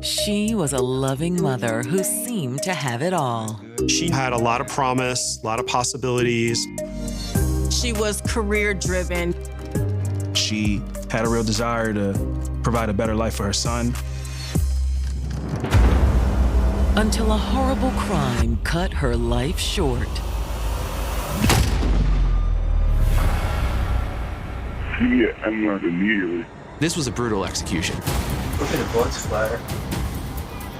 She was a loving mother who seemed to have it all. She had a lot of promise, a lot of possibilities. She was career-driven. She had a real desire to provide a better life for her son. Until a horrible crime cut her life short. She get unlocked immediately. This was a brutal execution. Look at the blood splatter.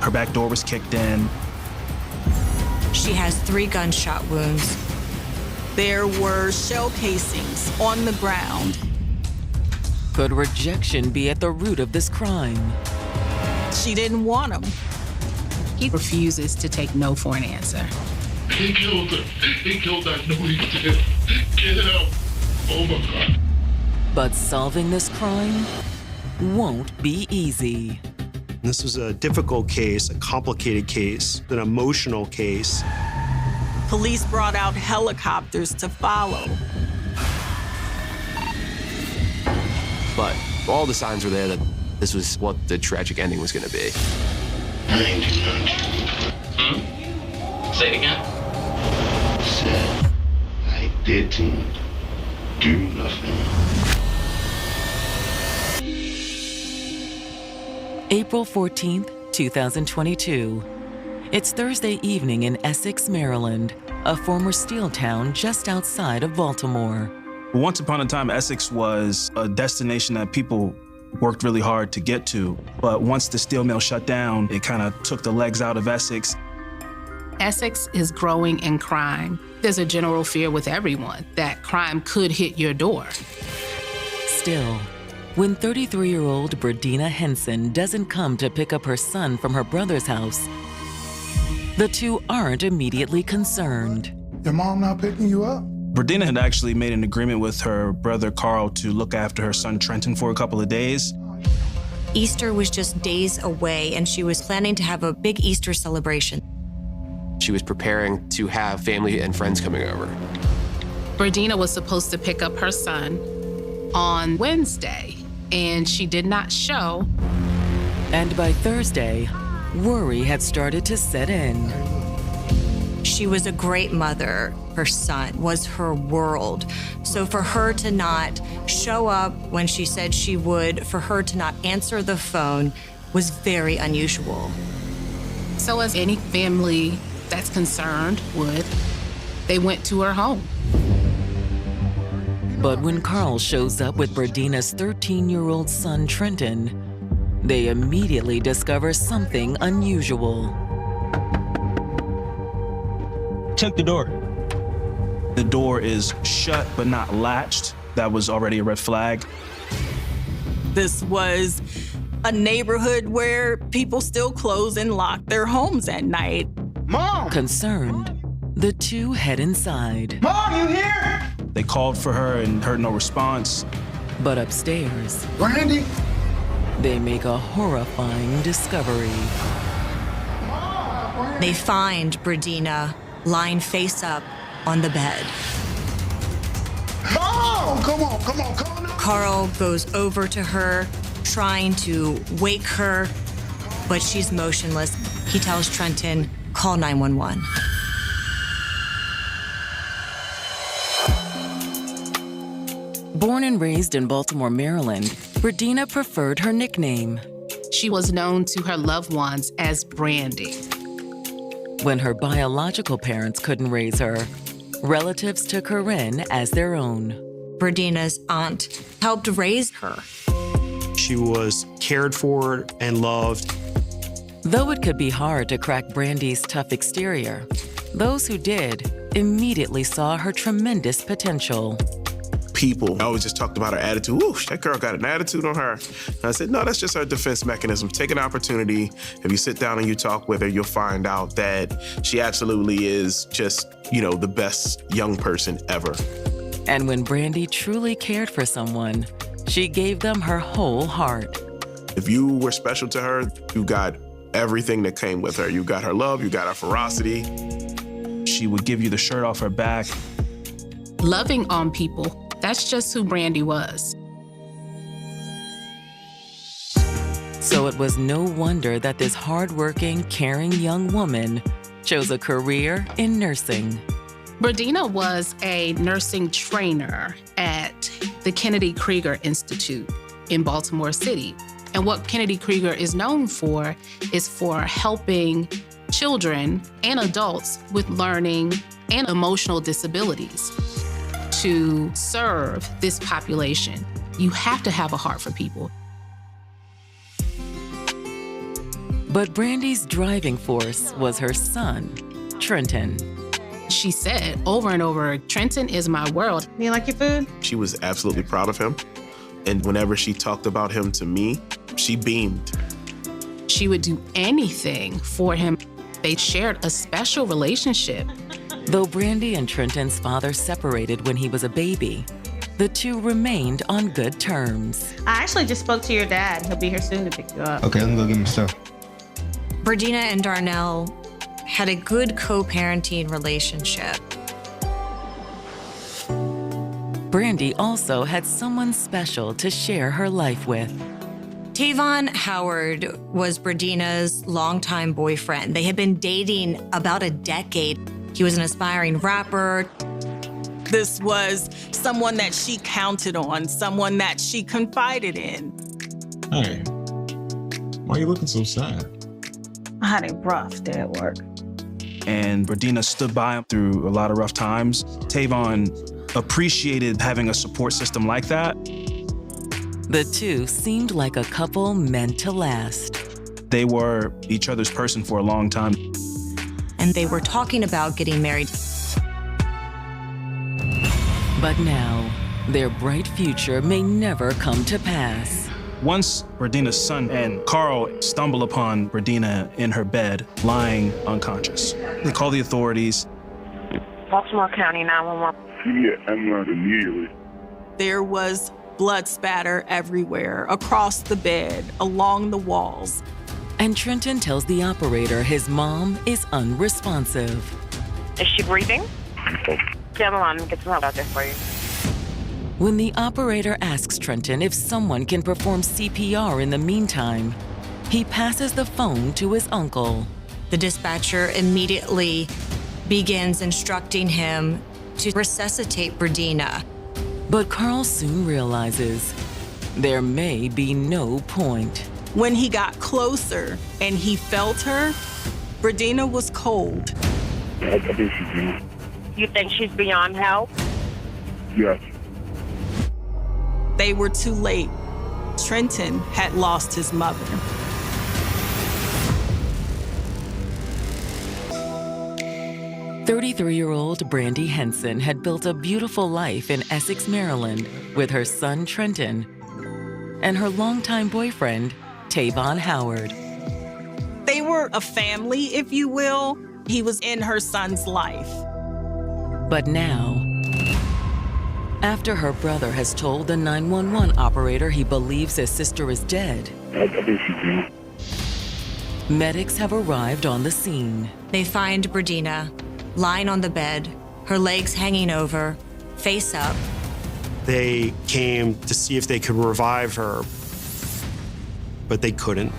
Her back door was kicked in. She has 3 gunshot wounds. There were shell casings on the ground. Could rejection be at the root of this crime? She didn't want him. He refuses to take no for an answer. He killed her. He killed her. No, he did. Get out. Oh my God. But solving this crime won't be easy. This was a difficult case, a complicated case, an emotional case. Police brought out helicopters to follow. But all the signs were there that this was what the tragic ending was going to be. I ain't do nothing. Say it again. Said I didn't do nothing. April 14th, 2022. It's Thursday evening in Essex, Maryland, a former steel town just outside of Baltimore. Once upon a time, Essex was a destination that people worked really hard to get to. But once the steel mill shut down, it kind of took the legs out of Essex. Essex is growing in crime. There's a general fear with everyone that crime could hit your door. Still, when 33-year-old Bradina Henson doesn't come to pick up her son from her brother's house, the two aren't immediately concerned. Your mom not picking you up? Bradina had actually made an agreement with her brother Carl to look after her son Trenton for a couple of days. Easter was just days away, and she was planning to have a big Easter celebration. She was preparing to have family and friends coming over. Bradina was supposed to pick up her son on Wednesday, and she did not show. And by Thursday, worry had started to set in. She was a great mother. Her son was her world. So for her to not show up when she said she would, for her to not answer the phone, was very unusual. So as any family that's concerned would, they went to her home. But when Carl shows up with Bradina's 13-year-old son, Trenton, they immediately discover something unusual. Check the door. The door is shut but not latched. That was already a red flag. This was a neighborhood where people still close and lock their homes at night. Mom! Concerned, the two head inside. Mom, you here? They called for her and heard no response. But upstairs, Brandy? they make a horrifying discovery. They find Bradina lying face up on the bed. Mom! Come on, come on, come on. Carl goes over to her, trying to wake her, but she's motionless. He tells Trenton, call 911. Born and raised in Baltimore, Maryland, Bradina preferred her nickname. She was known to her loved ones as Brandy. When her biological parents couldn't raise her, relatives took her in as their own. Bradina's aunt helped raise her. She was cared for and loved. Though it could be hard to crack Brandy's tough exterior, those who did immediately saw her tremendous potential. People always just talked about her attitude. Ooh, that girl got an attitude on her. And I said, no, that's just her defense mechanism. Take an opportunity. If you sit down and you talk with her, you'll find out that she absolutely is just, the best young person ever. And when Brandy truly cared for someone, she gave them her whole heart. If you were special to her, you got everything that came with her. You got her love, you got her ferocity. She would give you the shirt off her back. Loving on people, that's just who Brandy was. So it was no wonder that this hardworking, caring young woman chose a career in nursing. Bradina was a nursing trainer at the Kennedy Krieger Institute in Baltimore City. And what Kennedy Krieger is known for is for helping children and adults with learning and emotional disabilities. To serve this population, you have to have a heart for people. But Brandy's driving force was her son, Trenton. She said over and over, Trenton is my world. You like your food? She was absolutely proud of him. And whenever she talked about him to me, she beamed. She would do anything for him. They shared a special relationship. Though Brandy and Trenton's father separated when he was a baby, the two remained on good terms. I actually just spoke to your dad. He'll be here soon to pick you up. Okay, let me go get my stuff. Bradina and Darnell had a good co-parenting relationship. Brandy also had someone special to share her life with. Tavon Howard was Bradina's longtime boyfriend. They had been dating about a decade. He was an aspiring rapper. This was someone that she counted on, someone that she confided in. Hey, why are you looking so sad? I had a rough day at work. And Bradina stood by him through a lot of rough times. Tavon appreciated having a support system like that. The two seemed like a couple meant to last. They were each other's person for a long time. And they were talking about getting married. But now, their bright future may never come to pass. Once Bradina's son and Carl stumble upon Bradina in her bed, lying unconscious. They call the authorities. Baltimore County 911. Yeah, I'm not immediately. There was blood spatter everywhere, across the bed, along the walls. And Trenton tells the operator his mom is unresponsive. Is she breathing? Get on, get some help out there for you. When the operator asks Trenton if someone can perform CPR in the meantime, he passes the phone to his uncle. The dispatcher immediately begins instructing him to resuscitate Bradina. But Carl soon realizes there may be no point. When he got closer and he felt her, Bradina was cold. I think she's doing. You think she's beyond help? Yes. They were too late. Trenton had lost his mother. "33-year-old Brandy Henson had built a beautiful life in Essex, Maryland, with her son Trenton and her longtime boyfriend, Tavon Howard. They were a family, if you will. He was in her son's life. But now, after her brother has told the 911 operator he believes his sister is dead, I think she's doing. medics have arrived on the scene. They find Bradina lying on the bed, her legs hanging over, face up. They came to see if they could revive her, but they couldn't.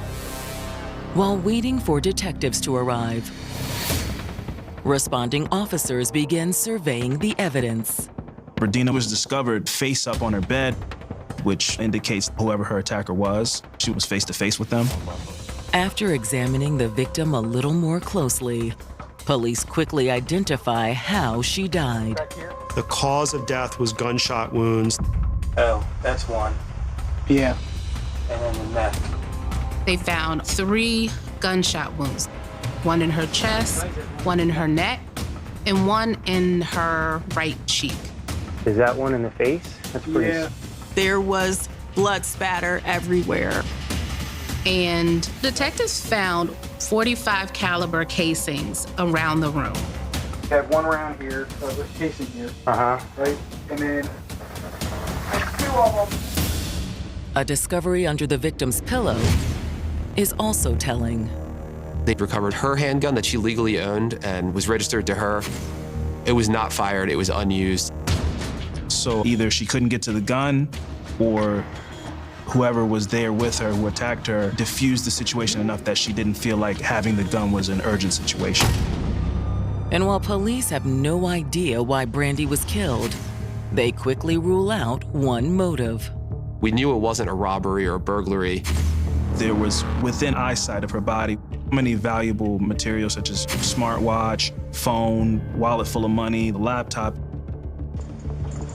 While waiting for detectives to arrive, responding officers begin surveying the evidence. Bradina was discovered face up on her bed, which indicates whoever her attacker was. She was face to face with them. After examining the victim a little more closely, police quickly identify how she died. The cause of death was gunshot wounds. Oh, that's one. Yeah. And then the neck. They found 3 gunshot wounds, one in her chest, one in her neck, and one in her right cheek. Is that one in the face? That's pretty. Yeah. There was blood spatter everywhere. And detectives found 45 caliber casings around the room. You have one round here, this casing here, Uh-huh. right? And then 2 of them. A discovery under the victim's pillow is also telling. They recovered her handgun that she legally owned and was registered to her. It was not fired, it was unused. So either she couldn't get to the gun or whoever was there with her who attacked her diffused the situation enough that she didn't feel like having the gun was an urgent situation. And while police have no idea why Brandy was killed, they quickly rule out one motive. We knew it wasn't a robbery or a burglary. There was within eyesight of her body many valuable materials such as smartwatch, phone, wallet full of money, the laptop.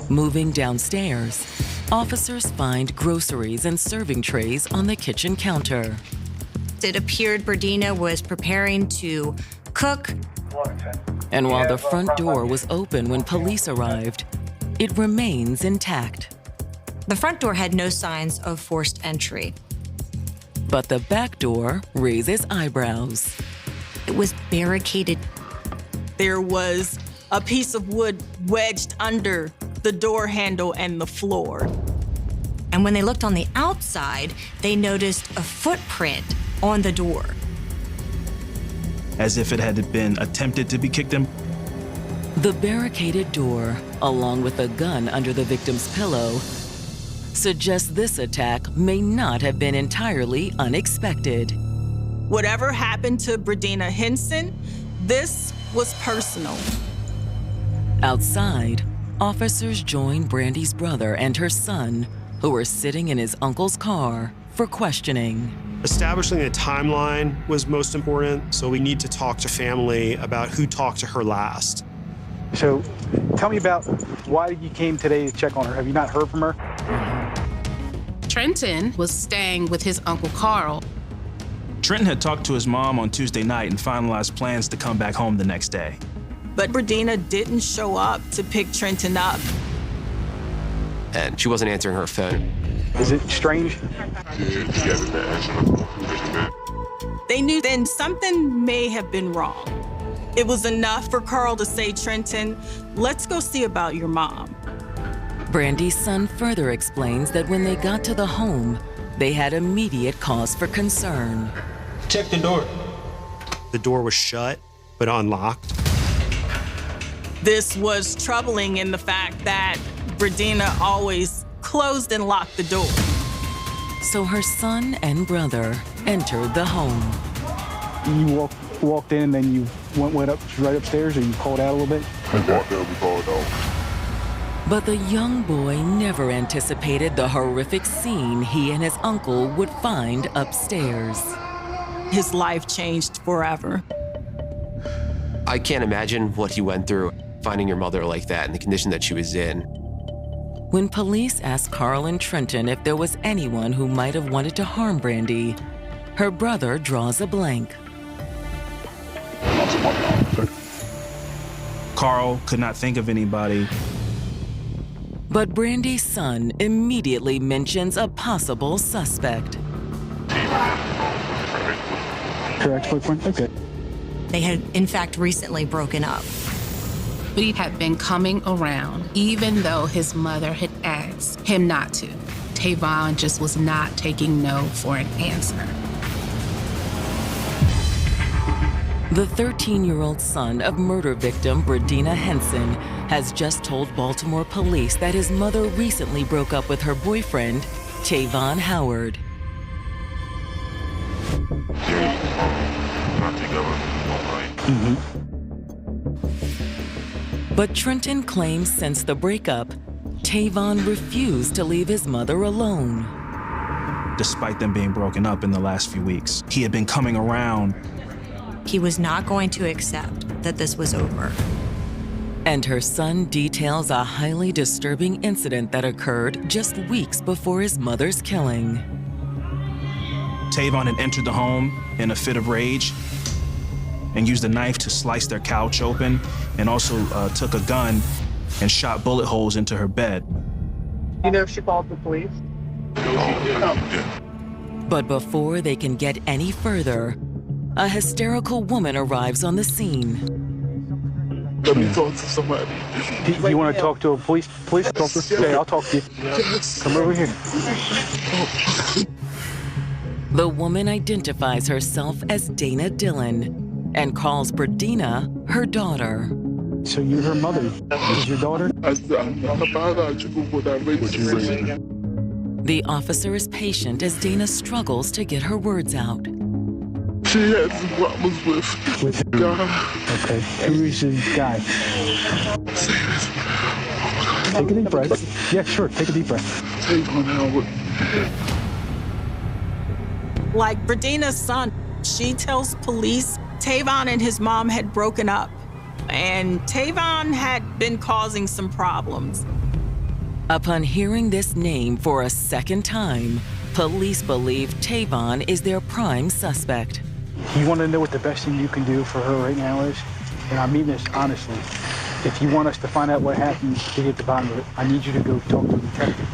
Moving downstairs, officers find groceries and serving trays on the kitchen counter. It appeared Berdina was preparing to cook. And while the front door was open when police arrived, it remains intact. The front door had no signs of forced entry. But the back door raises eyebrows. It was barricaded. There was a piece of wood wedged under the door handle and the floor. And when they looked on the outside, they noticed a footprint on the door. As if it had been attempted to be kicked in. The barricaded door, along with a gun under the victim's pillow, suggests this attack may not have been entirely unexpected. Whatever happened to Berdina Henson, this was personal. Outside, officers join Brandy's brother and her son, who were sitting in his uncle's car, for questioning. Establishing a timeline was most important, so we need to talk to family about who talked to her last. So tell me about why you came today to check on her. Have you not heard from her? Trenton was staying with his Uncle Carl. Trenton had talked to his mom on Tuesday night and finalized plans to come back home the next day. But Berdina didn't show up to pick Trenton up. And she wasn't answering her phone. Is it strange? They knew then something may have been wrong. It was enough for Carl to say, Trenton, let's go see about your mom. Brandy's son further explains that when they got to the home, they had immediate cause for concern. Check the door. The door was shut, but unlocked. This was troubling in the fact that Berdina always closed and locked the door. So her son and brother entered the home. You walked in and then you went up right upstairs, or you called out a little bit? We walked in, we called out. But the young boy never anticipated the horrific scene he and his uncle would find upstairs. His life changed forever. I can't imagine what he went through, finding your mother like that in the condition that she was in. When police asked Carl and Trenton if there was anyone who might have wanted to harm Brandy, her brother draws a blank. Carl could not think of anybody. But Brandy's son immediately mentions a possible suspect. Her ex-boyfriend? Okay. They had, in fact, recently broken up. But he had been coming around, even though his mother had asked him not to. Tavon just was not taking no for an answer. The 13-year-old son of murder victim Berdina Henson has just told Baltimore police that his mother recently broke up with her boyfriend, Tavon Howard. But Trenton claims since the breakup, Tavon refused to leave his mother alone. Despite them being broken up in the last few weeks, he had been coming around. He was not going to accept that this was over. And her son details a highly disturbing incident that occurred just weeks before his mother's killing. Tavon had entered the home in a fit of rage and used a knife to slice their couch open, and also took a gun and shot bullet holes into her bed. You know if she called the police? But before they can get any further, a hysterical woman arrives on the scene. Let me talk to somebody. Do you want to talk to a police officer? Okay, I'll talk to you. Come over here. The woman identifies herself as Dana Dillon and calls Berdina her daughter. So you're her mother. This is your daughter? The officer is patient as Dana struggles to get her words out. She had some problems with God. Okay. Who is the guy? Take a deep breath. Yeah, sure. Take a deep breath. Tavon Howard. Like Bradina's son, she tells police Tavon and his mom had broken up, and Tavon had been causing some problems. Upon hearing this name for a second time, police believe Tavon is their prime suspect. You want to know what the best thing you can do for her right now is? And I mean this honestly. If you want us to find out what happened to get to the bottom of it, I need you to go talk to the detective.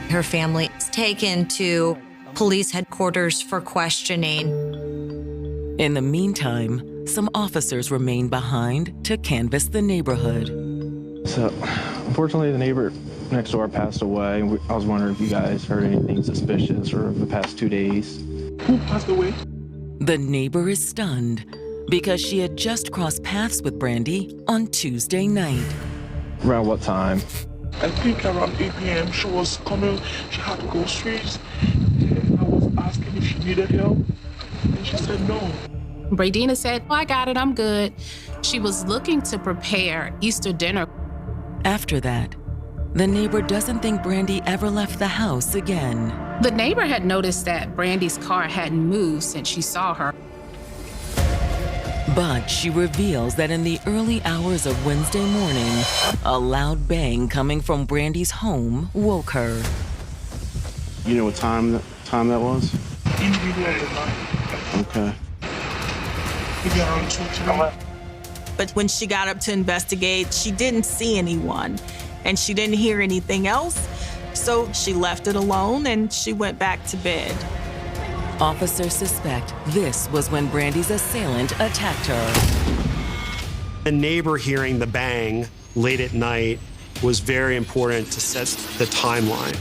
Her family is taken to police headquarters for questioning. In the meantime, some officers remain behind to canvass the neighborhood. So, unfortunately, the neighbor next door passed away. I was wondering if you guys heard anything suspicious over the past 2 days. Who passed away? The neighbor is stunned because she had just crossed paths with Brandy on Tuesday night. Around what time? I think around 8 p.m. She was coming, she had to go streets. And I was asking if she needed help, and she said no. Bradina said, "Oh, I got it, I'm good." She was looking to prepare Easter dinner. After that, the neighbor doesn't think Brandy ever left the house again. The neighbor had noticed that Brandy's car hadn't moved since she saw her. But she reveals that in the early hours of Wednesday morning, a loud bang coming from Brandy's home woke her. You know what time that was? In the middle of the night. Okay. Maybe around 2 o'clock. But when she got up to investigate, she didn't see anyone, and she didn't hear anything else. So she left it alone and she went back to bed. Officers suspect this was when Brandy's assailant attacked her. The neighbor hearing the bang late at night was very important to set the timeline.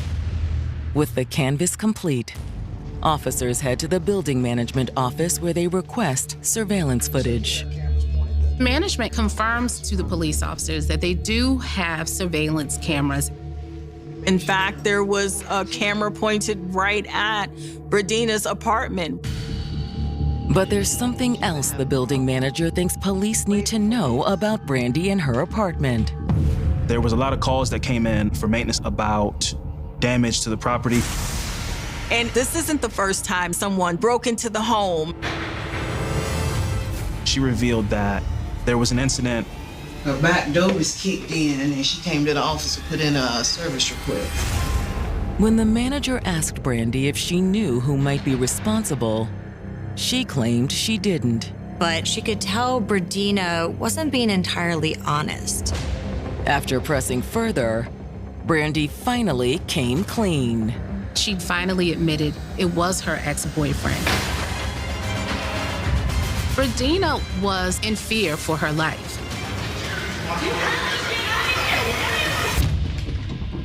With the canvass complete, officers head to the building management office where they request surveillance footage. Management confirms to the police officers that they do have surveillance cameras. In fact, there was a camera pointed right at Bradina's apartment. But there's something else the building manager thinks police need to know about Brandy and her apartment. There was a lot of calls that came in for maintenance about damage to the property. And this isn't the first time someone broke into the home. She revealed that there was an incident. Her back door was kicked in and she came to the office to put in a service request. When the manager asked Brandy if she knew who might be responsible, she claimed she didn't. But she could tell Bradina wasn't being entirely honest. After pressing further, Brandy finally came clean. She finally admitted it was her ex-boyfriend. Bradina was in fear for her life.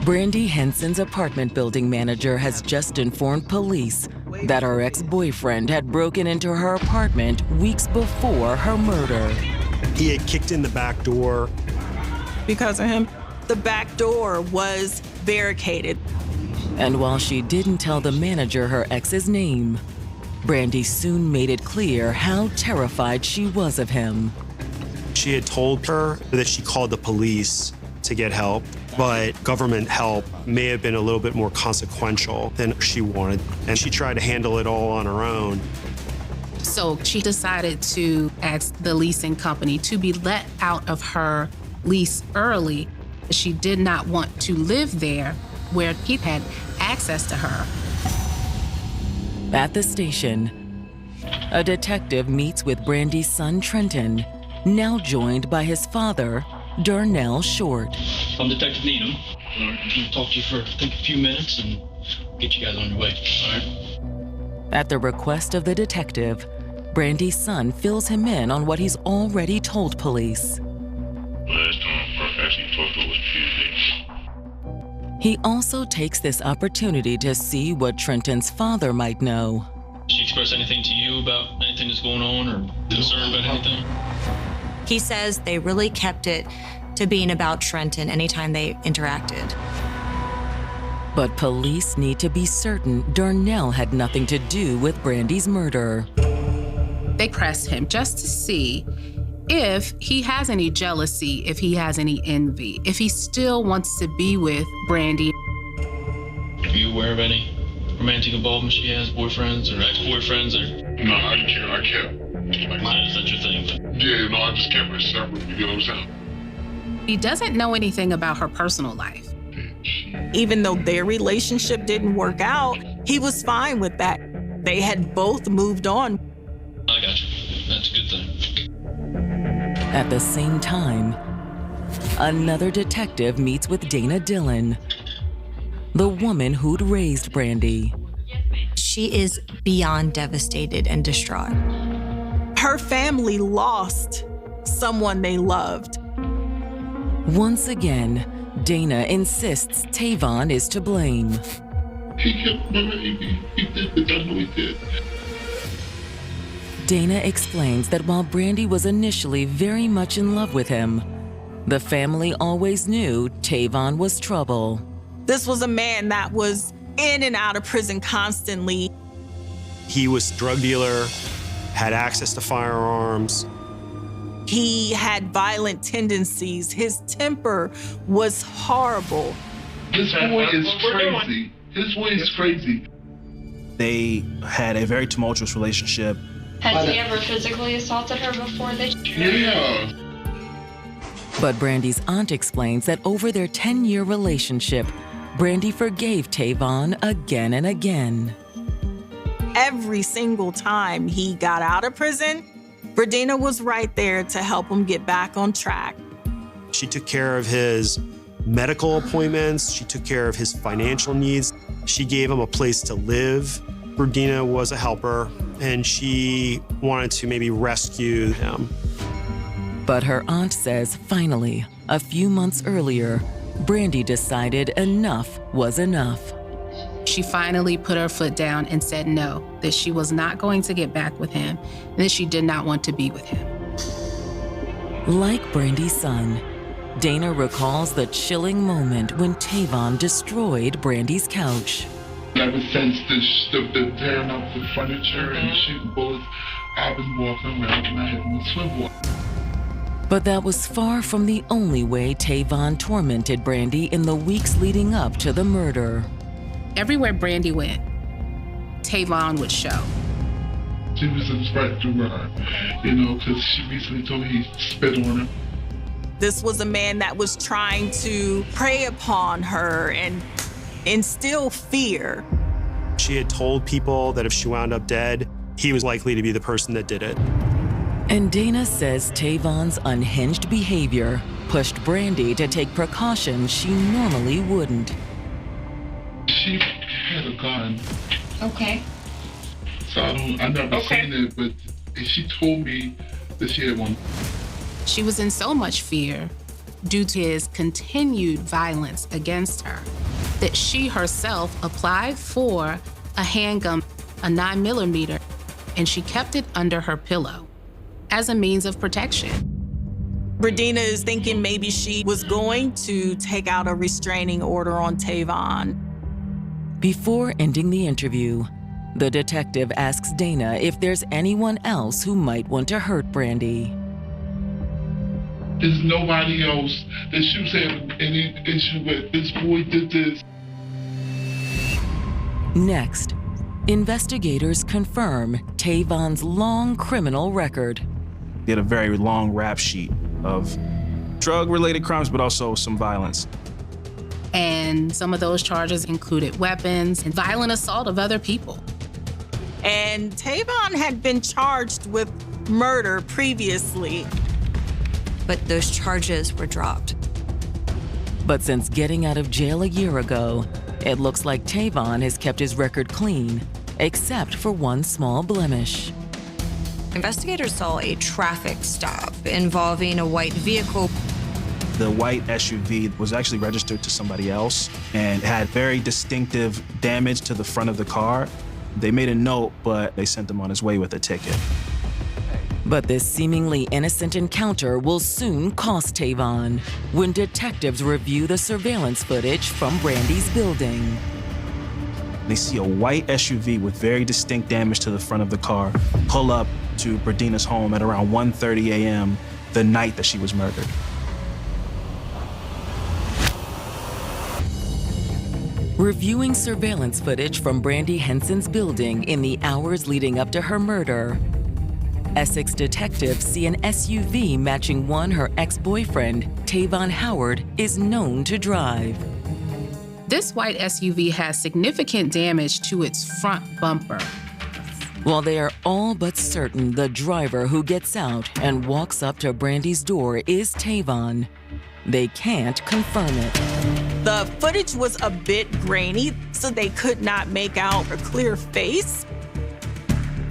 Brandy Henson's apartment building manager has just informed police that her ex-boyfriend had broken into her apartment weeks before her murder. He had kicked in the back door. Because of him, the back door was barricaded. And while she didn't tell the manager her ex's name, Brandy soon made it clear how terrified she was of him. She had told her that she called the police to get help, but government help may have been a little bit more consequential than she wanted, and she tried to handle it all on her own. So she decided to ask the leasing company to be let out of her lease early. She did not want to live there where he had access to her. At the station, a detective meets with Brandy's son, Trenton, now joined by his father, Darnell Short. I'm Detective Needham. I'm going to talk to you for, I think, a few minutes and get you guys on your way, all right? At the request of the detective, Brandy's son fills him in on what he's already told police. Last time I actually talked to her was Tuesday. He also takes this opportunity to see what Trenton's father might know. Did she express anything to you about anything that's going on or concerned about anything? He says they really kept it to being about Trenton anytime they interacted. But police need to be certain Darnell had nothing to do with Brandy's murder. They press him just to see if he has any jealousy, if he has any envy, if he still wants to be with Brandy. Are you aware of any romantic involvement she has, boyfriends or ex-boyfriends? Or? No, I can't. Is that your thing? Yeah, no, I just kept it separate. You get what I'm saying? He doesn't know anything about her personal life. Even though their relationship didn't work out, he was fine with that. They had both moved on. I got you. That's a good thing. At the same time, another detective meets with Dana Dillon, the woman who'd raised Brandy. She is beyond devastated and distraught. Her family lost someone they loved. Once again, Dana insists Tavon is to blame. He kept my baby. He did it. I know he did. Dana explains that while Brandy was initially very much in love with him, the family always knew Tavon was trouble. This was a man that was in and out of prison constantly. He was a drug dealer, had access to firearms. He had violent tendencies. His temper was horrible. His boy is crazy. His boy is crazy. They had a very tumultuous relationship. Has he ever physically assaulted her before they? Yeah. But Brandy's aunt explains that over their 10-year relationship, Brandy forgave Tavon again and again. Every single time he got out of prison, Bradina was right there to help him get back on track. She took care of his medical appointments. She took care of his financial needs. She gave him a place to live. Bradina was a helper, and she wanted to maybe rescue him. But her aunt says finally, a few months earlier, Brandy decided enough was enough. She finally put her foot down and said no, that she was not going to get back with him, and that she did not want to be with him. Like Brandy's son, Dana recalls the chilling moment when Tavon destroyed Brandy's couch. Ever since the tearing up the furniture and shooting bullets, I've been walking around with my head on a swivel. But that was far from the only way Tavon tormented Brandy in the weeks leading up to the murder. Everywhere Brandy went, Tavon would show. She was a threat to her, because she recently told me he spit on her. This was a man that was trying to prey upon her and instill fear. She had told people that if she wound up dead, he was likely to be the person that did it. And Dana says Tavon's unhinged behavior pushed Brandy to take precautions she normally wouldn't. She had a gun. Okay. So I never seen it, but she told me that she had one. She was in so much fear due to his continued violence against her that she herself applied for a handgun, a 9mm, and she kept it under her pillow as a means of protection. Bradina is thinking maybe she was going to take out a restraining order on Tavon. Before ending the interview, the detective asks Dana if there's anyone else who might want to hurt Brandy. There's nobody else that she was having any issue with. This boy did this. Next, investigators confirm Tavon's long criminal record. He had a very long rap sheet of drug-related crimes, but also some violence. And some of those charges included weapons and violent assault of other people. And Tavon had been charged with murder previously. But those charges were dropped. But since getting out of jail a year ago, it looks like Tavon has kept his record clean, except for one small blemish. Investigators saw a traffic stop involving a white vehicle. The white SUV was actually registered to somebody else and had very distinctive damage to the front of the car. They made a note, but they sent him on his way with a ticket. But this seemingly innocent encounter will soon cost Tavon when detectives review the surveillance footage from Brandy's building. They see a white SUV with very distinct damage to the front of the car pull up to Bradina's home at around 1:30 a.m. the night that she was murdered. Reviewing surveillance footage from Brandy Henson's building in the hours leading up to her murder, Essex detectives see an SUV matching one her ex-boyfriend, Tavon Howard, is known to drive. This white SUV has significant damage to its front bumper. While they are all but certain the driver who gets out and walks up to Brandy's door is Tavon, they can't confirm it. The footage was a bit grainy, so they could not make out a clear face.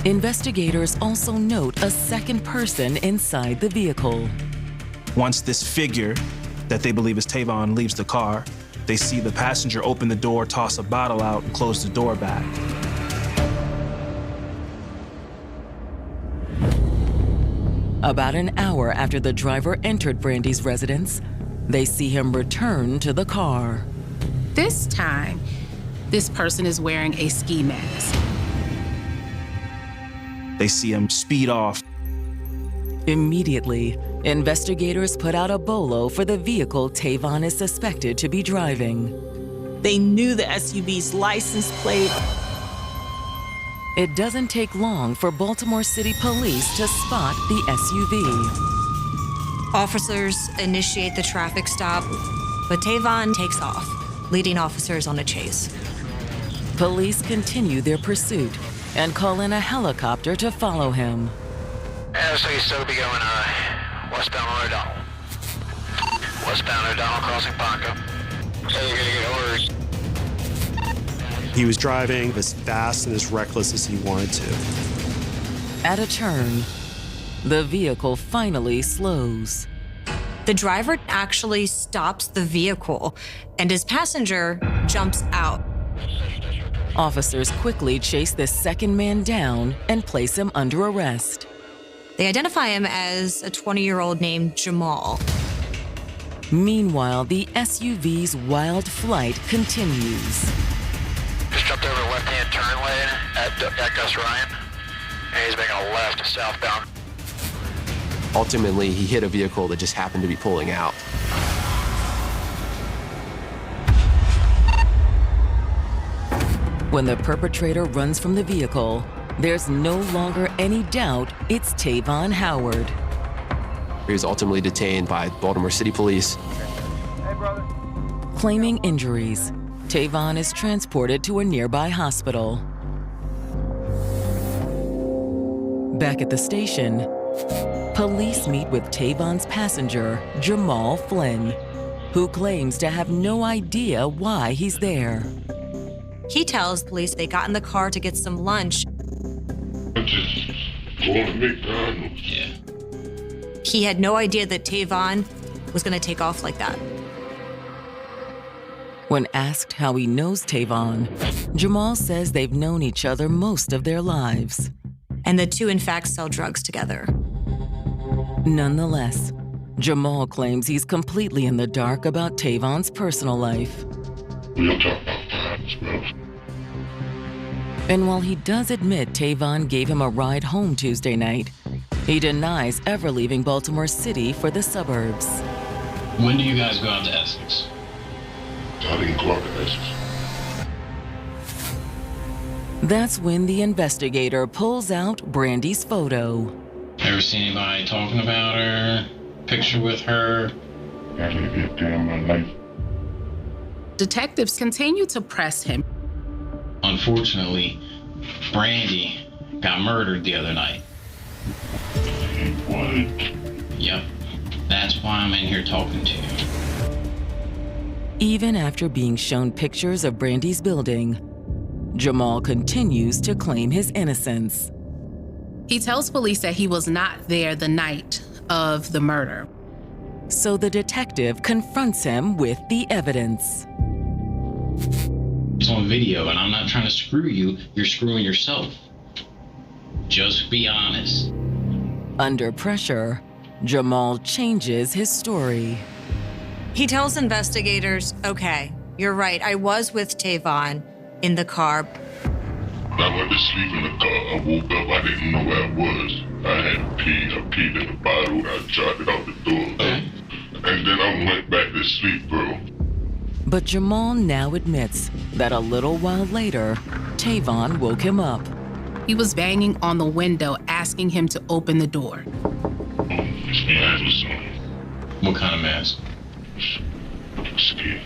Investigators also note a second person inside the vehicle. Once this figure that they believe is Tavon leaves the car, they see the passenger open the door, toss a bottle out, and close the door back. About an hour after the driver entered Brandy's residence, they see him return to the car. This time, this person is wearing a ski mask. They see him speed off. Immediately, investigators put out a bolo for the vehicle Tavon is suspected to be driving. They knew the SUV's license plate. It doesn't take long for Baltimore City Police to spot the SUV. Officers initiate the traffic stop, but Tavon takes off, leading officers on a chase. Police continue their pursuit and call in a helicopter to follow him. So you still be going westbound O'Donnell. Westbound O'Donnell crossing Ponca. So you're gonna get orders. He was driving as fast and as reckless as he wanted to. At a turn, the vehicle finally slows. The driver actually stops the vehicle, and his passenger jumps out. Officers quickly chase the second man down and place him under arrest. They identify him as a 20-year-old named Jamal. Meanwhile, the SUV's wild flight continues. Just jumped over a left-hand turn lane at Gus Ryan, and he's making a left southbound. Ultimately, he hit a vehicle that just happened to be pulling out. When the perpetrator runs from the vehicle, there's no longer any doubt it's Tavon Howard. He was ultimately detained by Baltimore City Police. Claiming injuries, Tavon is transported to a nearby hospital. Back at the station, police meet with Tavon's passenger, Jamal Flynn, who claims to have no idea why he's there. He tells police they got in the car to get some lunch. Just going to McDonald's. Yeah. He had no idea that Tavon was going to take off like that. When asked how he knows Tavon, Jamal says they've known each other most of their lives. And the two, in fact, sell drugs together. Nonetheless, Jamal claims he's completely in the dark about Tavon's personal life. We'll talk about that as well. And while he does admit Tavon gave him a ride home Tuesday night, he denies ever leaving Baltimore City for the suburbs. When do you guys go out to Essex? I didn't go out to Essex. That's when the investigator pulls out Brandy's photo. Ever seen anybody talking about her? Picture with her? I lived a day in my life. Detectives continue to press him. Unfortunately, Brandy got murdered the other night. What? Yep. That's why I'm in here talking to you. Even after being shown pictures of Brandy's building, Jamal continues to claim his innocence. He tells police that he was not there the night of the murder. So the detective confronts him with the evidence. It's on video, and I'm not trying to screw you. You're screwing yourself. Just be honest. Under pressure, Jamal changes his story. He tells investigators, okay, you're right, I was with Tavon in the car. I went to sleep in the car. I woke up, I didn't know where I was. I had to pee. I peed in the bottle. I tried it out the door. And then I went back to sleep, bro. But Jamal now admits that a little while later, Tavon woke him up. He was banging on the window, asking him to open the door. It's me, I was on. What kind of mask? Scared.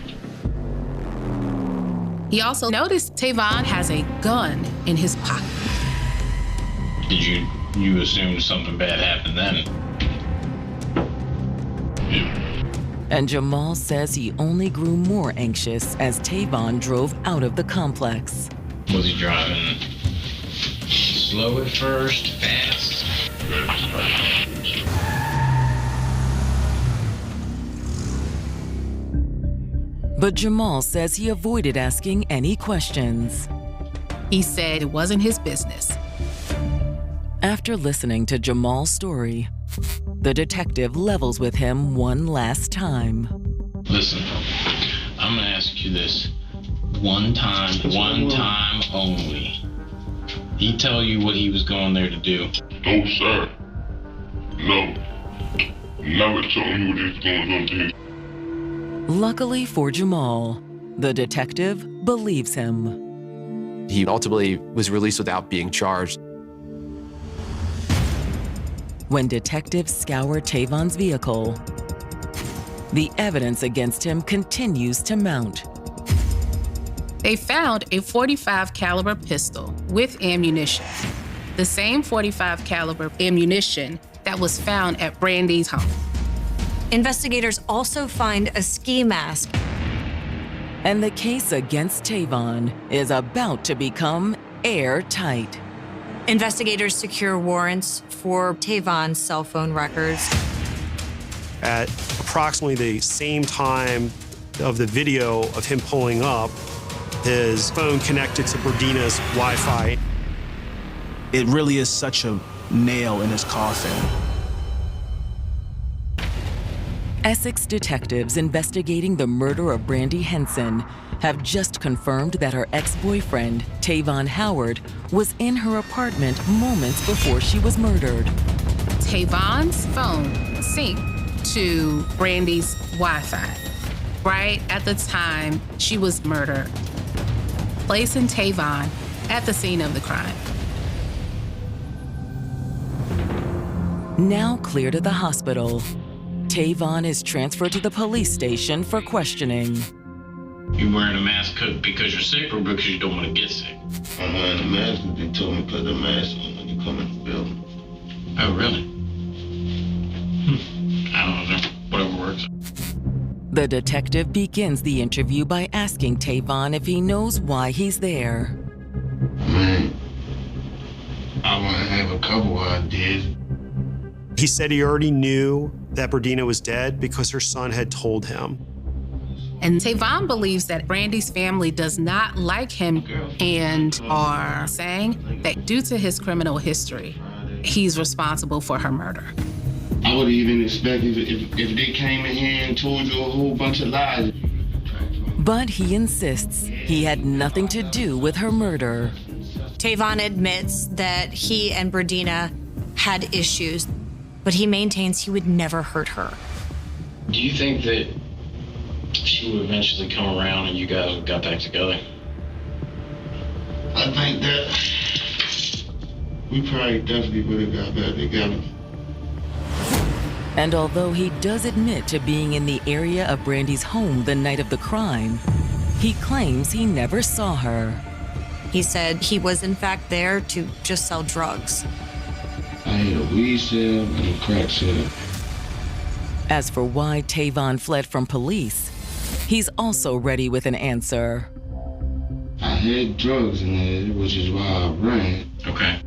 He also noticed Tavon has a gun in his pocket. Did you assume something bad happened then? And Jamal says he only grew more anxious as Tavon drove out of the complex. Was he driving slow at first, fast? But Jamal says he avoided asking any questions. He said it wasn't his business. After listening to Jamal's story, the detective levels with him one last time. Listen, I'm gonna ask you this one time only. He tell you what he was going there to do? No, sir. No. Never told me what he was going to do. Luckily for Jamal, the detective believes him. He ultimately was released without being charged. When detectives scour Tavon's vehicle, the evidence against him continues to mount. They found a .45 caliber pistol with ammunition, the same .45 caliber ammunition that was found at Brandy's home. Investigators also find a ski mask. And the case against Tavon is about to become airtight. Investigators secure warrants for Tavon's cell phone records. At approximately the same time of the video of him pulling up, his phone connected to Berdina's Wi-Fi. It really is such a nail in his coffin. Essex detectives investigating the murder of Brandy Henson have just confirmed that her ex-boyfriend, Tavon Howard, was in her apartment moments before she was murdered. Tavon's phone synced to Brandy's Wi-Fi right at the time she was murdered, placing Tavon at the scene of the crime. Now cleared at the hospital, Tavon is transferred to the police station for questioning. You wearing a mask because you're sick or because you don't want to get sick? I'm wearing a mask because they told me to put the mask on when you come in the building. Oh, really? I don't know. Whatever works. The detective begins the interview by asking Tavon if he knows why he's there. Man, I want to have a couple ideas. He said he already knew that Berdina was dead because her son had told him. And Tavon believes that Brandy's family does not like him and are saying that due to his criminal history, he's responsible for her murder. I would even expect if they came in here and told you a whole bunch of lies. But he insists he had nothing to do with her murder. Tavon admits that he and Berdina had issues, but he maintains he would never hurt her. Do you think that she would eventually come around and you guys got back together? I think that we probably definitely would have got back together. And although he does admit to being in the area of Brandy's home the night of the crime, he claims he never saw her. He said he was in fact there to just sell drugs. I had a weed sale and a crack sale. As for why Tavon fled from police, he's also ready with an answer. I had drugs in there, which is why I ran. Okay.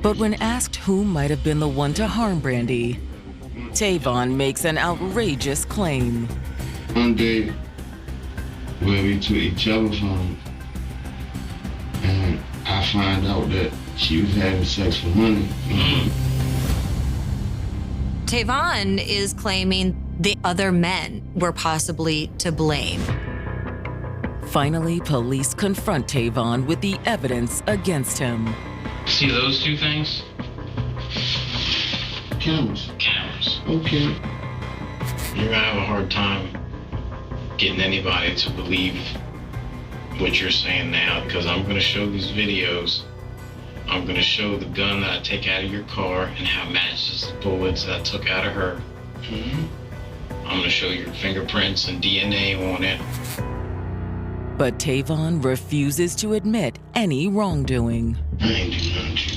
But when asked who might have been the one to harm Brandy, Tavon makes an outrageous claim. One day, where we took each other's home, and I find out that she was having sex for money. Tavon is claiming the other men were possibly to blame. Finally, police confront Tavon with the evidence against him. See those two things? Cameras. Cameras. Okay. You're gonna have a hard time getting anybody to believe what you're saying now, because I'm gonna show these videos. I'm gonna show the gun that I take out of your car and how it matches the bullets that I took out of her. I'm gonna show your fingerprints and DNA on it. But Tavon refuses to admit any wrongdoing. I ain't do nothing to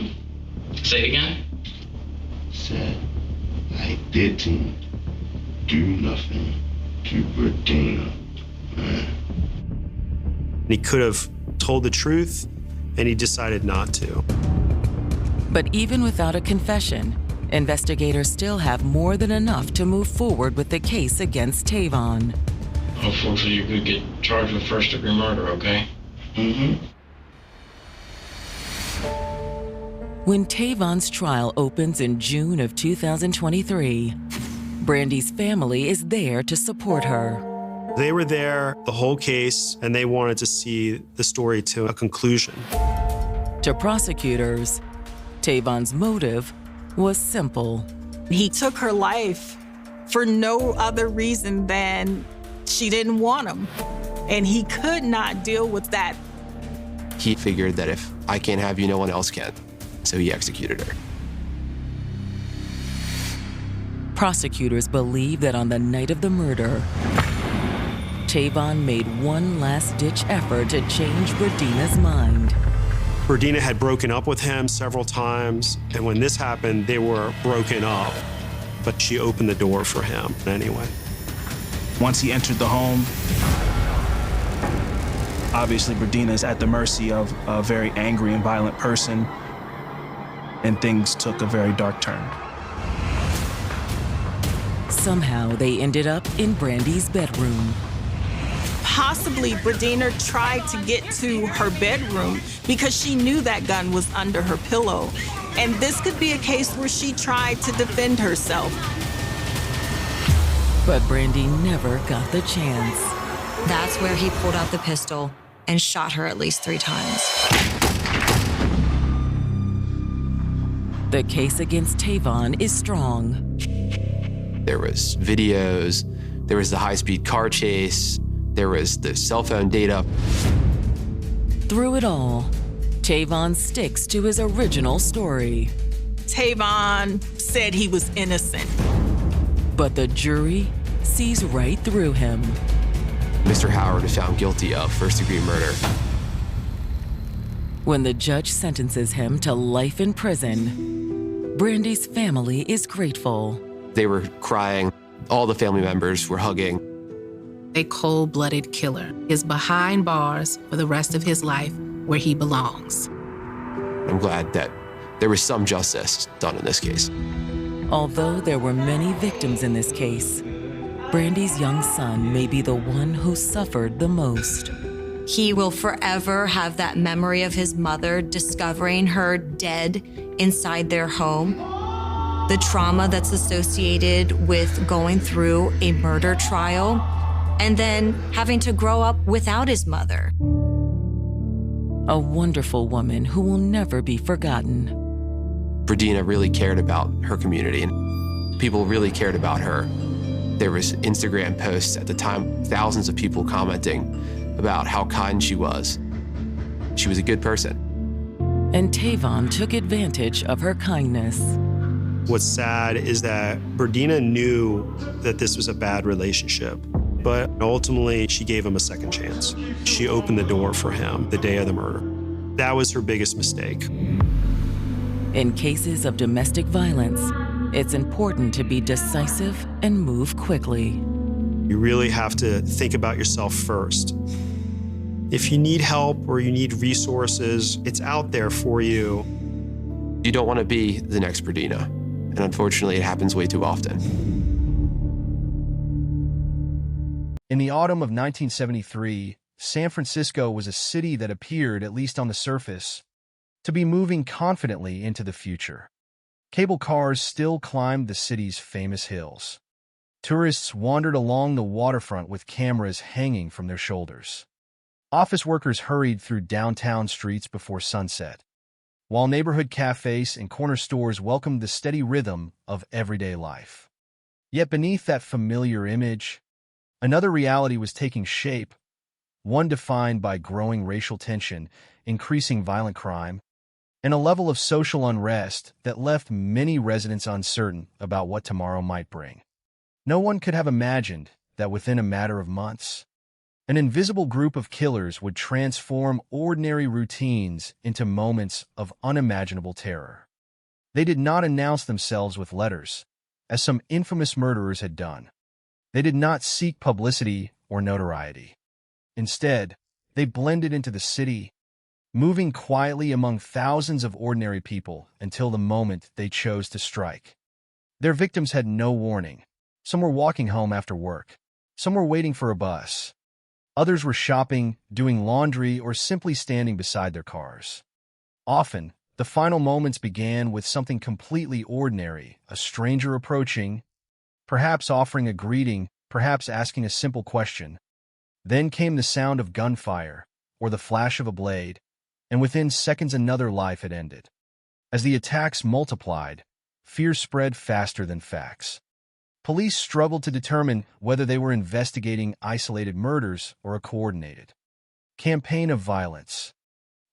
you. Say it again? Said I didn't do nothing to Bertina. He could have told the truth, and he decided not to. But even without a confession, investigators still have more than enough to move forward with the case against Tavon. Unfortunately, you could get charged with first-degree murder, okay? When Tavon's trial opens in June of 2023, Brandy's family is there to support her. They were there the whole case, and they wanted to see the story to a conclusion. To prosecutors, Tavon's motive was simple. He took her life for no other reason than she didn't want him. And he could not deal with that. He figured that if I can't have you, no one else can. So he executed her. Prosecutors believe that on the night of the murder, Tavon made one last-ditch effort to change Berdina's mind. Berdina had broken up with him several times, and when this happened, they were broken up. But she opened the door for him anyway. Once he entered the home, obviously Berdina is at the mercy of a very angry and violent person, and things took a very dark turn. Somehow they ended up in Brandy's bedroom. Possibly Berdina tried to get to her bedroom because she knew that gun was under her pillow. And this could be a case where she tried to defend herself. But Brandy never got the chance. That's where he pulled out the pistol and shot her at least 3 times. The case against Tavon is strong. There was videos, there was the high-speed car chase, there was the cell phone data. Through it all, Tavon sticks to his original story. Tavon said he was innocent. But the jury sees right through him. Mr. Howard is found guilty of first-degree murder. When the judge sentences him to life in prison, Brandy's family is grateful. They were crying. All the family members were hugging. A cold-blooded killer is behind bars for the rest of his life where he belongs. I'm glad that there was some justice done in this case. Although there were many victims in this case, Brandy's young son may be the one who suffered the most. He will forever have that memory of his mother discovering her dead inside their home. The trauma that's associated with going through a murder trial and then having to grow up without his mother. A wonderful woman who will never be forgotten. Berdina really cared about her community, and people really cared about her. There was Instagram posts at the time, thousands of people commenting about how kind she was. She was a good person. And Tavon took advantage of her kindness. What's sad is that Berdina knew that this was a bad relationship, but ultimately she gave him a second chance. She opened the door for him the day of the murder. That was her biggest mistake. In cases of domestic violence, it's important to be decisive and move quickly. You really have to think about yourself first. If you need help or you need resources, it's out there for you. You don't want to be the next Berdina, and unfortunately it happens way too often. In the autumn of 1973, San Francisco was a city that appeared, at least on the surface, to be moving confidently into the future. Cable cars still climbed the city's famous hills. Tourists wandered along the waterfront with cameras hanging from their shoulders. Office workers hurried through downtown streets before sunset, while neighborhood cafes and corner stores welcomed the steady rhythm of everyday life. Yet beneath that familiar image, another reality was taking shape, one defined by growing racial tension, increasing violent crime, and a level of social unrest that left many residents uncertain about what tomorrow might bring. No one could have imagined that within a matter of months, an invisible group of killers would transform ordinary routines into moments of unimaginable terror. They did not announce themselves with letters, as some infamous murderers had done. They did not seek publicity or notoriety. Instead, they blended into the city, moving quietly among thousands of ordinary people until the moment they chose to strike. Their victims had no warning. Some were walking home after work. Some were waiting for a bus. Others were shopping, doing laundry, or simply standing beside their cars. Often, the final moments began with something completely ordinary, a stranger approaching, perhaps offering a greeting, perhaps asking a simple question. Then came the sound of gunfire, or the flash of a blade, and within seconds another life had ended. As the attacks multiplied, fear spread faster than facts. Police struggled to determine whether they were investigating isolated murders or a coordinated campaign of violence.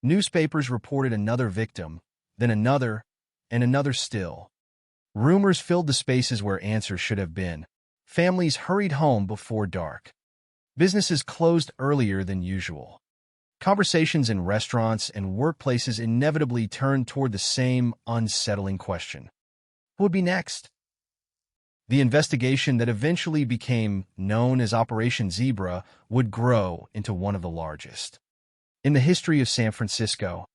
Newspapers reported another victim, then another, and another still. Rumors filled the spaces where answers should have been. Families hurried home before dark. Businesses closed earlier than usual. Conversations in restaurants and workplaces inevitably turned toward the same unsettling question. Who would be next? The investigation that eventually became known as Operation Zebra would grow into one of the largest in the history of San Francisco.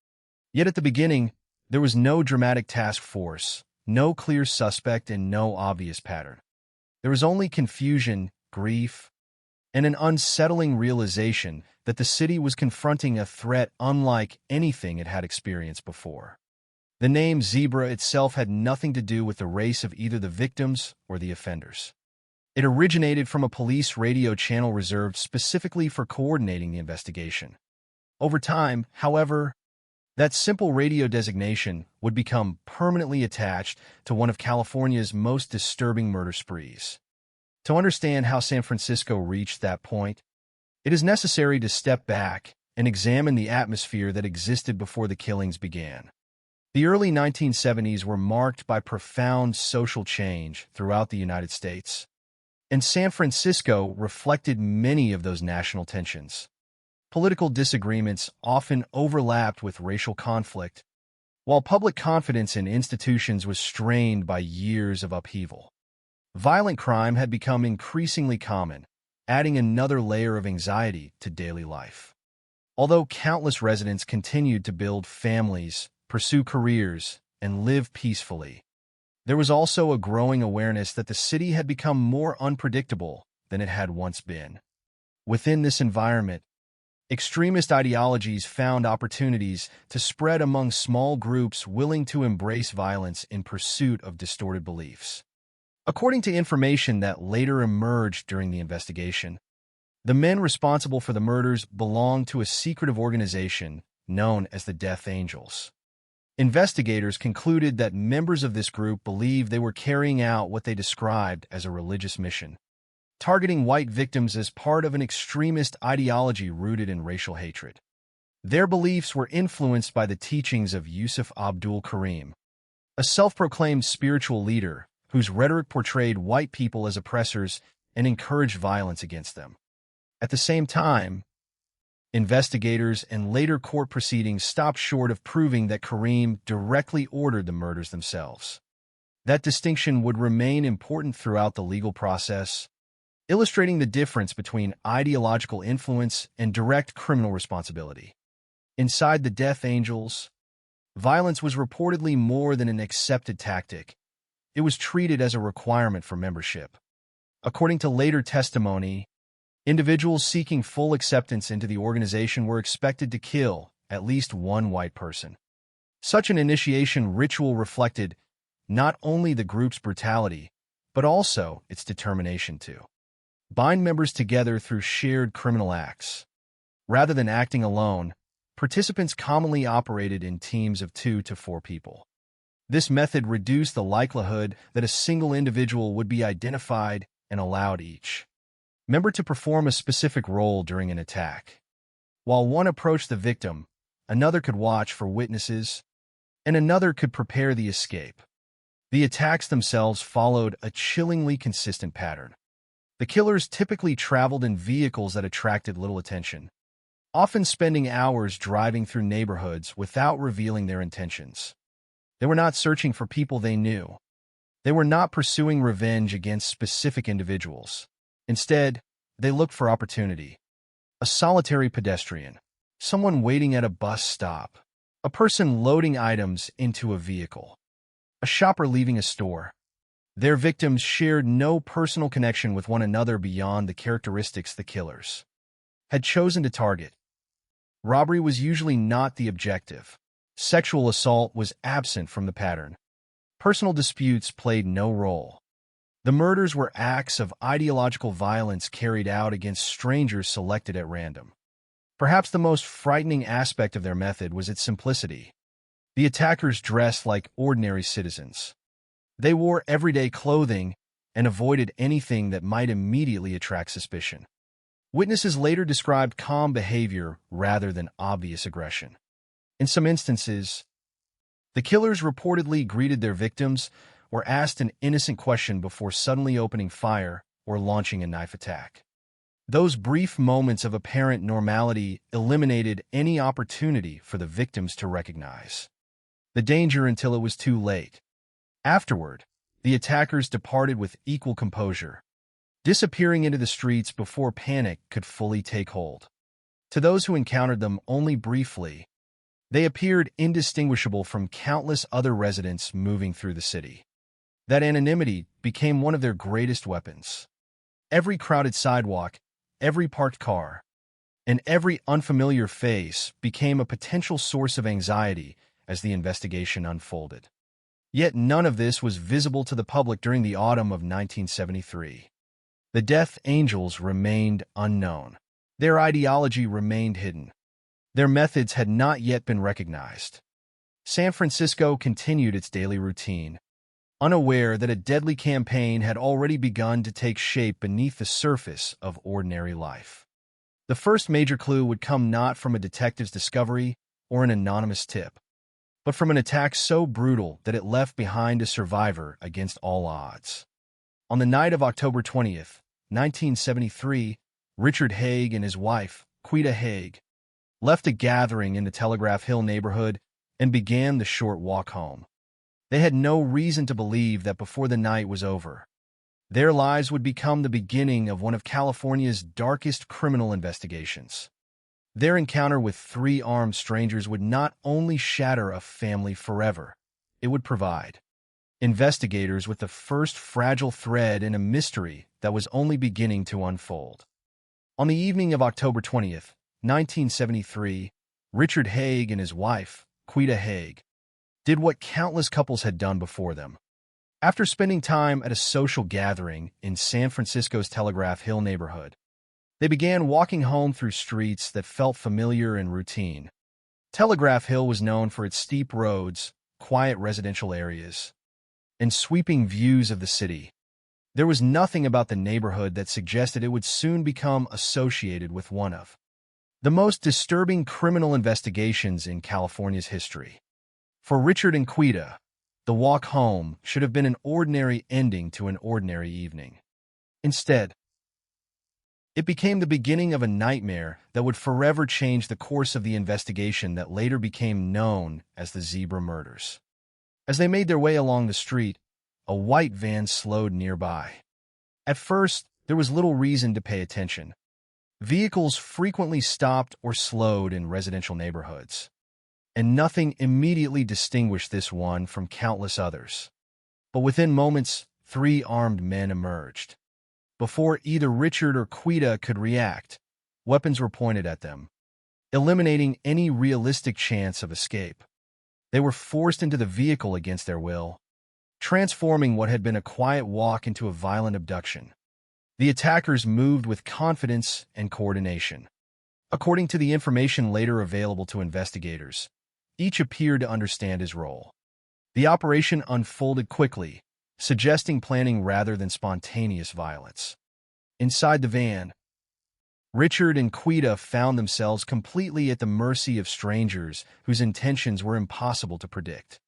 Yet at the beginning, there was no dramatic task force, no clear suspect, and no obvious pattern. There was only confusion, grief, and an unsettling realization that the city was confronting a threat unlike anything it had experienced before. The name Zebra itself had nothing to do with the race of either the victims or the offenders. It originated from a police radio channel reserved specifically for coordinating the investigation. Over time, however, that simple radio designation would become permanently attached to one of California's most disturbing murder sprees. To understand how San Francisco reached that point, it is necessary to step back and examine the atmosphere that existed before the killings began. The early 1970s were marked by profound social change throughout the United States, and San Francisco reflected many of those national tensions. Political disagreements often overlapped with racial conflict, while public confidence in institutions was strained by years of upheaval. Violent crime had become increasingly common, adding another layer of anxiety to daily life. Although countless residents continued to build families, pursue careers, and live peacefully, there was also a growing awareness that the city had become more unpredictable than it had once been. Within this environment, extremist ideologies found opportunities to spread among small groups willing to embrace violence in pursuit of distorted beliefs. According to information that later emerged during the investigation, the men responsible for the murders belonged to a secretive organization known as the Death Angels. Investigators concluded that members of this group believed they were carrying out what they described as a religious mission, targeting white victims as part of an extremist ideology rooted in racial hatred. Their beliefs were influenced by the teachings of Yusuf Abdul Karim, a self-proclaimed spiritual leader whose rhetoric portrayed white people as oppressors and encouraged violence against them. At the same time, investigators and later court proceedings stopped short of proving that Karim directly ordered the murders themselves. That distinction would remain important throughout the legal process, illustrating the difference between ideological influence and direct criminal responsibility. Inside the Death Angels, violence was reportedly more than an accepted tactic. It was treated as a requirement for membership. According to later testimony, individuals seeking full acceptance into the organization were expected to kill at least one white person. Such an initiation ritual reflected not only the group's brutality, but also its determination to bind members together through shared criminal acts. Rather than acting alone, participants commonly operated in teams of 2 to 4 people. This method reduced the likelihood that a single individual would be identified and allowed each member to perform a specific role during an attack. While one approached the victim, another could watch for witnesses, and another could prepare the escape. The attacks themselves followed a chillingly consistent pattern. The killers typically traveled in vehicles that attracted little attention, often spending hours driving through neighborhoods without revealing their intentions. They were not searching for people they knew. They were not pursuing revenge against specific individuals. Instead, they looked for opportunity. A solitary pedestrian, someone waiting at a bus stop, a person loading items into a vehicle, a shopper leaving a store. Their victims shared no personal connection with one another beyond the characteristics the killers had chosen to target. Robbery was usually not the objective. Sexual assault was absent from the pattern. Personal disputes played no role. The murders were acts of ideological violence carried out against strangers selected at random. Perhaps the most frightening aspect of their method was its simplicity. The attackers dressed like ordinary citizens. They wore everyday clothing and avoided anything that might immediately attract suspicion. Witnesses later described calm behavior rather than obvious aggression. In some instances, the killers reportedly greeted their victims or asked an innocent question before suddenly opening fire or launching a knife attack. Those brief moments of apparent normality eliminated any opportunity for the victims to recognize the danger until it was too late. Afterward, the attackers departed with equal composure, disappearing into the streets before panic could fully take hold. To those who encountered them only briefly, they appeared indistinguishable from countless other residents moving through the city. That anonymity became one of their greatest weapons. Every crowded sidewalk, every parked car, and every unfamiliar face became a potential source of anxiety as the investigation unfolded. Yet none of this was visible to the public during the autumn of 1973. The Death Angels remained unknown. Their ideology remained hidden. Their methods had not yet been recognized. San Francisco continued its daily routine, unaware that a deadly campaign had already begun to take shape beneath the surface of ordinary life. The first major clue would come not from a detective's discovery or an anonymous tip, but from an attack so brutal that it left behind a survivor against all odds. On the night of October 20th, 1973, Richard Haig and his wife, Quita Haig, left a gathering in the Telegraph Hill neighborhood and began the short walk home. They had no reason to believe that before the night was over, their lives would become the beginning of one of California's darkest criminal investigations. Their encounter with 3 armed strangers would not only shatter a family forever, it would provide investigators with the first fragile thread in a mystery that was only beginning to unfold. On the evening of October 20th, 1973, Richard Haig and his wife, Quita Haig, did what countless couples had done before them. After spending time at a social gathering in San Francisco's Telegraph Hill neighborhood, they began walking home through streets that felt familiar and routine. Telegraph Hill was known for its steep roads, quiet residential areas, and sweeping views of the city. There was nothing about the neighborhood that suggested it would soon become associated with one of the most disturbing criminal investigations in California's history. For Richard and Quita, the walk home should have been an ordinary ending to an ordinary evening. Instead, it became the beginning of a nightmare that would forever change the course of the investigation that later became known as the Zebra Murders. As they made their way along the street, a white van slowed nearby. At first, there was little reason to pay attention. Vehicles frequently stopped or slowed in residential neighborhoods, and nothing immediately distinguished this one from countless others. But within moments, 3 armed men emerged. Before either Richard or Quita could react, weapons were pointed at them, eliminating any realistic chance of escape. They were forced into the vehicle against their will, transforming what had been a quiet walk into a violent abduction. The attackers moved with confidence and coordination. According to the information later available to investigators, each appeared to understand his role. The operation unfolded quickly, suggesting planning rather than spontaneous violence. Inside the van, Richard and Quita found themselves completely at the mercy of strangers whose intentions were impossible to predict.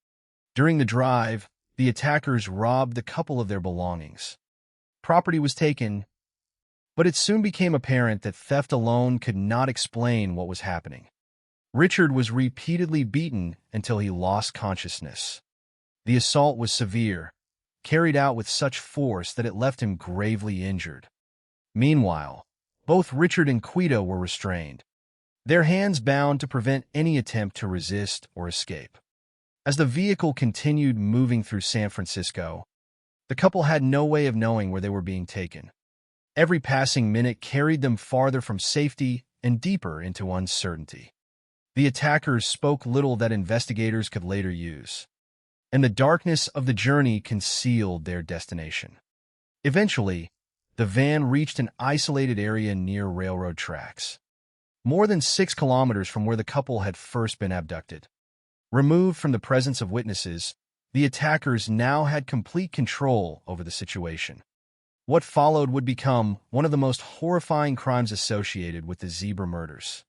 During the drive, the attackers robbed the couple of their belongings. Property was taken, but it soon became apparent that theft alone could not explain what was happening. Richard was repeatedly beaten until he lost consciousness. The assault was severe, carried out with such force that it left him gravely injured. Meanwhile, both Richard and Quita were restrained, their hands bound to prevent any attempt to resist or escape. As the vehicle continued moving through San Francisco, the couple had no way of knowing where they were being taken. Every passing minute carried them farther from safety and deeper into uncertainty. The attackers spoke little that investigators could later use, and the darkness of the journey concealed their destination. Eventually, the van reached an isolated area near railroad tracks, more than 6 kilometers from where the couple had first been abducted. Removed from the presence of witnesses, the attackers now had complete control over the situation. What followed would become one of the most horrifying crimes associated with the Zebra murders.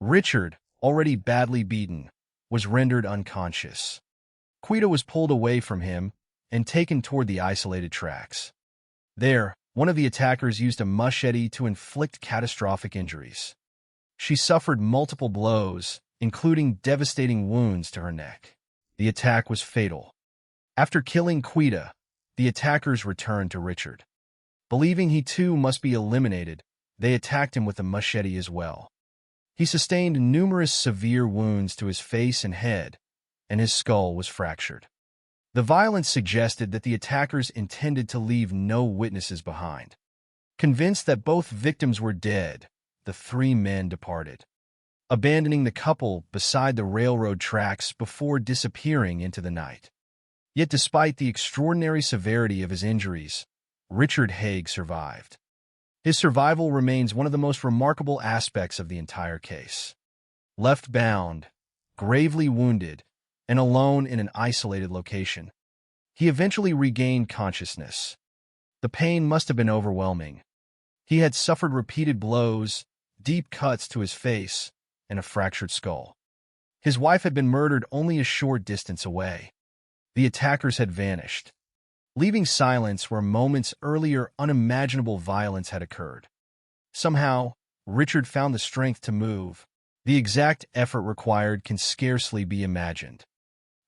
Richard, already badly beaten, was rendered unconscious. Quita was pulled away from him and taken toward the isolated tracks. There, one of the attackers used a machete to inflict catastrophic injuries. She suffered multiple blows, including devastating wounds to her neck. The attack was fatal. After killing Quita, the attackers returned to Richard. Believing he too must be eliminated, they attacked him with a machete as well. He sustained numerous severe wounds to his face and head, and his skull was fractured. The violence suggested that the attackers intended to leave no witnesses behind. Convinced that both victims were dead, the 3 men departed, abandoning the couple beside the railroad tracks before disappearing into the night. Yet despite the extraordinary severity of his injuries, Richard Haig survived. His survival remains one of the most remarkable aspects of the entire case. Left bound, gravely wounded, and alone in an isolated location, he eventually regained consciousness. The pain must have been overwhelming. He had suffered repeated blows, deep cuts to his face, and a fractured skull. His wife had been murdered only a short distance away. The attackers had vanished, leaving silence where moments earlier unimaginable violence had occurred. Somehow, Richard found the strength to move. The exact effort required can scarcely be imagined.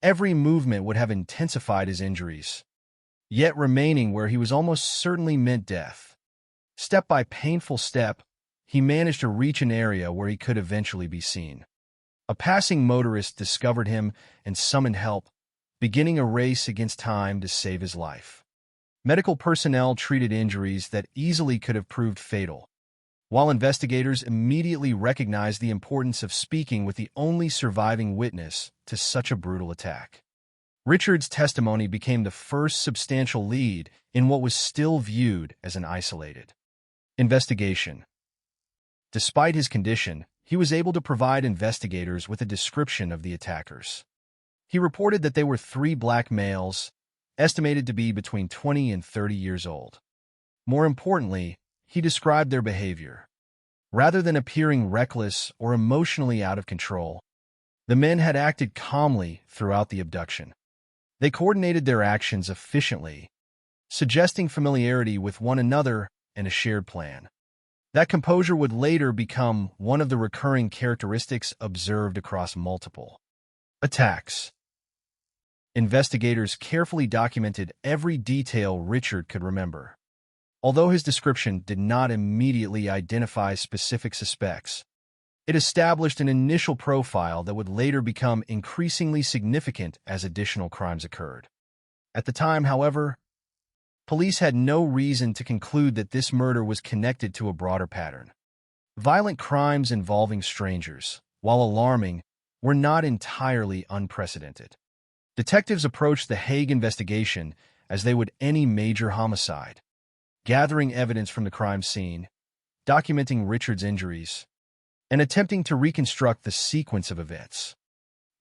Every movement would have intensified his injuries, yet remaining where he was almost certainly meant death. Step by painful step, he managed to reach an area where he could eventually be seen. A passing motorist discovered him and summoned help, beginning a race against time to save his life. Medical personnel treated injuries that easily could have proved fatal, while investigators immediately recognized the importance of speaking with the only surviving witness to such a brutal attack. Richard's testimony became the first substantial lead in what was still viewed as an isolated investigation. Despite his condition, he was able to provide investigators with a description of the attackers. He reported that they were 3 black males, estimated to be between 20 and 30 years old. More importantly, he described their behavior. Rather than appearing reckless or emotionally out of control, the men had acted calmly throughout the abduction. They coordinated their actions efficiently, suggesting familiarity with one another and a shared plan. That composure would later become one of the recurring characteristics observed across multiple attacks. Investigators carefully documented every detail Richard could remember. Although his description did not immediately identify specific suspects, it established an initial profile that would later become increasingly significant as additional crimes occurred. At the time, however, police had no reason to conclude that this murder was connected to a broader pattern. Violent crimes involving strangers, while alarming, were not entirely unprecedented. Detectives approached the Hague investigation as they would any major homicide, gathering evidence from the crime scene, documenting Richard's injuries, and attempting to reconstruct the sequence of events.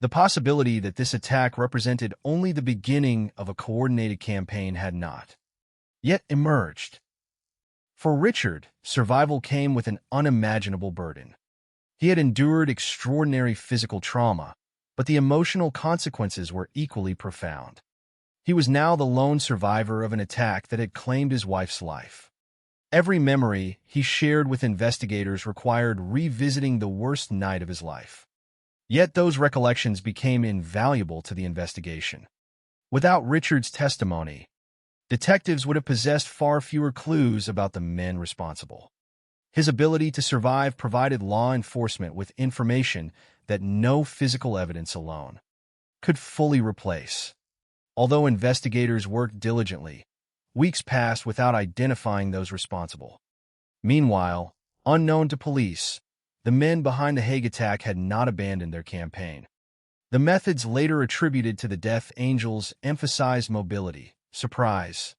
The possibility that this attack represented only the beginning of a coordinated campaign had not yet emerged. For Richard, survival came with an unimaginable burden. He had endured extraordinary physical trauma, but the emotional consequences were equally profound. He was now the lone survivor of an attack that had claimed his wife's life. Every memory he shared with investigators required revisiting the worst night of his life. Yet those recollections became invaluable to the investigation. Without Richard's testimony, detectives would have possessed far fewer clues about the men responsible. His ability to survive provided law enforcement with information that no physical evidence alone could fully replace. Although investigators worked diligently, weeks passed without identifying those responsible. Meanwhile, unknown to police, the men behind the Hague attack had not abandoned their campaign. The methods later attributed to the Death Angels emphasized mobility, surprise,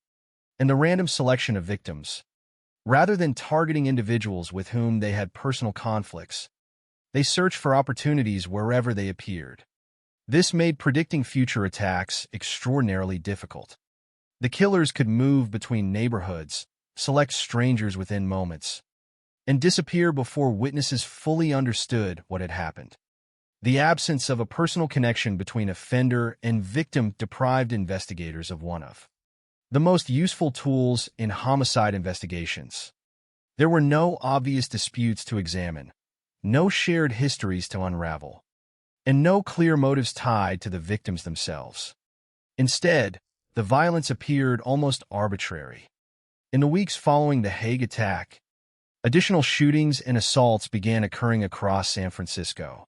and the random selection of victims. Rather than targeting individuals with whom they had personal conflicts, they searched for opportunities wherever they appeared. This made predicting future attacks extraordinarily difficult. The killers could move between neighborhoods, select strangers within moments, and disappear before witnesses fully understood what had happened. The absence of a personal connection between offender and victim deprived investigators of one of the most useful tools in homicide investigations. There were no obvious disputes to examine, no shared histories to unravel, and no clear motives tied to the victims themselves. Instead, the violence appeared almost arbitrary. In the weeks following the Hague attack, additional shootings and assaults began occurring across San Francisco.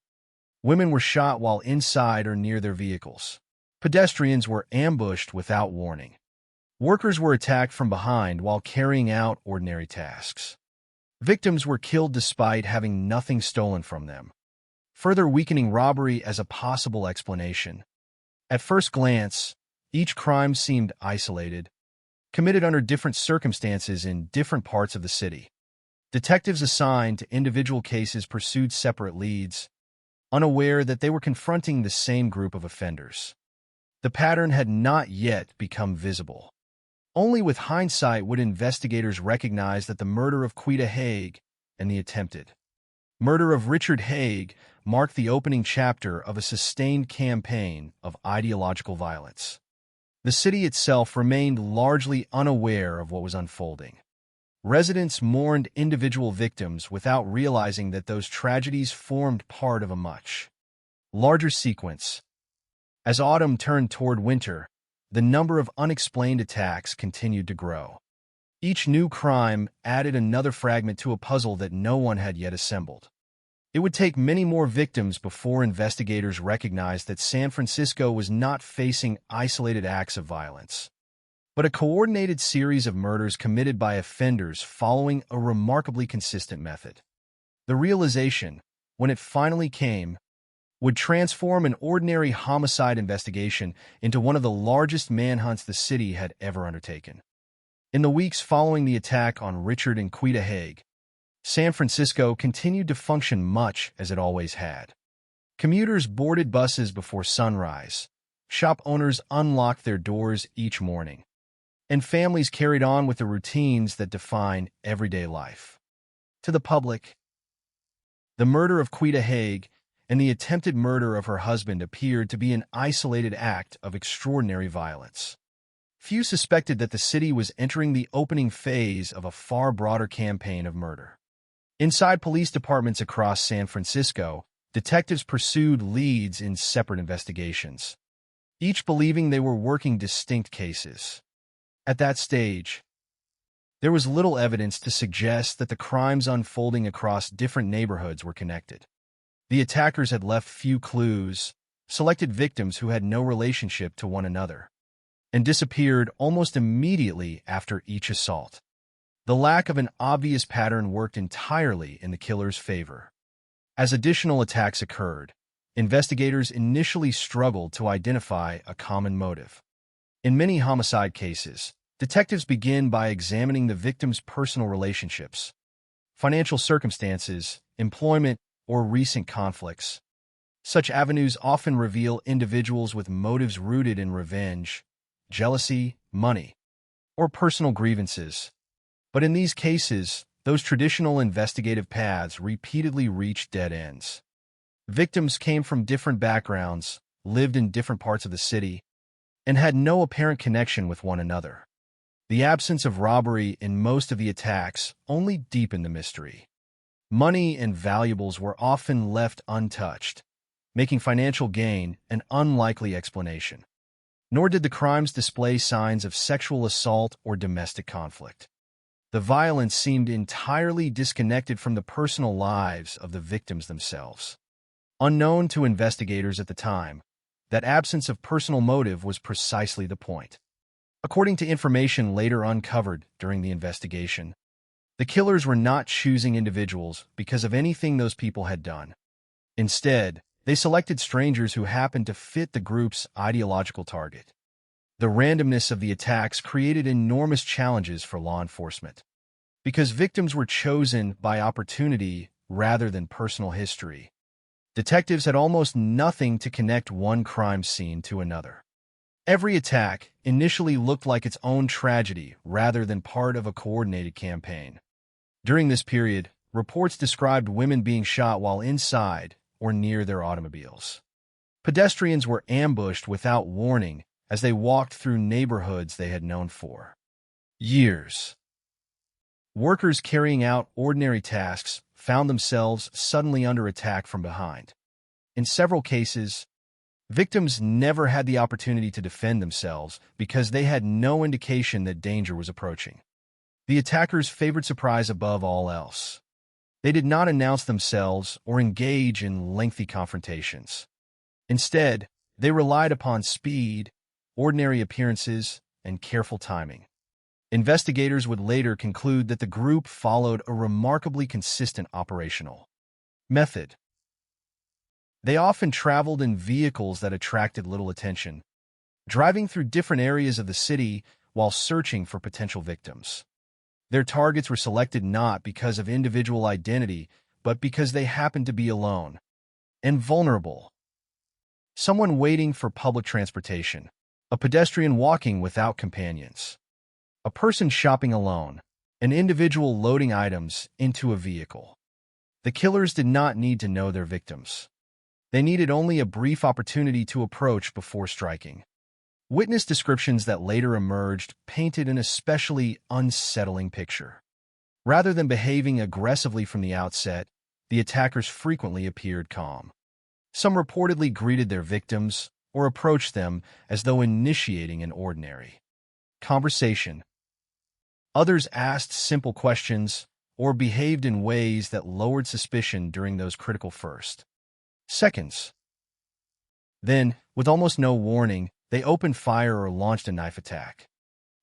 Women were shot while inside or near their vehicles. Pedestrians were ambushed without warning. Workers were attacked from behind while carrying out ordinary tasks. Victims were killed despite having nothing stolen from them, further weakening robbery as a possible explanation. At first glance, each crime seemed isolated, committed under different circumstances in different parts of the city. Detectives assigned to individual cases pursued separate leads, unaware that they were confronting the same group of offenders. The pattern had not yet become visible. Only with hindsight would investigators recognize that the murder of Quita Hague and the attempted murder of Richard Hague marked the opening chapter of a sustained campaign of ideological violence. The city itself remained largely unaware of what was unfolding. Residents mourned individual victims without realizing that those tragedies formed part of a much larger sequence. As autumn turned toward winter, the number of unexplained attacks continued to grow. Each new crime added another fragment to a puzzle that no one had yet assembled. It would take many more victims before investigators recognized that San Francisco was not facing isolated acts of violence, but a coordinated series of murders committed by offenders following a remarkably consistent method. The realization, when it finally came, would transform an ordinary homicide investigation into one of the largest manhunts the city had ever undertaken. In the weeks following the attack on Richard and Quita Hague, San Francisco continued to function much as it always had. Commuters boarded buses before sunrise, shop owners unlocked their doors each morning, and families carried on with the routines that define everyday life. To the public, the murder of Quita Hague and the attempted murder of her husband appeared to be an isolated act of extraordinary violence. Few suspected that the city was entering the opening phase of a far broader campaign of murder. Inside police departments across San Francisco, detectives pursued leads in separate investigations, each believing they were working distinct cases. At that stage, there was little evidence to suggest that the crimes unfolding across different neighborhoods were connected. The attackers had left few clues, selected victims who had no relationship to one another, and disappeared almost immediately after each assault. The lack of an obvious pattern worked entirely in the killer's favor. As additional attacks occurred, investigators initially struggled to identify a common motive. In many homicide cases, detectives begin by examining the victim's personal relationships, financial circumstances, employment, or recent conflicts. Such avenues often reveal individuals with motives rooted in revenge, jealousy, money, or personal grievances. But in these cases, those traditional investigative paths repeatedly reach dead ends. Victims came from different backgrounds, lived in different parts of the city, and had no apparent connection with one another. The absence of robbery in most of the attacks only deepened the mystery. Money and valuables were often left untouched, making financial gain an unlikely explanation. Nor did the crimes display signs of sexual assault or domestic conflict. The violence seemed entirely disconnected from the personal lives of the victims themselves. Unknown to investigators at the time, that absence of personal motive was precisely the point. According to information later uncovered during the investigation, the killers were not choosing individuals because of anything those people had done. Instead, they selected strangers who happened to fit the group's ideological target. The randomness of the attacks created enormous challenges for law enforcement. Because victims were chosen by opportunity rather than personal history, detectives had almost nothing to connect one crime scene to another. Every attack initially looked like its own tragedy rather than part of a coordinated campaign. During this period, reports described women being shot while inside or near their automobiles. Pedestrians were ambushed without warning as they walked through neighborhoods they had known for years. Workers carrying out ordinary tasks found themselves suddenly under attack from behind. In several cases, victims never had the opportunity to defend themselves because they had no indication that danger was approaching. The attackers favored surprise above all else. They did not announce themselves or engage in lengthy confrontations. Instead, they relied upon speed, ordinary appearances, and careful timing. Investigators would later conclude that the group followed a remarkably consistent operational method. They often traveled in vehicles that attracted little attention, driving through different areas of the city while searching for potential victims. Their targets were selected not because of individual identity, but because they happened to be alone and vulnerable. Someone waiting for public transportation, a pedestrian walking without companions, a person shopping alone, an individual loading items into a vehicle. The killers did not need to know their victims. They needed only a brief opportunity to approach before striking. Witness descriptions that later emerged painted an especially unsettling picture. Rather than behaving aggressively from the outset, the attackers frequently appeared calm. Some reportedly greeted their victims or approached them as though initiating an ordinary conversation. Others asked simple questions or behaved in ways that lowered suspicion during those critical first seconds. Then, with almost no warning, they opened fire or launched a knife attack.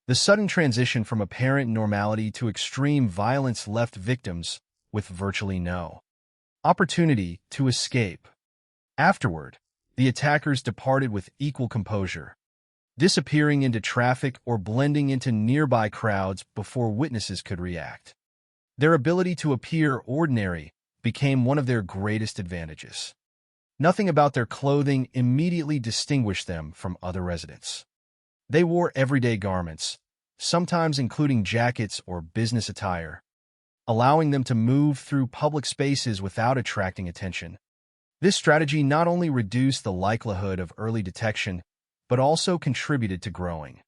The sudden transition from apparent normality to extreme violence left victims with virtually no opportunity to escape. Afterward, the attackers departed with equal composure, disappearing into traffic or blending into nearby crowds before witnesses could react. Their ability to appear ordinary became one of their greatest advantages. Nothing about their clothing immediately distinguished them from other residents. They wore everyday garments, sometimes including jackets or business attire, allowing them to move through public spaces without attracting attention. This strategy not only reduced the likelihood of early detection, but also contributed to growing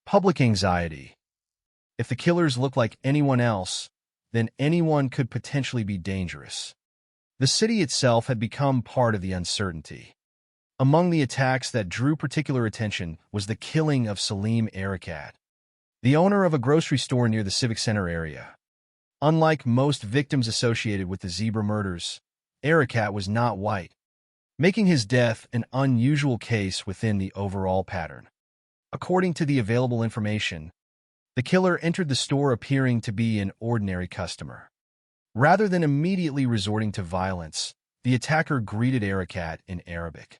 public anxiety. If the killers looked like anyone else, then anyone could potentially be dangerous. The city itself had become part of the uncertainty. Among the attacks that drew particular attention was the killing of Salim Erekat, the owner of a grocery store near the Civic Center area. Unlike most victims associated with the Zebra murders, Erekat was not white, making his death an unusual case within the overall pattern. According to the available information, the killer entered the store appearing to be an ordinary customer. Rather than immediately resorting to violence, the attacker greeted Erakat in Arabic,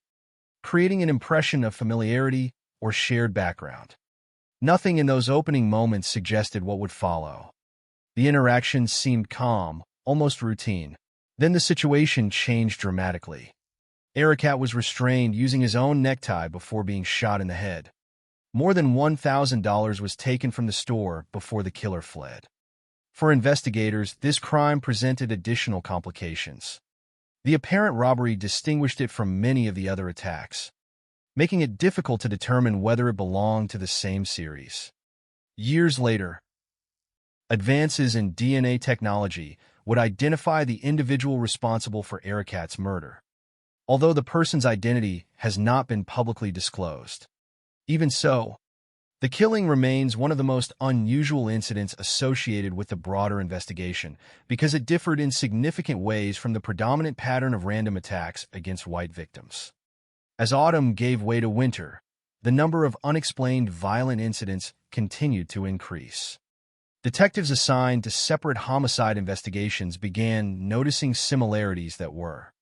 creating an impression of familiarity or shared background. Nothing in those opening moments suggested what would follow. The interaction seemed calm, almost routine. Then the situation changed dramatically. Erakat was restrained using his own necktie before being shot in the head. More than $1,000 was taken from the store before the killer fled. For investigators, this crime presented additional complications. The apparent robbery distinguished it from many of the other attacks, making it difficult to determine whether it belonged to the same series. Years later, advances in DNA technology would identify the individual responsible for Erakat's murder, although the person's identity has not been publicly disclosed. Even so, the killing remains one of the most unusual incidents associated with the broader investigation because it differed in significant ways from the predominant pattern of random attacks against white victims. As autumn gave way to winter, the number of unexplained violent incidents continued to increase. Detectives assigned to separate homicide investigations began noticing similarities that were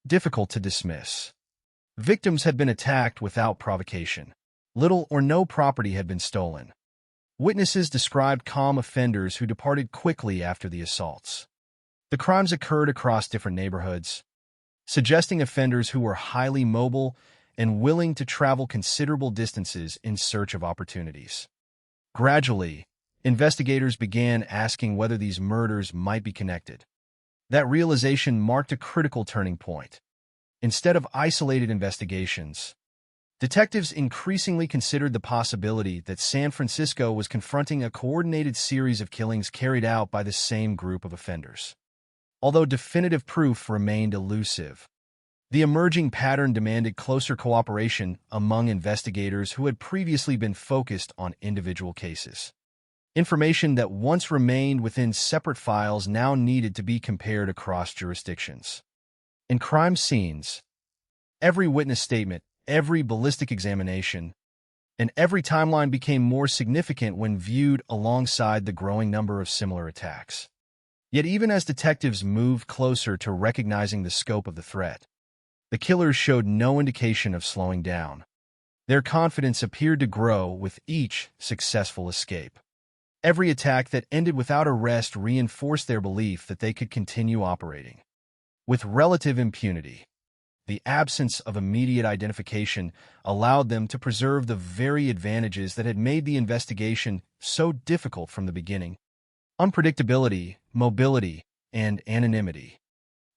difficult to dismiss. Victims had been attacked without provocation. Little or no property had been stolen. Witnesses described calm offenders who departed quickly after the assaults. The crimes occurred across different neighborhoods, suggesting offenders who were highly mobile and willing to travel considerable distances in search of opportunities. Gradually, investigators began asking whether these murders might be connected. That realization marked a critical turning point. Instead of isolated investigations, detectives increasingly considered the possibility that San Francisco was confronting a coordinated series of killings carried out by the same group of offenders. Although definitive proof remained elusive, the emerging pattern demanded closer cooperation among investigators who had previously been focused on individual cases. Information that once remained within separate files now needed to be compared across jurisdictions. In crime scenes, every witness statement, every ballistic examination, and every timeline became more significant when viewed alongside the growing number of similar attacks. Yet even as detectives moved closer to recognizing the scope of the threat, the killers showed no indication of slowing down. Their confidence appeared to grow with each successful escape. Every attack that ended without arrest reinforced their belief that they could continue operating with relative impunity. The absence of immediate identification allowed them to preserve the very advantages that had made the investigation so difficult from the beginning: unpredictability, mobility, and anonymity.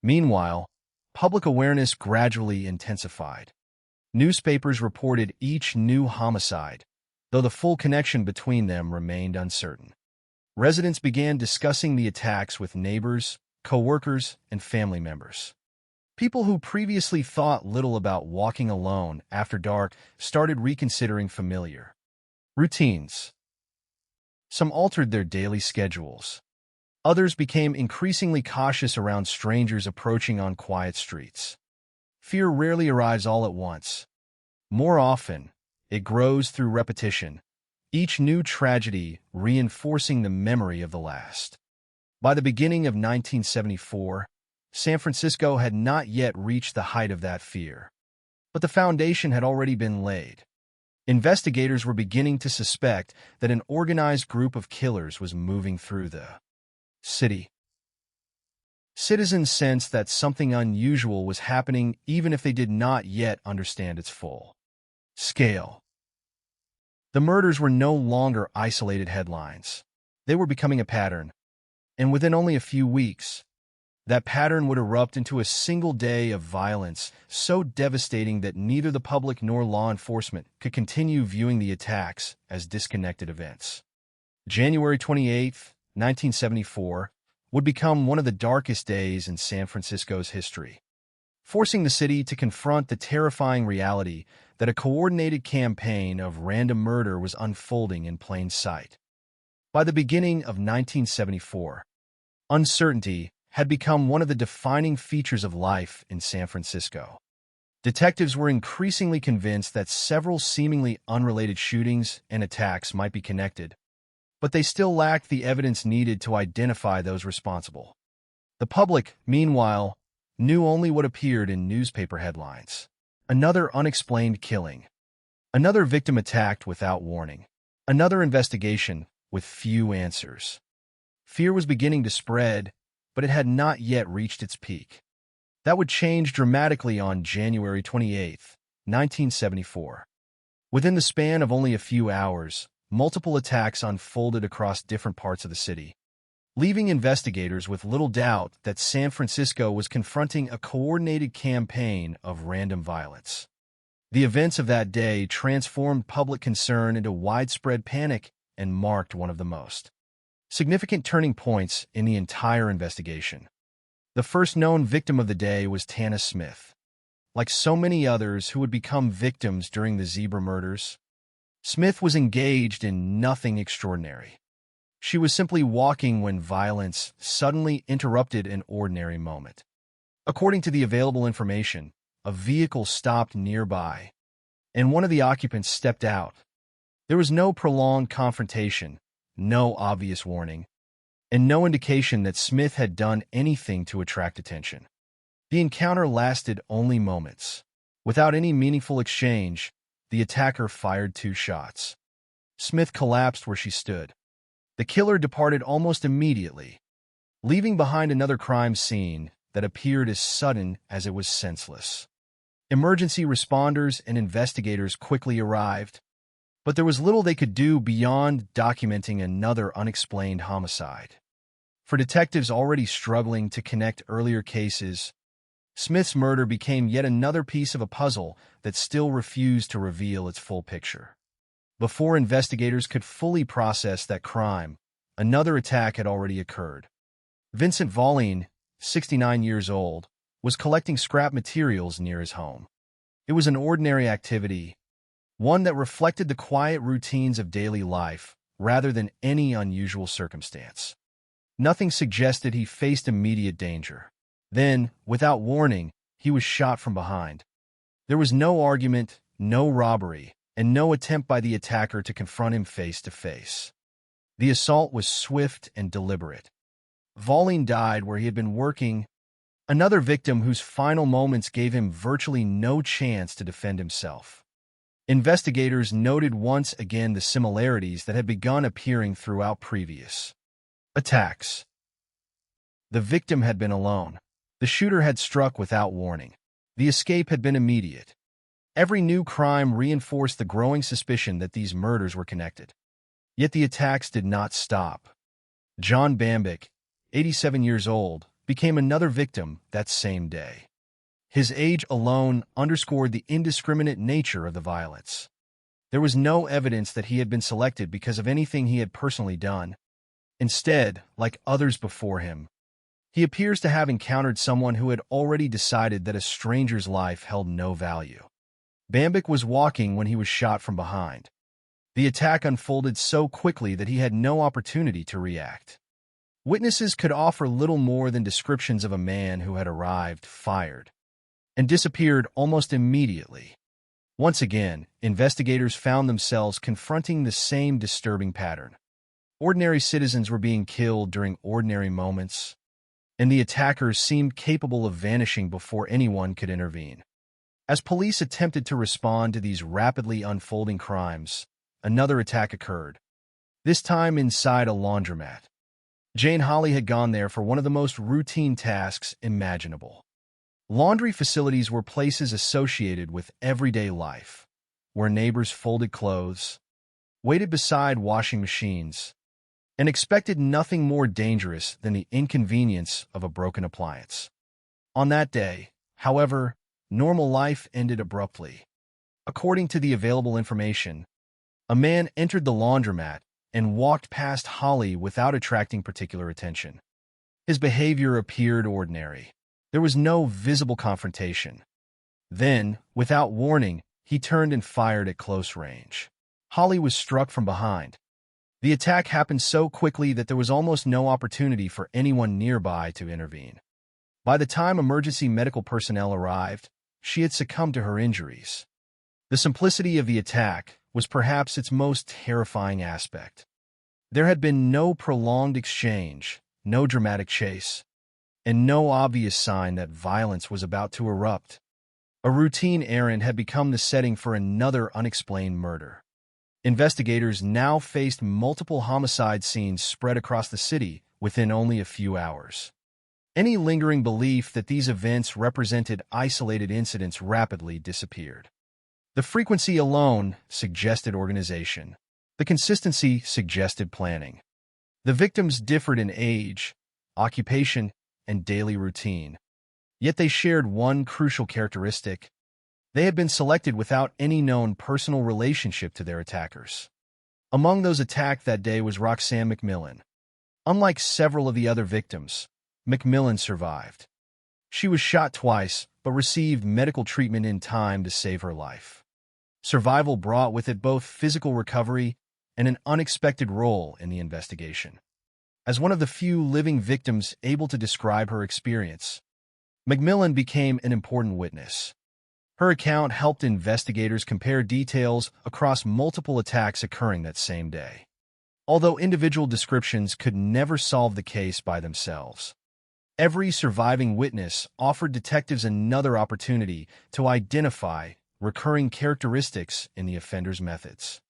Meanwhile, public awareness gradually intensified. Newspapers reported each new homicide, though the full connection between them remained uncertain. Residents began discussing the attacks with neighbors, co-workers, and family members. People who previously thought little about walking alone after dark started reconsidering familiar routines. Some altered their daily schedules. Others became increasingly cautious around strangers approaching on quiet streets. Fear rarely arrives all at once. More often, it grows through repetition, each new tragedy reinforcing the memory of the last. By the beginning of 1974, San Francisco had not yet reached the height of that fear, but the foundation had already been laid. Investigators were beginning to suspect that an organized group of killers was moving through the city. Citizens sensed that something unusual was happening even if they did not yet understand its full scale. The murders were no longer isolated headlines. They were becoming a pattern, and within only a few weeks, that pattern would erupt into a single day of violence so devastating that neither the public nor law enforcement could continue viewing the attacks as disconnected events. January 28, 1974, would become one of the darkest days in San Francisco's history, forcing the city to confront the terrifying reality that a coordinated campaign of random murder was unfolding in plain sight. By the beginning of 1974, uncertainty had become one of the defining features of life in San Francisco. Detectives were increasingly convinced that several seemingly unrelated shootings and attacks might be connected, but they still lacked the evidence needed to identify those responsible. The public, meanwhile, knew only what appeared in newspaper headlines. Another unexplained killing. Another victim attacked without warning. Another investigation with few answers. Fear was beginning to spread, but it had not yet reached its peak. That would change dramatically on January 28, 1974. Within the span of only a few hours, multiple attacks unfolded across different parts of the city, leaving investigators with little doubt that San Francisco was confronting a coordinated campaign of random violence. The events of that day transformed public concern into widespread panic and marked one of the most significant turning points in the entire investigation. The first known victim of the day was Tana Smith. Like so many others who would become victims during the Zebra murders, Smith was engaged in nothing extraordinary. She was simply walking when violence suddenly interrupted an ordinary moment. According to the available information, a vehicle stopped nearby, and one of the occupants stepped out. There was no prolonged confrontation, no obvious warning, and no indication that Smith had done anything to attract attention. The encounter lasted only moments. Without any meaningful exchange, the attacker fired 2 shots. Smith collapsed where she stood. The killer departed almost immediately, leaving behind another crime scene that appeared as sudden as it was senseless. Emergency responders and investigators quickly arrived, but there was little they could do beyond documenting another unexplained homicide. For detectives already struggling to connect earlier cases, Smith's murder became yet another piece of a puzzle that still refused to reveal its full picture. Before investigators could fully process that crime, another attack had already occurred. Vincent Volline, 69 years old, was collecting scrap materials near his home. It was an ordinary activity, one that reflected the quiet routines of daily life rather than any unusual circumstance. Nothing suggested he faced immediate danger. Then, without warning, he was shot from behind. There was no argument, no robbery, and no attempt by the attacker to confront him face to face. The assault was swift and deliberate. Volline died where he had been working, another victim whose final moments gave him virtually no chance to defend himself. Investigators noted once again the similarities that had begun appearing throughout previous attacks. The victim had been alone. The shooter had struck without warning. The escape had been immediate. Every new crime reinforced the growing suspicion that these murders were connected. Yet the attacks did not stop. John Bambick, 87 years old, became another victim that same day. His age alone underscored the indiscriminate nature of the violence. There was no evidence that he had been selected because of anything he had personally done. Instead, like others before him, he appears to have encountered someone who had already decided that a stranger's life held no value. Bambick was walking when he was shot from behind. The attack unfolded so quickly that he had no opportunity to react. Witnesses could offer little more than descriptions of a man who had arrived, fired, and disappeared almost immediately. Once again, investigators found themselves confronting the same disturbing pattern. Ordinary citizens were being killed during ordinary moments, and the attackers seemed capable of vanishing before anyone could intervene. As police attempted to respond to these rapidly unfolding crimes, another attack occurred, this time inside a laundromat. Jane Holly had gone there for one of the most routine tasks imaginable. Laundry facilities were places associated with everyday life, where neighbors folded clothes, waited beside washing machines, and expected nothing more dangerous than the inconvenience of a broken appliance. On that day, however, normal life ended abruptly. According to the available information, a man entered the laundromat and walked past Holly without attracting particular attention. His behavior appeared ordinary. There was no visible confrontation. Then, without warning, he turned and fired at close range. Holly was struck from behind. The attack happened so quickly that there was almost no opportunity for anyone nearby to intervene. By the time emergency medical personnel arrived, she had succumbed to her injuries. The simplicity of the attack was perhaps its most terrifying aspect. There had been no prolonged exchange, no dramatic chase. and no obvious sign that violence was about to erupt. A routine errand had become the setting for another unexplained murder. Investigators now faced multiple homicide scenes spread across the city within only a few hours. Any lingering belief that these events represented isolated incidents rapidly disappeared. The frequency alone suggested organization. The consistency suggested planning. The victims differed in age, occupation, and daily routine. Yet they shared one crucial characteristic. They had been selected without any known personal relationship to their attackers. Among those attacked that day was Roxanne McMillan. Unlike several of the other victims, McMillan survived. She was shot twice, but received medical treatment in time to save her life. Survival brought with it both physical recovery and an unexpected role in the investigation. As one of the few living victims able to describe her experience, McMillan became an important witness. Her account helped investigators compare details across multiple attacks occurring that same day. Although individual descriptions could never solve the case by themselves, every surviving witness offered detectives another opportunity to identify recurring characteristics in the offender's methods.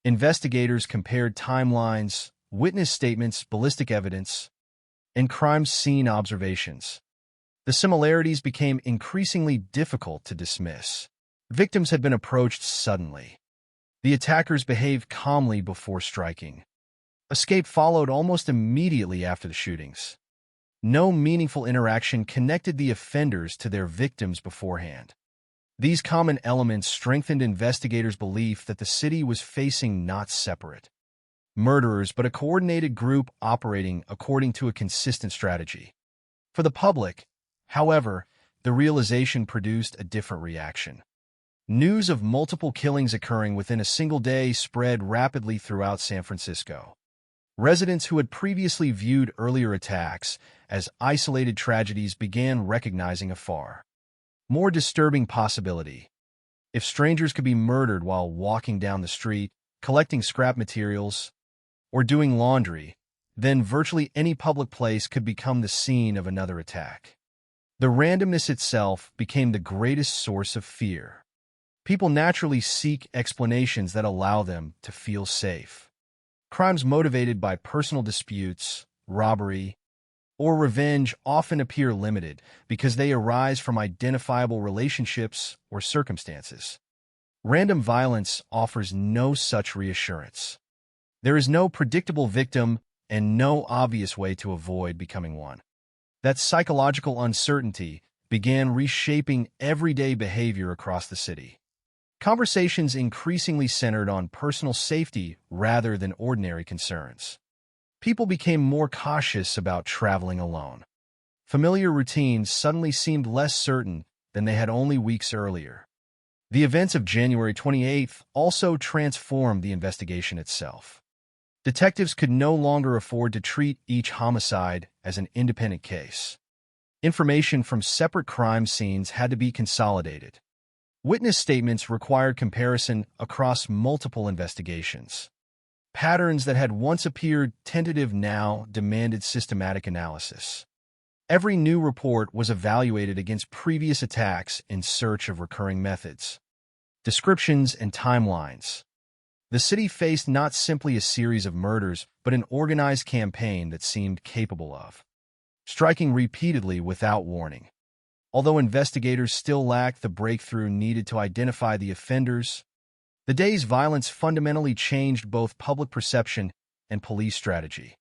Investigators compared timelines, witness statements, ballistic evidence, and crime scene observations. The similarities became increasingly difficult to dismiss. Victims had been approached suddenly. The attackers behaved calmly before striking. Escape followed almost immediately after the shootings. No meaningful interaction connected the offenders to their victims beforehand. These common elements strengthened investigators' belief that the city was facing not separate murderers but a coordinated group operating according to a consistent strategy. For the public, however, the realization produced a different reaction. News of multiple killings occurring within a single day spread rapidly throughout San Francisco. Residents who had previously viewed earlier attacks as isolated tragedies began recognizing a far more disturbing possibility. If strangers could be murdered while walking down the street, collecting scrap materials, or doing laundry, then virtually any public place could become the scene of another attack. The randomness itself became the greatest source of fear. People naturally seek explanations that allow them to feel safe. Crimes motivated by personal disputes, robbery, or revenge often appear limited because they arise from identifiable relationships or circumstances. Random violence offers no such reassurance. There is no predictable victim and no obvious way to avoid becoming one. That psychological uncertainty began reshaping everyday behavior across the city. Conversations increasingly centered on personal safety rather than ordinary concerns. People became more cautious about traveling alone. Familiar routines suddenly seemed less certain than they had only weeks earlier. The events of January 28th also transformed the investigation itself. Detectives could no longer afford to treat each homicide as an independent case. Information from separate crime scenes had to be consolidated. Witness statements required comparison across multiple investigations. Patterns that had once appeared tentative now demanded systematic analysis. Every new report was evaluated against previous attacks in search of recurring methods, descriptions, and timelines. The city faced not simply a series of murders, but an organized campaign that seemed capable of striking repeatedly without warning. Although investigators still lacked the breakthrough needed to identify the offenders, the day's violence fundamentally changed both public perception and police strategy.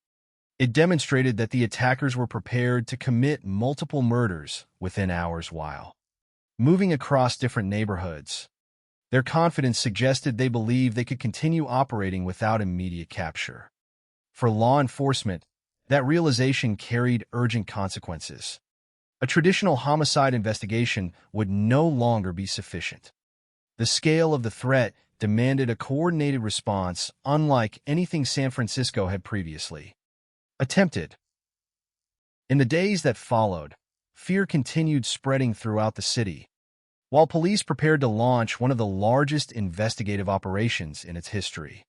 It demonstrated that the attackers were prepared to commit multiple murders within hours while moving across different neighborhoods. Their confidence suggested they believed they could continue operating without immediate capture. For law enforcement, that realization carried urgent consequences. A traditional homicide investigation would no longer be sufficient. The scale of the threat demanded a coordinated response unlike anything San Francisco had previously attempted. In the days that followed, fear continued spreading throughout the city, while police prepared to launch one of the largest investigative operations in its history.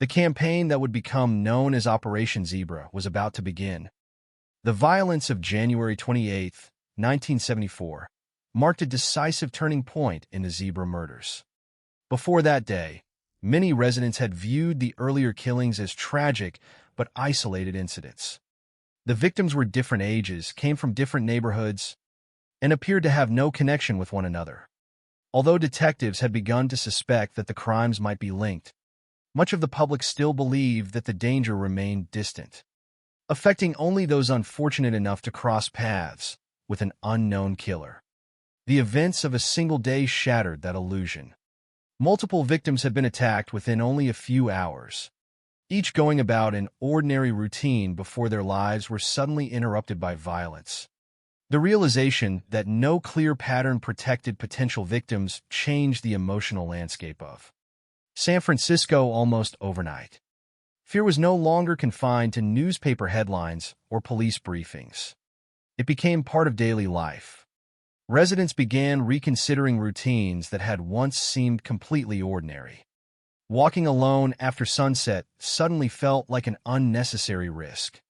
The campaign that would become known as Operation Zebra was about to begin. The violence of January 28, 1974, marked a decisive turning point in the Zebra murders. Before that day, many residents had viewed the earlier killings as tragic but isolated incidents. The victims were different ages, came from different neighborhoods, and appeared to have no connection with one another. Although detectives had begun to suspect that the crimes might be linked, much of the public still believed that the danger remained distant, affecting only those unfortunate enough to cross paths with an unknown killer. The events of a single day shattered that illusion. Multiple victims had been attacked within only a few hours, each going about an ordinary routine before their lives were suddenly interrupted by violence. The realization that no clear pattern protected potential victims changed the emotional landscape of San Francisco almost overnight. Fear was no longer confined to newspaper headlines or police briefings. It became part of daily life. Residents began reconsidering routines that had once seemed completely ordinary. Walking alone after sunset suddenly felt like an unnecessary risk.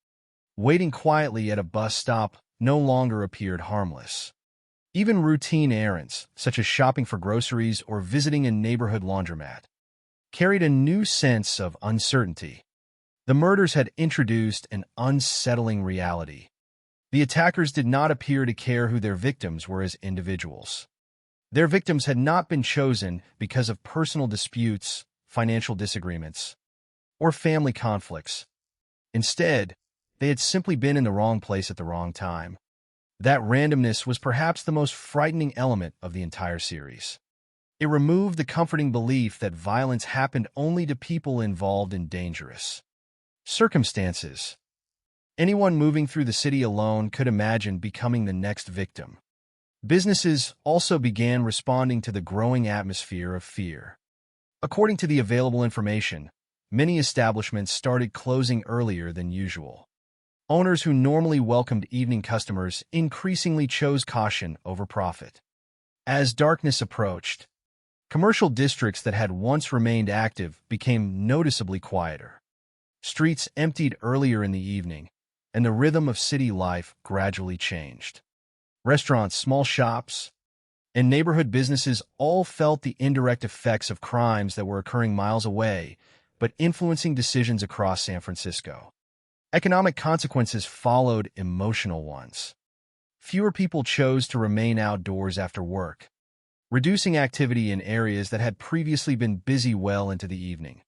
Waiting quietly at a bus stop no longer appeared harmless. Even routine errands, such as shopping for groceries or visiting a neighborhood laundromat, carried a new sense of uncertainty. The murders had introduced an unsettling reality. The attackers did not appear to care who their victims were as individuals. Their victims had not been chosen because of personal disputes, financial disagreements, or family conflicts. Instead, they had simply been in the wrong place at the wrong time. That randomness was perhaps the most frightening element of the entire series. It removed the comforting belief that violence happened only to people involved in dangerous circumstances. Anyone moving through the city alone could imagine becoming the next victim. Businesses also began responding to the growing atmosphere of fear. According to the available information, many establishments started closing earlier than usual. Owners who normally welcomed evening customers increasingly chose caution over profit. As darkness approached, commercial districts that had once remained active became noticeably quieter. Streets emptied earlier in the evening, and the rhythm of city life gradually changed. Restaurants, small shops, and neighborhood businesses all felt the indirect effects of crimes that were occurring miles away, but influencing decisions across San Francisco. Economic consequences followed emotional ones. Fewer people chose to remain outdoors after work, reducing activity in areas that had previously been busy well into the evening.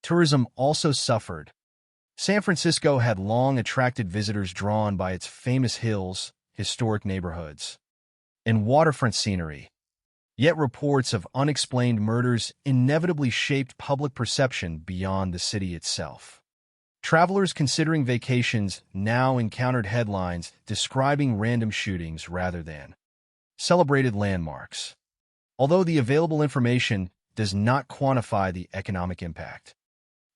Tourism also suffered. San Francisco had long attracted visitors drawn by its famous hills, historic neighborhoods, and waterfront scenery. Yet reports of unexplained murders inevitably shaped public perception beyond the city itself. Travelers considering vacations now encountered headlines describing random shootings rather than celebrated landmarks. Although the available information does not quantify the economic impact,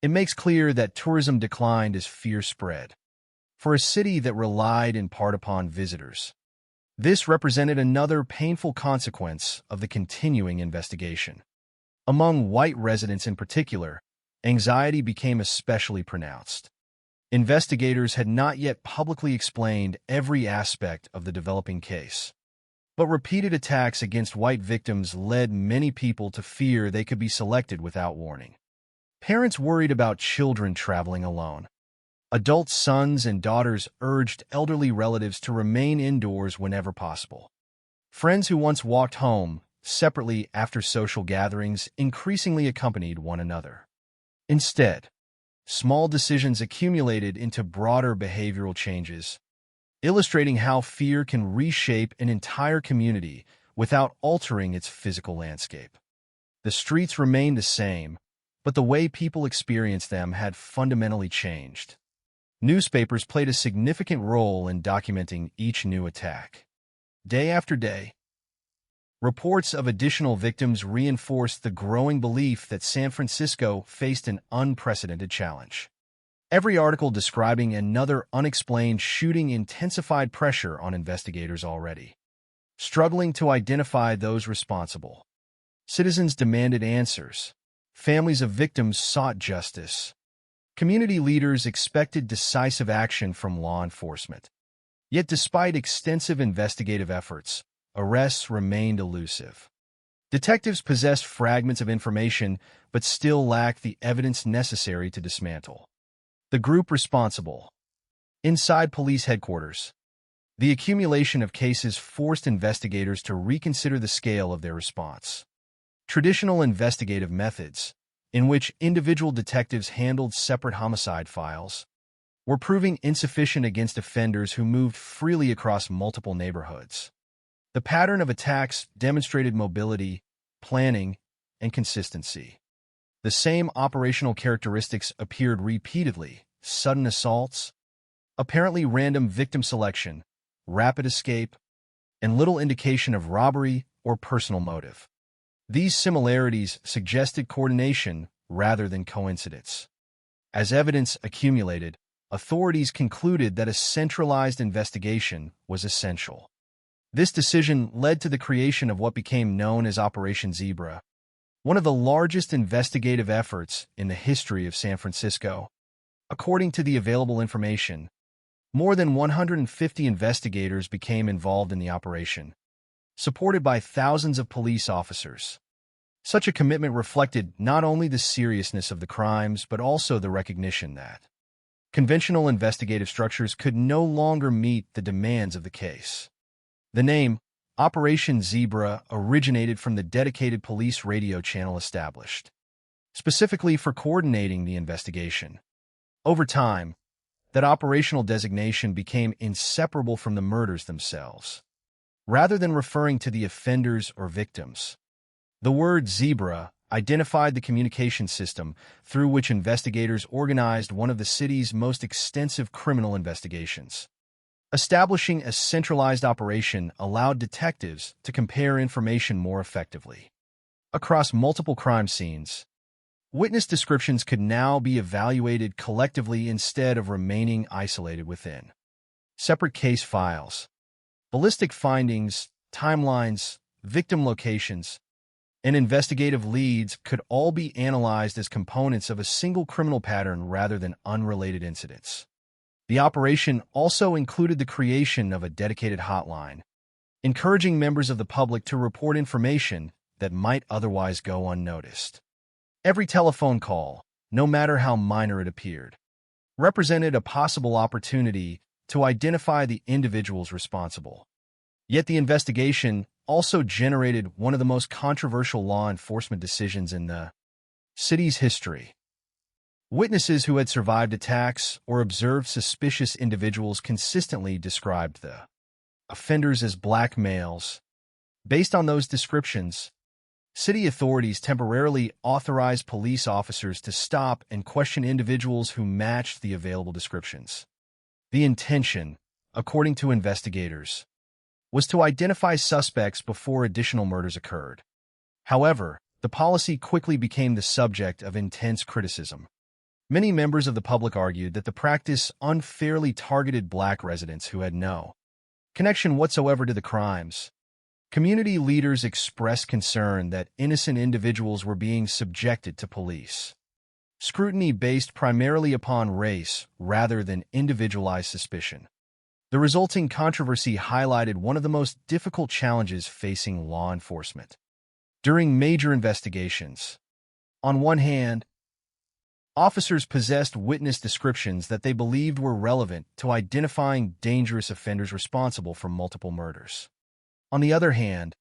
it makes clear that tourism declined as fear spread. For a city that relied in part upon visitors, this represented another painful consequence of the continuing investigation. Among white residents in particular, anxiety became especially pronounced. Investigators had not yet publicly explained every aspect of the developing case, but repeated attacks against white victims led many people to fear they could be selected without warning. Parents worried about children traveling alone. Adult sons and daughters urged elderly relatives to remain indoors whenever possible. Friends who once walked home separately after social gatherings increasingly accompanied one another. Instead, small decisions accumulated into broader behavioral changes, illustrating how fear can reshape an entire community without altering its physical landscape. The streets remained the same, but the way people experienced them had fundamentally changed. Newspapers played a significant role in documenting each new attack. Day after day, reports of additional victims reinforced the growing belief that San Francisco faced an unprecedented challenge. Every article describing another unexplained shooting intensified pressure on investigators already struggling to identify those responsible. Citizens demanded answers. Families of victims sought justice. Community leaders expected decisive action from law enforcement. Yet despite extensive investigative efforts, arrests remained elusive. Detectives possessed fragments of information but still lacked the evidence necessary to dismantle the group responsible. Inside police headquarters, the accumulation of cases forced investigators to reconsider the scale of their response. Traditional investigative methods, in which individual detectives handled separate homicide files, were proving insufficient against offenders who moved freely across multiple neighborhoods. The pattern of attacks demonstrated mobility, planning, and consistency. The same operational characteristics appeared repeatedly: sudden assaults, apparently random victim selection, rapid escape, and little indication of robbery or personal motive. These similarities suggested coordination rather than coincidence. As evidence accumulated, authorities concluded that a centralized investigation was essential. This decision led to the creation of what became known as Operation Zebra, one of the largest investigative efforts in the history of San Francisco. According to the available information, more than 150 investigators became involved in the operation, supported by thousands of police officers. Such a commitment reflected not only the seriousness of the crimes but also the recognition that conventional investigative structures could no longer meet the demands of the case. The name, Operation Zebra, originated from the dedicated police radio channel established specifically for coordinating the investigation. Over time, that operational designation became inseparable from the murders themselves. Rather than referring to the offenders or victims, the word Zebra identified the communication system through which investigators organized one of the city's most extensive criminal investigations. Establishing a centralized operation allowed detectives to compare information more effectively. Across multiple crime scenes, witness descriptions could now be evaluated collectively instead of remaining isolated within separate case files. Ballistic findings, timelines, victim locations, and investigative leads could all be analyzed as components of a single criminal pattern rather than unrelated incidents. The operation also included the creation of a dedicated hotline, encouraging members of the public to report information that might otherwise go unnoticed. Every telephone call, no matter how minor it appeared, represented a possible opportunity to identify the individuals responsible. Yet the investigation also generated one of the most controversial law enforcement decisions in the city's history. Witnesses who had survived attacks or observed suspicious individuals consistently described the offenders as black males. Based on those descriptions, city authorities temporarily authorized police officers to stop and question individuals who matched the available descriptions. The intention, according to investigators, was to identify suspects before additional murders occurred. However, the policy quickly became the subject of intense criticism. Many members of the public argued that the practice unfairly targeted black residents who had no connection whatsoever to the crimes. Community leaders expressed concern that innocent individuals were being subjected to police scrutiny based primarily upon race rather than individualized suspicion. The resulting controversy highlighted one of the most difficult challenges facing law enforcement during major investigations. On one hand, officers possessed witness descriptions that they believed were relevant to identifying dangerous offenders responsible for multiple murders. On the other hand,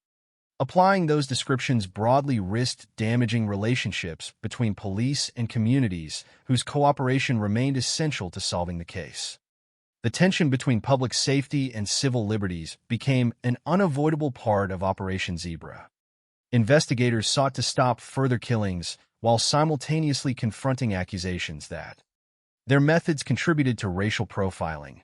applying those descriptions broadly risked damaging relationships between police and communities whose cooperation remained essential to solving the case. The tension between public safety and civil liberties became an unavoidable part of Operation Zebra. Investigators sought to stop further killings while simultaneously confronting accusations that their methods contributed to racial profiling.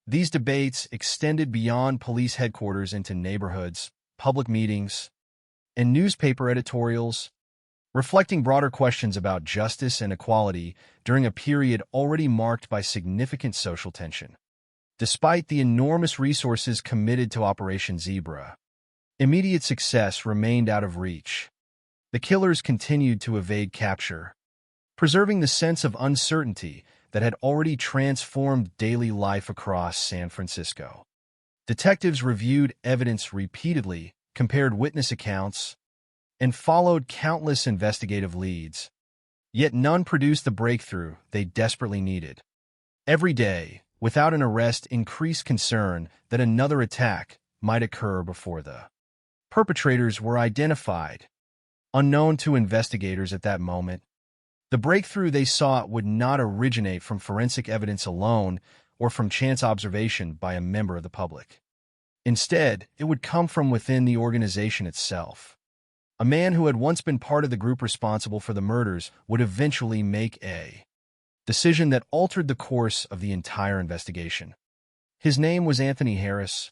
These debates extended beyond police headquarters into neighborhoods, public meetings, and newspaper editorials, reflecting broader questions about justice and equality during a period already marked by significant social tension. Despite the enormous resources committed to Operation Zebra, immediate success remained out of reach. The killers continued to evade capture, preserving the sense of uncertainty that had already transformed daily life across San Francisco. Detectives reviewed evidence repeatedly, compared witness accounts, and followed countless investigative leads. Yet none produced the breakthrough they desperately needed. Every day, without an arrest, increased concern that another attack might occur before the perpetrators were identified. Unknown to investigators at that moment, the breakthrough they sought would not originate from forensic evidence alone or from chance observation by a member of the public. Instead, it would come from within the organization itself. A man who had once been part of the group responsible for the murders would eventually make a decision that altered the course of the entire investigation. His name was Anthony Harris,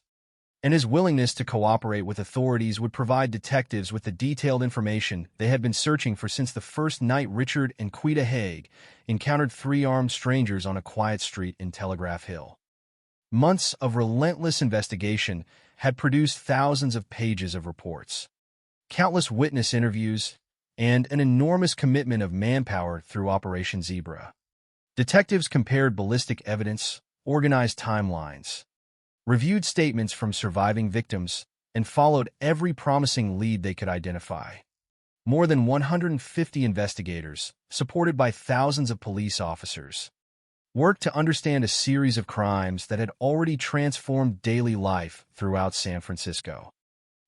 and his willingness to cooperate with authorities would provide detectives with the detailed information they had been searching for since the first night Richard and Quita Haig encountered three armed strangers on a quiet street in Telegraph Hill. Months of relentless investigation had produced thousands of pages of reports, countless witness interviews, and an enormous commitment of manpower through Operation Zebra. Detectives compared ballistic evidence, organized timelines, reviewed statements from surviving victims, and followed every promising lead they could identify. More than 150 investigators, supported by thousands of police officers, worked to understand a series of crimes that had already transformed daily life throughout San Francisco.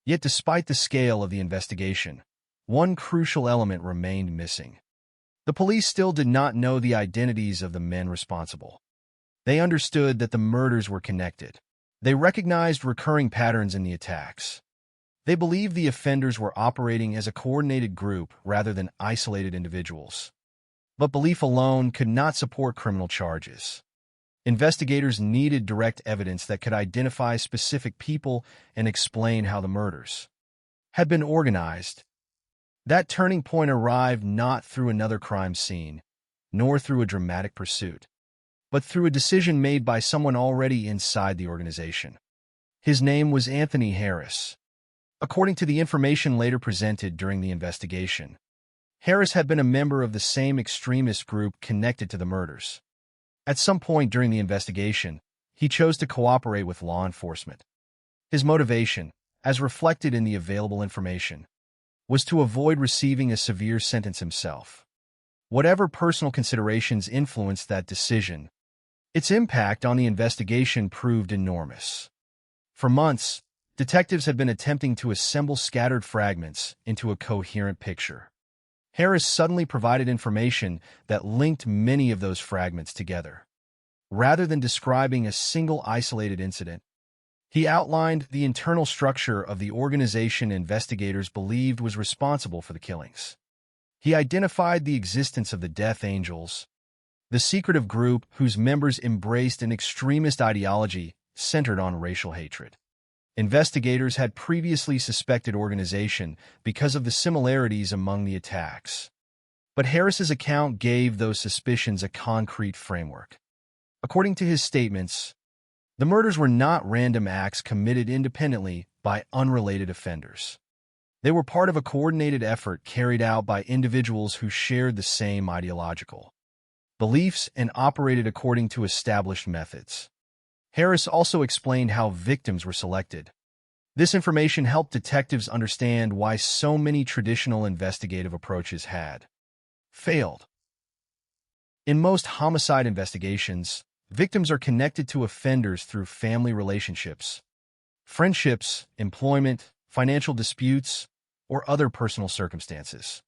Yet despite the scale of the investigation, one crucial element remained missing. The police still did not know the identities of the men responsible. They understood that the murders were connected. They recognized recurring patterns in the attacks. They believed the offenders were operating as a coordinated group rather than isolated individuals. But belief alone could not support criminal charges. Investigators needed direct evidence that could identify specific people and explain how the murders had been organized. That turning point arrived not through another crime scene, nor through a dramatic pursuit, but through a decision made by someone already inside the organization. His name was Anthony Harris. According to the information later presented during the investigation, Harris had been a member of the same extremist group connected to the murders. At some point during the investigation, he chose to cooperate with law enforcement. His motivation, as reflected in the available information, was to avoid receiving a severe sentence himself. Whatever personal considerations influenced that decision, its impact on the investigation proved enormous. For months, detectives had been attempting to assemble scattered fragments into a coherent picture. Harris suddenly provided information that linked many of those fragments together. Rather than describing a single isolated incident, he outlined the internal structure of the organization investigators believed was responsible for the killings. He identified the existence of the Death Angels, the secretive group whose members embraced an extremist ideology centered on racial hatred. Investigators had previously suspected organization because of the similarities among the attacks. But Harris's account gave those suspicions a concrete framework. According to his statements, the murders were not random acts committed independently by unrelated offenders. They were part of a coordinated effort carried out by individuals who shared the same ideological beliefs and operated according to established methods. Harris also explained how victims were selected. This information helped detectives understand why so many traditional investigative approaches had failed. In most homicide investigations, victims are connected to offenders through family relationships, friendships, employment, financial disputes, or other personal circumstances.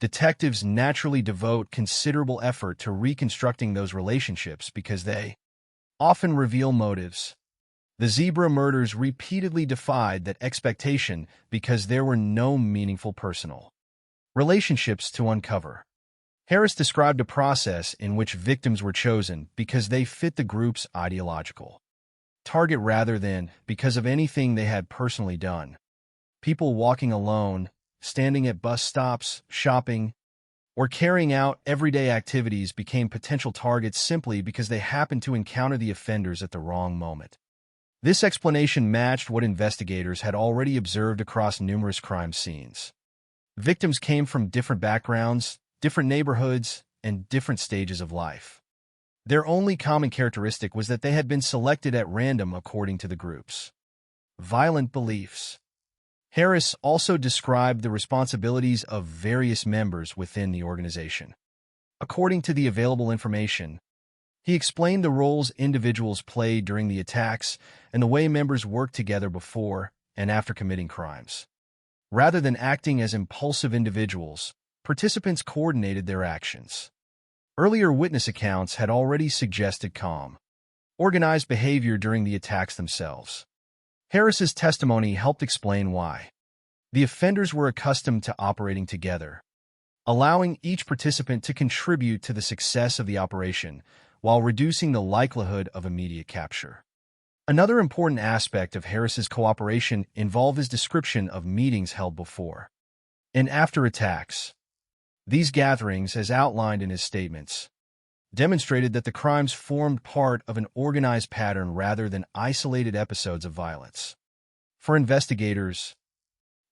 Detectives naturally devote considerable effort to reconstructing those relationships because they often reveal motives. The Zebra murders repeatedly defied that expectation because there were no meaningful personal relationships to uncover. Harris described a process in which victims were chosen because they fit the group's ideological target rather than because of anything they had personally done. People walking alone, standing at bus stops, shopping, or carrying out everyday activities became potential targets simply because they happened to encounter the offenders at the wrong moment. This explanation matched what investigators had already observed across numerous crime scenes. Victims came from different backgrounds, different neighborhoods, and different stages of life. Their only common characteristic was that they had been selected at random according to the groups. Violent beliefs. Harris also described the responsibilities of various members within the organization. According to the available information, he explained the roles individuals played during the attacks and the way members worked together before and after committing crimes. Rather than acting as impulsive individuals, participants coordinated their actions. Earlier witness accounts had already suggested calm, organized behavior during the attacks themselves. Harris's testimony helped explain why. The offenders were accustomed to operating together, allowing each participant to contribute to the success of the operation while reducing the likelihood of immediate capture. Another important aspect of Harris's cooperation involved his description of meetings held before and after attacks. These gatherings, as outlined in his statements, demonstrated that the crimes formed part of an organized pattern rather than isolated episodes of violence. For investigators,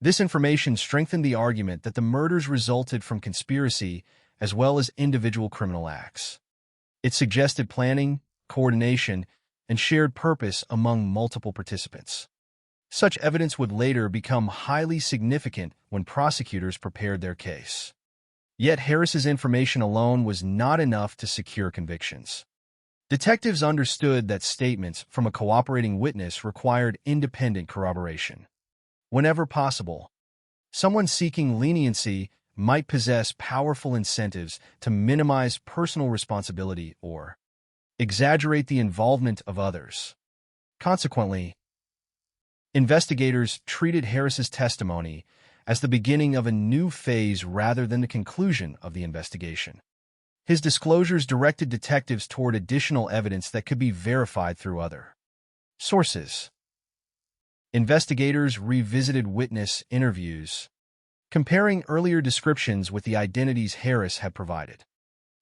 this information strengthened the argument that the murders resulted from conspiracy as well as individual criminal acts. It suggested planning, coordination, and shared purpose among multiple participants. Such evidence would later become highly significant when prosecutors prepared their case. Yet Harris's information alone was not enough to secure convictions. Detectives understood that statements from a cooperating witness required independent corroboration. Whenever possible, someone seeking leniency might possess powerful incentives to minimize personal responsibility or exaggerate the involvement of others. Consequently, investigators treated Harris's testimony as the beginning of a new phase rather than the conclusion of the investigation. His disclosures directed detectives toward additional evidence that could be verified through other sources. Investigators revisited witness interviews, comparing earlier descriptions with the identities Harris had provided.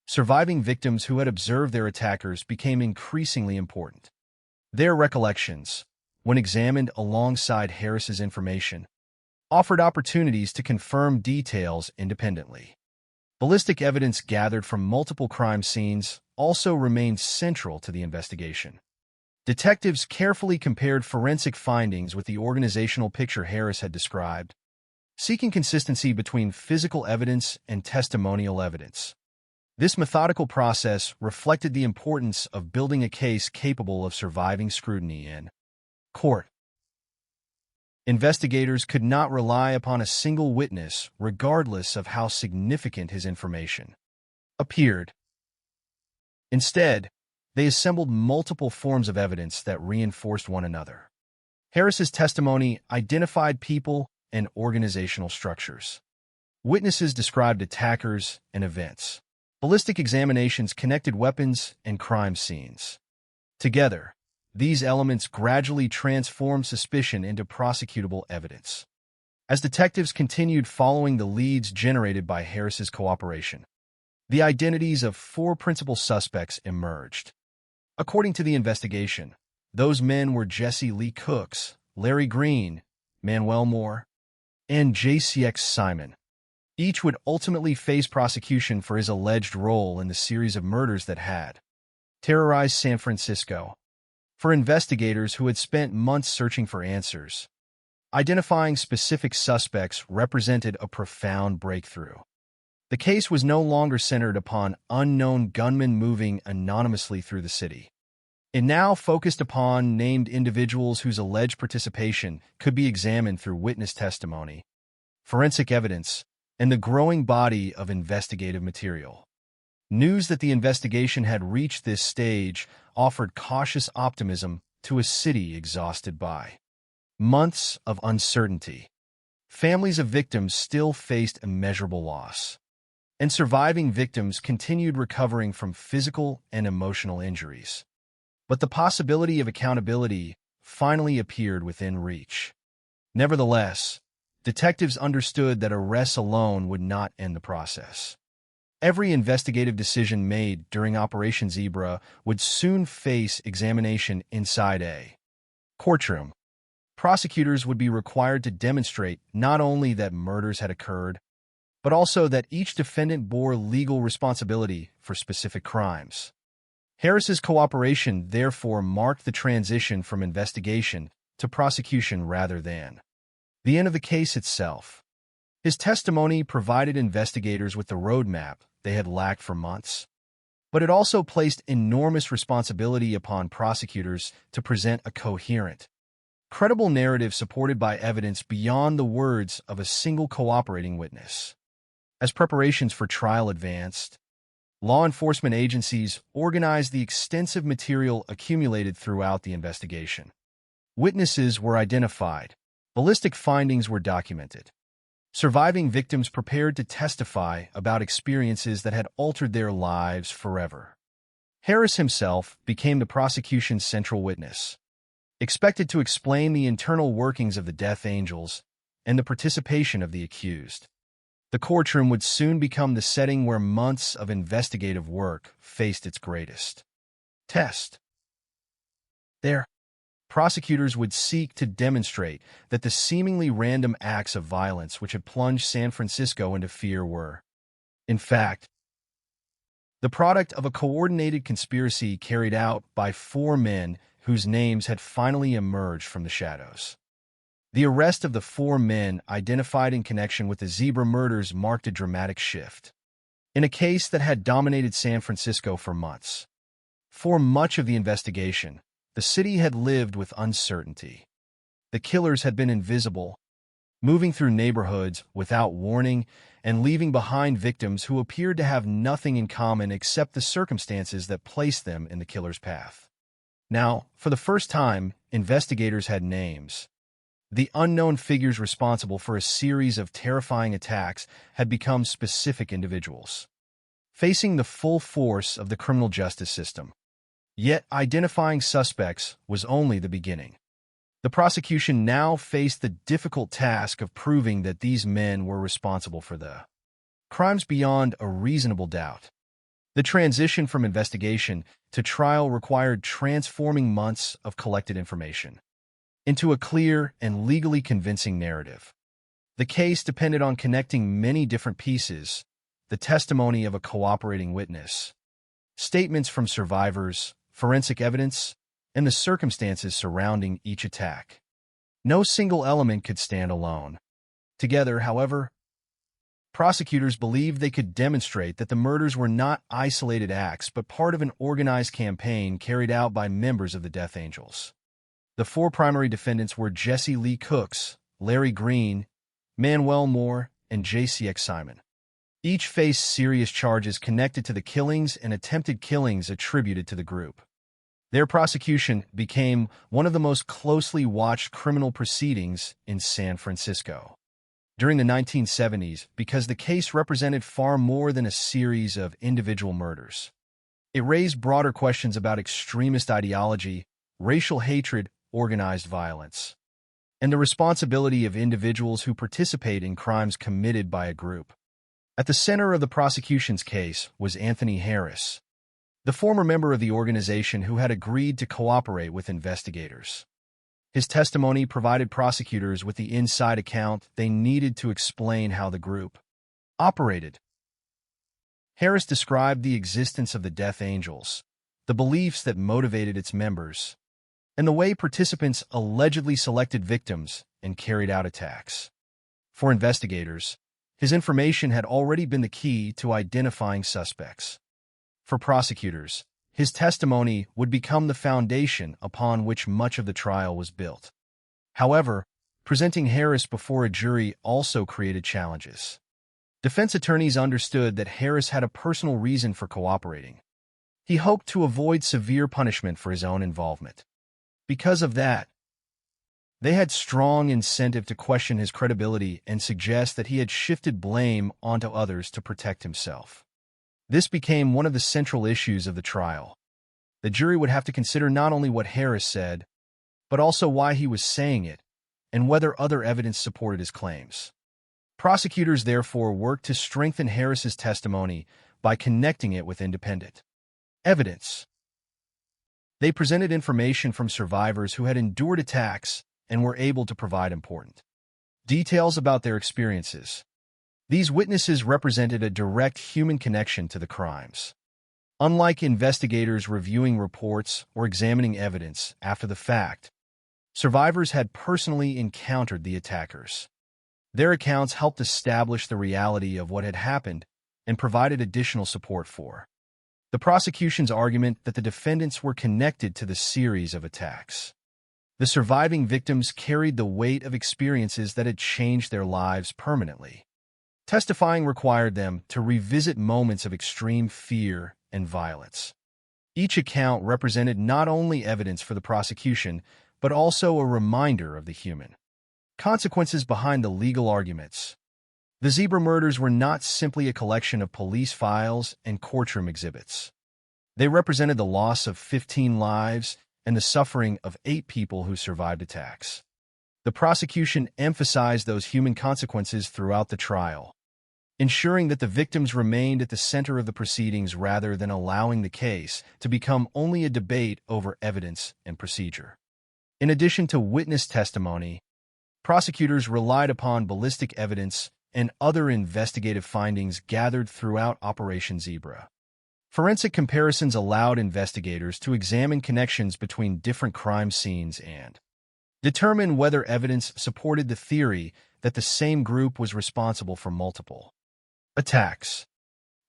Surviving victims who had observed their attackers became increasingly important. Their recollections, when examined alongside Harris's information, offered opportunities to confirm details independently. Ballistic evidence gathered from multiple crime scenes also remained central to the investigation. Detectives carefully compared forensic findings with the organizational picture Harris had described, seeking consistency between physical evidence and testimonial evidence. This methodical process reflected the importance of building a case capable of surviving scrutiny in court. Investigators could not rely upon a single witness regardless of how significant his information appeared. Instead, they assembled multiple forms of evidence that reinforced one another. Harris's testimony identified people and organizational structures. Witnesses described attackers and events. Ballistic examinations connected weapons and crime scenes. Together, these elements gradually transformed suspicion into prosecutable evidence. As detectives continued following the leads generated by Harris's cooperation, the identities of 4 principal suspects emerged. According to the investigation, those men were Jesse Lee Cooks, Larry Green, Manuel Moore, and JCX Simon. Each would ultimately face prosecution for his alleged role in the series of murders that had terrorized San Francisco. For investigators who had spent months searching for answers, identifying specific suspects represented a profound breakthrough. The case was no longer centered upon unknown gunmen moving anonymously through the city. It now focused upon named individuals whose alleged participation could be examined through witness testimony, forensic evidence, and the growing body of investigative material. News that the investigation had reached this stage offered cautious optimism to a city exhausted by months of uncertainty. Families of victims still faced immeasurable loss, and surviving victims continued recovering from physical and emotional injuries. But the possibility of accountability finally appeared within reach. Nevertheless, detectives understood that arrests alone would not end the process. Every investigative decision made during Operation Zebra would soon face examination inside a courtroom. Prosecutors would be required to demonstrate not only that murders had occurred, but also that each defendant bore legal responsibility for specific crimes. Harris's cooperation therefore marked the transition from investigation to prosecution rather than the end of the case itself. His testimony provided investigators with the roadmap they had lacked for months, but it also placed enormous responsibility upon prosecutors to present a coherent, credible narrative supported by evidence beyond the words of a single cooperating witness. As preparations for trial advanced, law enforcement agencies organized the extensive material accumulated throughout the investigation. Witnesses were identified, ballistic findings were documented. Surviving victims prepared to testify about experiences that had altered their lives forever. Harris himself became the prosecution's central witness, expected to explain the internal workings of the Death Angels and the participation of the accused. The courtroom would soon become the setting where months of investigative work faced its greatest test. There, prosecutors would seek to demonstrate that the seemingly random acts of violence which had plunged San Francisco into fear were, in fact, the product of a coordinated conspiracy carried out by 4 men whose names had finally emerged from the shadows. The arrest of the 4 men identified in connection with the Zebra murders marked a dramatic shift in a case that had dominated San Francisco for months. For much of the investigation, the city had lived with uncertainty. The killers had been invisible, moving through neighborhoods without warning and leaving behind victims who appeared to have nothing in common except the circumstances that placed them in the killer's path. Now, for the first time, investigators had names. The unknown figures responsible for a series of terrifying attacks had become specific individuals, facing the full force of the criminal justice system. Yet identifying suspects was only the beginning. The prosecution now faced the difficult task of proving that these men were responsible for the crimes beyond a reasonable doubt. The transition from investigation to trial required transforming months of collected information into a clear and legally convincing narrative. The case depended on connecting many different pieces: the testimony of a cooperating witness, statements from survivors, forensic evidence, and the circumstances surrounding each attack. No single element could stand alone. Together, however, prosecutors believed they could demonstrate that the murders were not isolated acts but part of an organized campaign carried out by members of the Death Angels. The 4 primary defendants were Jesse Lee Cooks, Larry Green, Manuel Moore, and JCX Simon. Each faced serious charges connected to the killings and attempted killings attributed to the group. Their prosecution became one of the most closely watched criminal proceedings in San Francisco during the 1970s because the case represented far more than a series of individual murders. It raised broader questions about extremist ideology, racial hatred, organized violence, and the responsibility of individuals who participate in crimes committed by a group. At the center of the prosecution's case was Anthony Harris, the former member of the organization who had agreed to cooperate with investigators. His testimony provided prosecutors with the inside account they needed to explain how the group operated. Harris described the existence of the Death Angels, the beliefs that motivated its members, and the way participants allegedly selected victims and carried out attacks. For investigators, his information had already been the key to identifying suspects. For prosecutors, his testimony would become the foundation upon which much of the trial was built. However, presenting Harris before a jury also created challenges. Defense attorneys understood that Harris had a personal reason for cooperating. He hoped to avoid severe punishment for his own involvement. Because of that, they had strong incentive to question his credibility and suggest that he had shifted blame onto others to protect himself. This became one of the central issues of the trial. The jury would have to consider not only what Harris said, but also why he was saying it, and whether other evidence supported his claims. Prosecutors therefore worked to strengthen Harris's testimony by connecting it with independent evidence. They presented information from survivors who had endured attacks and were able to provide important details about their experiences. These witnesses represented a direct human connection to the crimes. Unlike investigators reviewing reports or examining evidence after the fact, survivors had personally encountered the attackers. Their accounts helped establish the reality of what had happened and provided additional support for the prosecution's argument that the defendants were connected to the series of attacks. The surviving victims carried the weight of experiences that had changed their lives permanently. Testifying required them to revisit moments of extreme fear and violence. Each account represented not only evidence for the prosecution, but also a reminder of the human consequences behind the legal arguments. The Zebra murders were not simply a collection of police files and courtroom exhibits. They represented the loss of 15 lives and the suffering of 8 people who survived attacks. The prosecution emphasized those human consequences throughout the trial, ensuring that the victims remained at the center of the proceedings rather than allowing the case to become only a debate over evidence and procedure. In addition to witness testimony, prosecutors relied upon ballistic evidence and other investigative findings gathered throughout Operation Zebra. Forensic comparisons allowed investigators to examine connections between different crime scenes and determine whether evidence supported the theory that the same group was responsible for multiple attacks.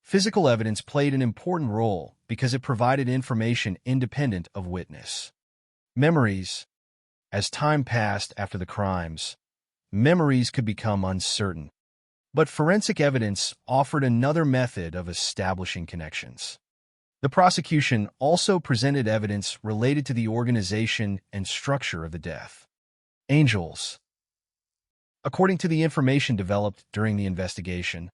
Physical evidence played an important role because it provided information independent of witness memories. As time passed after the crimes, memories could become uncertain. But forensic evidence offered another method of establishing connections. The prosecution also presented evidence related to the organization and structure of the death angels. According to the information developed during the investigation,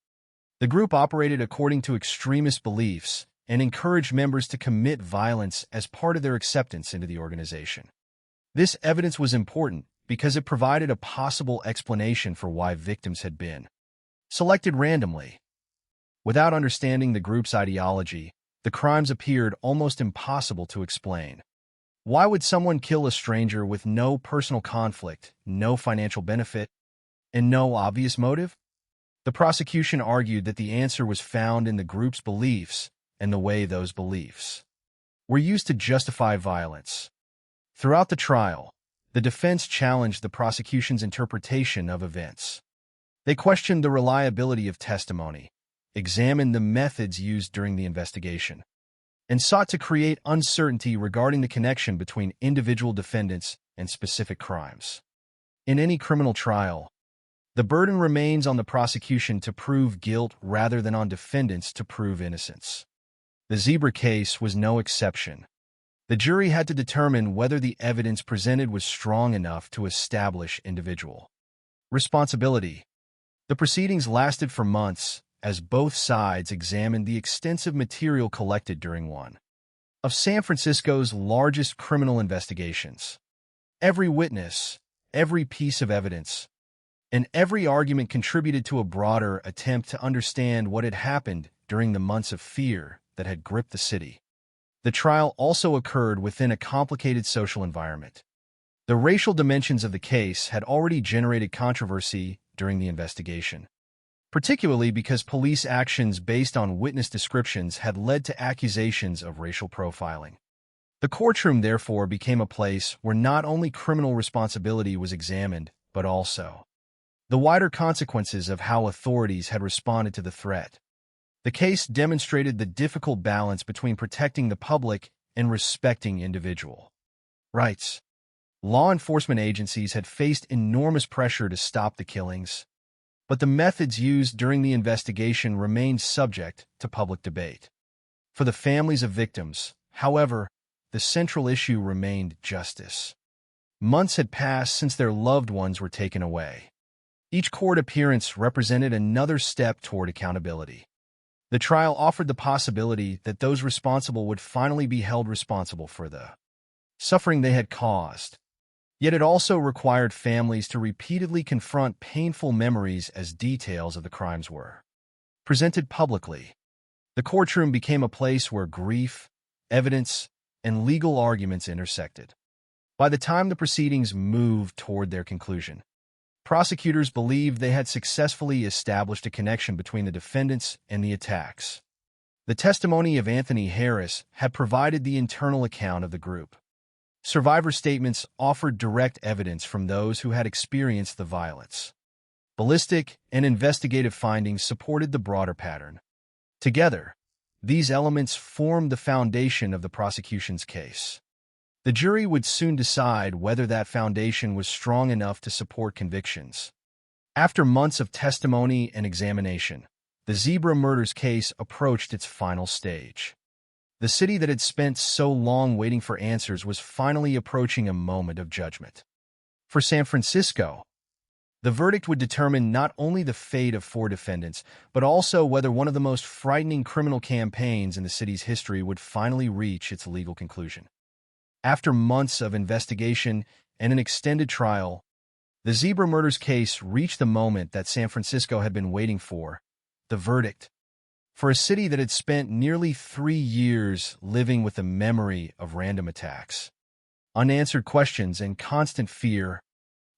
the group operated according to extremist beliefs and encouraged members to commit violence as part of their acceptance into the organization. This evidence was important because it provided a possible explanation for why victims had been selected randomly. Without understanding the group's ideology, the crimes appeared almost impossible to explain. Why would someone kill a stranger with no personal conflict, no financial benefit, and no obvious motive? The prosecution argued that the answer was found in the group's beliefs and the way those beliefs were used to justify violence. Throughout the trial, the defense challenged the prosecution's interpretation of events. They questioned the reliability of testimony, examined the methods used during the investigation, and sought to create uncertainty regarding the connection between individual defendants and specific crimes. In any criminal trial, the burden remains on the prosecution to prove guilt rather than on defendants to prove innocence. The Zebra case was no exception. The jury had to determine whether the evidence presented was strong enough to establish individual responsibility. The proceedings lasted for months as both sides examined the extensive material collected during one of San Francisco's largest criminal investigations. Every witness, every piece of evidence, and every argument contributed to a broader attempt to understand what had happened during the months of fear that had gripped the city. The trial also occurred within a complicated social environment. The racial dimensions of the case had already generated controversy during the investigation, particularly because police actions based on witness descriptions had led to accusations of racial profiling. The courtroom, therefore, became a place where not only criminal responsibility was examined, but also the wider consequences of how authorities had responded to the threat. The case demonstrated the difficult balance between protecting the public and respecting individual rights. Law enforcement agencies had faced enormous pressure to stop the killings, but the methods used during the investigation remained subject to public debate. For the families of victims, however, the central issue remained justice. Months had passed since their loved ones were taken away. Each court appearance represented another step toward accountability. The trial offered the possibility that those responsible would finally be held responsible for the suffering they had caused. Yet it also required families to repeatedly confront painful memories as details of the crimes were presented publicly. The courtroom became a place where grief, evidence, and legal arguments intersected. By the time the proceedings moved toward their conclusion, prosecutors believed they had successfully established a connection between the defendants and the attacks. The testimony of Anthony Harris had provided the internal account of the group. Survivor statements offered direct evidence from those who had experienced the violence. Ballistic and investigative findings supported the broader pattern. Together, these elements formed the foundation of the prosecution's case. The jury would soon decide whether that foundation was strong enough to support convictions. After months of testimony and examination, the Zebra murders case approached its final stage. The city that had spent so long waiting for answers was finally approaching a moment of judgment. For San Francisco, the verdict would determine not only the fate of 4 defendants, but also whether one of the most frightening criminal campaigns in the city's history would finally reach its legal conclusion. After months of investigation and an extended trial, the Zebra murders case reached the moment that San Francisco had been waiting for, the verdict. For a city that had spent nearly 3 years living with the memory of random attacks, unanswered questions, and constant fear,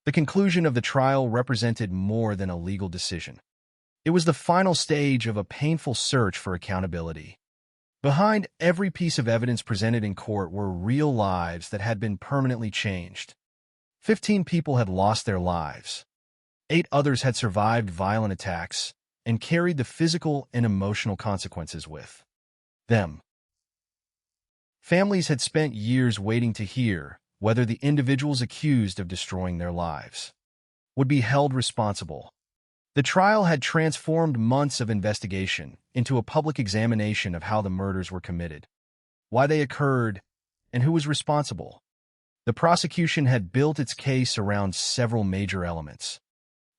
the conclusion of the trial represented more than a legal decision. It was the final stage of a painful search for accountability. Behind every piece of evidence presented in court were real lives that had been permanently changed. 15 people had lost their lives. 8 others had survived violent attacks and carried the physical and emotional consequences with them. Families had spent years waiting to hear whether the individuals accused of destroying their lives would be held responsible. The trial had transformed months of investigation into a public examination of how the murders were committed, why they occurred, and who was responsible. The prosecution had built its case around several major elements.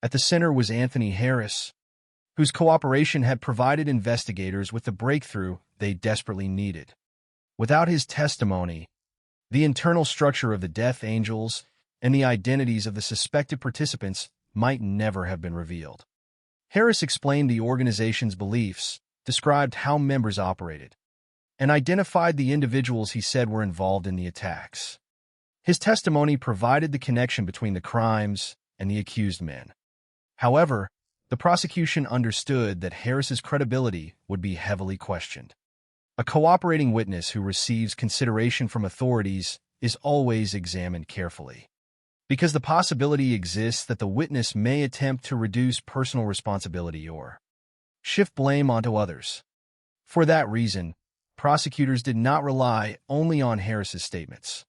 At the center was Anthony Harris, whose cooperation had provided investigators with the breakthrough they desperately needed. Without his testimony, the internal structure of the Death Angels and the identities of the suspected participants might never have been revealed. Harris explained the organization's beliefs, described how members operated, and identified the individuals he said were involved in the attacks. His testimony provided the connection between the crimes and the accused men. However, the prosecution understood that Harris's credibility would be heavily questioned. A cooperating witness who receives consideration from authorities is always examined carefully, because the possibility exists that the witness may attempt to reduce personal responsibility or shift blame onto others. For that reason, prosecutors did not rely only on Harris's statements.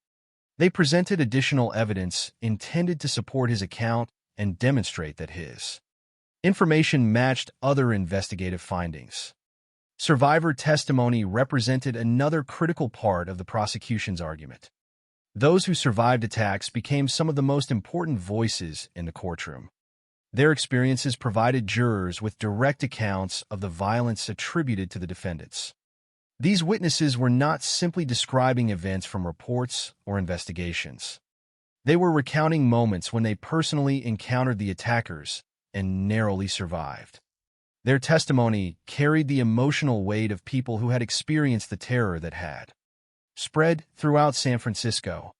They presented additional evidence intended to support his account and demonstrate that his information matched other investigative findings. Survivor testimony represented another critical part of the prosecution's argument. Those who survived attacks became some of the most important voices in the courtroom. Their experiences provided jurors with direct accounts of the violence attributed to the defendants. These witnesses were not simply describing events from reports or investigations. They were recounting moments when they personally encountered the attackers and narrowly survived. Their testimony carried the emotional weight of people who had experienced the terror that had spread throughout San Francisco.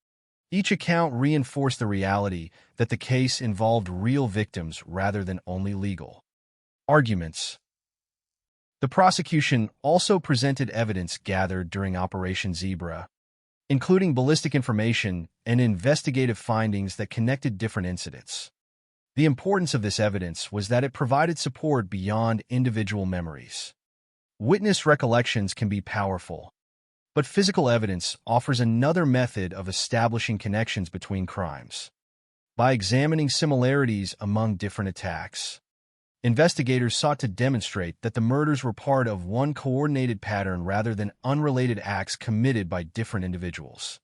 Each account reinforced the reality that the case involved real victims rather than only legal arguments. The prosecution also presented evidence gathered during Operation Zebra, including ballistic information and investigative findings that connected different incidents. The importance of this evidence was that it provided support beyond individual memories. Witness recollections can be powerful, but physical evidence offers another method of establishing connections between crimes. By examining similarities among different attacks, investigators sought to demonstrate that the murders were part of one coordinated pattern rather than unrelated acts committed by different individuals.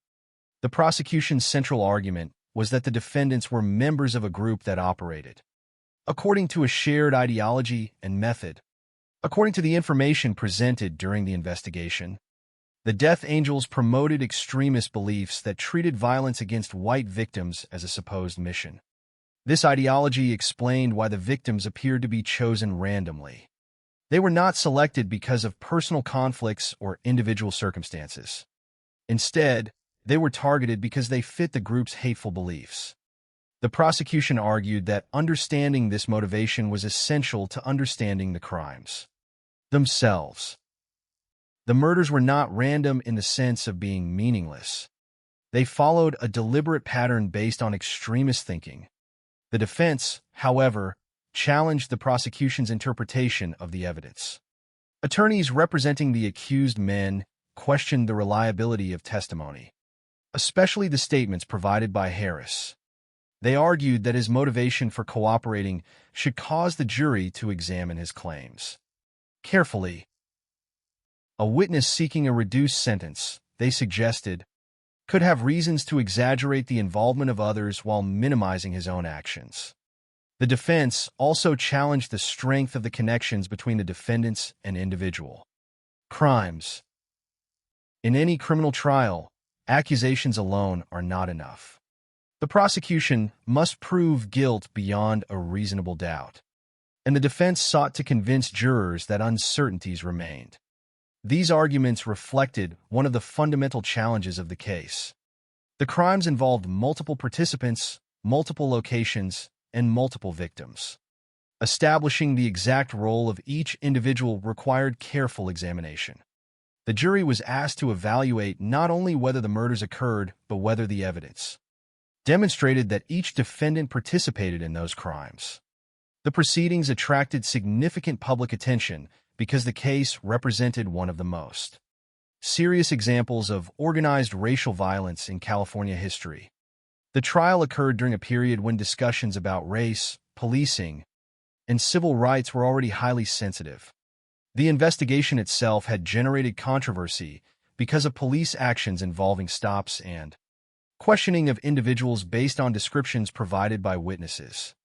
The prosecution's central argument was that the defendants were members of a group that operated according to a shared ideology and method. According to the information presented during the investigation, the Death Angels promoted extremist beliefs that treated violence against white victims as a supposed mission. This ideology explained why the victims appeared to be chosen randomly. They were not selected because of personal conflicts or individual circumstances. Instead, they were targeted because they fit the group's hateful beliefs. The prosecution argued that understanding this motivation was essential to understanding the crimes themselves. The murders were not random in the sense of being meaningless. They followed a deliberate pattern based on extremist thinking. The defense, however, challenged the prosecution's interpretation of the evidence. Attorneys representing the accused men questioned the reliability of testimony, especially the statements provided by Harris. They argued that his motivation for cooperating should cause the jury to examine his claims carefully. A witness seeking a reduced sentence, they suggested, could have reasons to exaggerate the involvement of others while minimizing his own actions. The defense also challenged the strength of the connections between the defendants and individual crimes. In any criminal trial, accusations alone are not enough. The prosecution must prove guilt beyond a reasonable doubt, and the defense sought to convince jurors that uncertainties remained. These arguments reflected one of the fundamental challenges of the case. The crimes involved multiple participants, multiple locations, and multiple victims. Establishing the exact role of each individual required careful examination. The jury was asked to evaluate not only whether the murders occurred, but whether the evidence demonstrated that each defendant participated in those crimes. The proceedings attracted significant public attention because the case represented one of the most serious examples of organized racial violence in California history. The trial occurred during a period when discussions about race, policing, and civil rights were already highly sensitive. The investigation itself had generated controversy because of police actions involving stops and questioning of individuals based on descriptions provided by witnesses.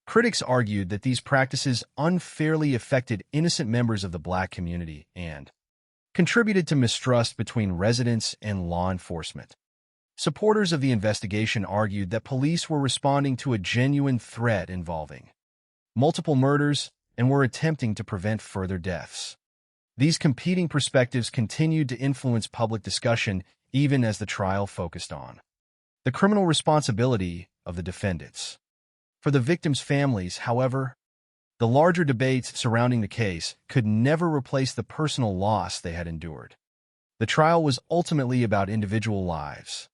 Critics argued that these practices unfairly affected innocent members of the Black community and contributed to mistrust between residents and law enforcement. Supporters of the investigation argued that police were responding to a genuine threat involving multiple murders and were attempting to prevent further deaths. These competing perspectives continued to influence public discussion even as the trial focused on the criminal responsibility of the defendants. For the victims' families, however, the larger debates surrounding the case could never replace the personal loss they had endured. The trial was ultimately about individual lives.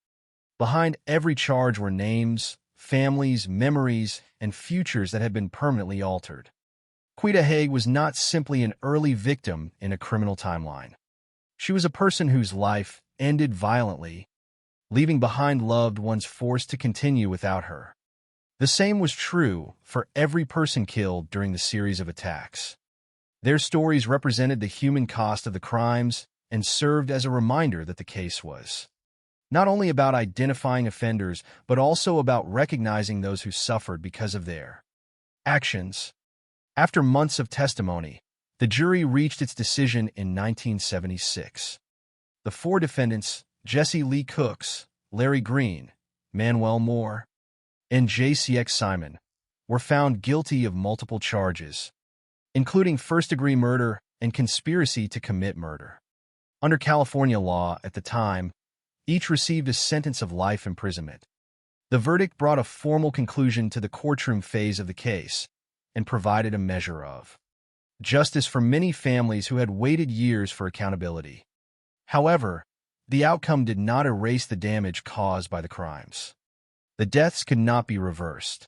Behind every charge were names, families, memories, and futures that had been permanently altered. Quita Haig was not simply an early victim in a criminal timeline. She was a person whose life ended violently, leaving behind loved ones forced to continue without her. The same was true for every person killed during the series of attacks. Their stories represented the human cost of the crimes and served as a reminder that the case was not only about identifying offenders, but also about recognizing those who suffered because of their actions. After months of testimony, the jury reached its decision in 1976. The four defendants, Jesse Lee Cooks, Larry Green, Manuel Moore, and JCX Simon, were found guilty of multiple charges, including first-degree murder and conspiracy to commit murder. Under California law at the time, each received a sentence of life imprisonment. The verdict brought a formal conclusion to the courtroom phase of the case and provided a measure of justice for many families who had waited years for accountability. However, the outcome did not erase the damage caused by the crimes. The deaths could not be reversed.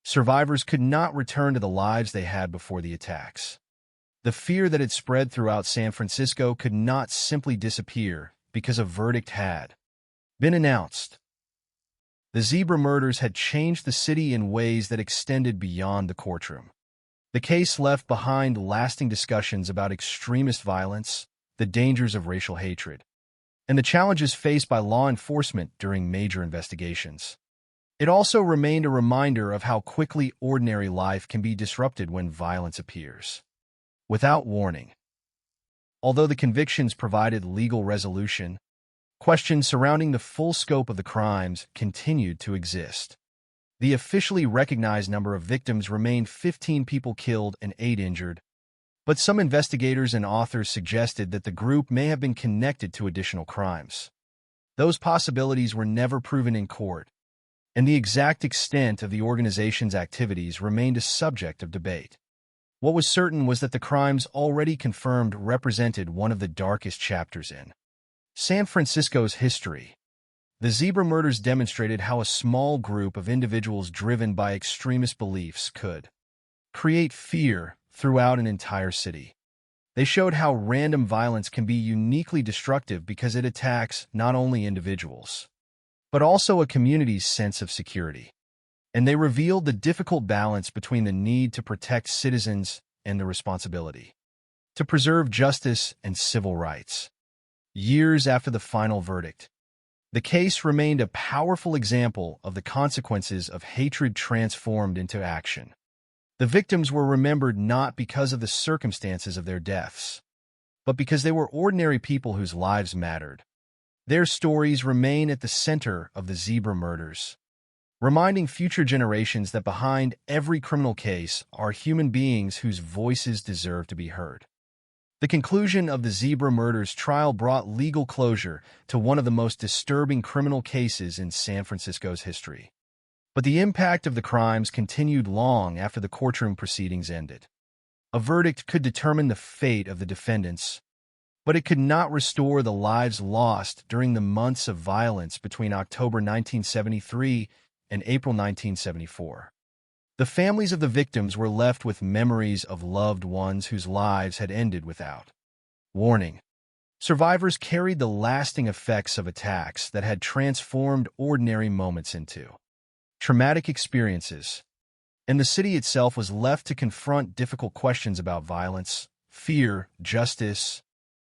Survivors could not return to the lives they had before the attacks. The fear that had spread throughout San Francisco could not simply disappear because a verdict had been announced. The Zebra murders had changed the city in ways that extended beyond the courtroom. The case left behind lasting discussions about extremist violence, the dangers of racial hatred, and the challenges faced by law enforcement during major investigations. It also remained a reminder of how quickly ordinary life can be disrupted when violence appears without warning. Although the convictions provided legal resolution, questions surrounding the full scope of the crimes continued to exist. The officially recognized number of victims remained 15 people killed and 8 injured, but some investigators and authors suggested that the group may have been connected to additional crimes. Those possibilities were never proven in court, and the exact extent of the organization's activities remained a subject of debate. What was certain was that the crimes already confirmed represented one of the darkest chapters in San Francisco's history. The zebra murders demonstrated how a small group of individuals driven by extremist beliefs could create fear throughout an entire city. They showed how random violence can be uniquely destructive because it attacks not only individuals, but also a community's sense of security. And they revealed the difficult balance between the need to protect citizens and the responsibility to preserve justice and civil rights. Years after the final verdict, the case remained a powerful example of the consequences of hatred transformed into action. The victims were remembered not because of the circumstances of their deaths, but because they were ordinary people whose lives mattered. Their stories remain at the center of the zebra murders, reminding future generations that behind every criminal case are human beings whose voices deserve to be heard. The conclusion of the zebra murders trial brought legal closure to one of the most disturbing criminal cases in San Francisco's history. But the impact of the crimes continued long after the courtroom proceedings ended. A verdict could determine the fate of the defendants, but it could not restore the lives lost during the months of violence between October 1973 and April 1974. The families of the victims were left with memories of loved ones whose lives had ended without warning. Survivors carried the lasting effects of attacks that had transformed ordinary moments into traumatic experiences, and the city itself was left to confront difficult questions about violence, fear, justice,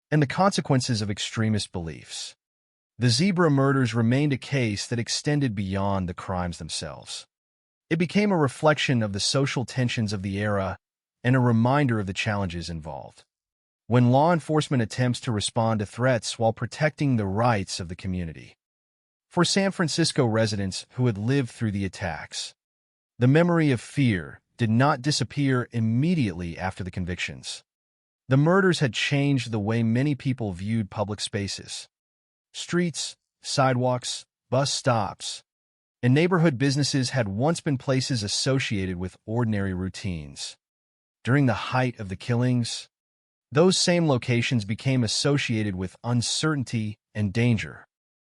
and the consequences of extremist beliefs. The zebra murders remained a case that extended beyond the crimes themselves. It became a reflection of the social tensions of the era and a reminder of the challenges involved when law enforcement attempts to respond to threats while protecting the rights of the community. For San Francisco residents who had lived through the attacks, the memory of fear did not disappear immediately after the convictions. The murders had changed the way many people viewed public spaces. Streets, sidewalks, bus stops, and neighborhood businesses had once been places associated with ordinary routines. During the height of the killings, those same locations became associated with uncertainty and danger.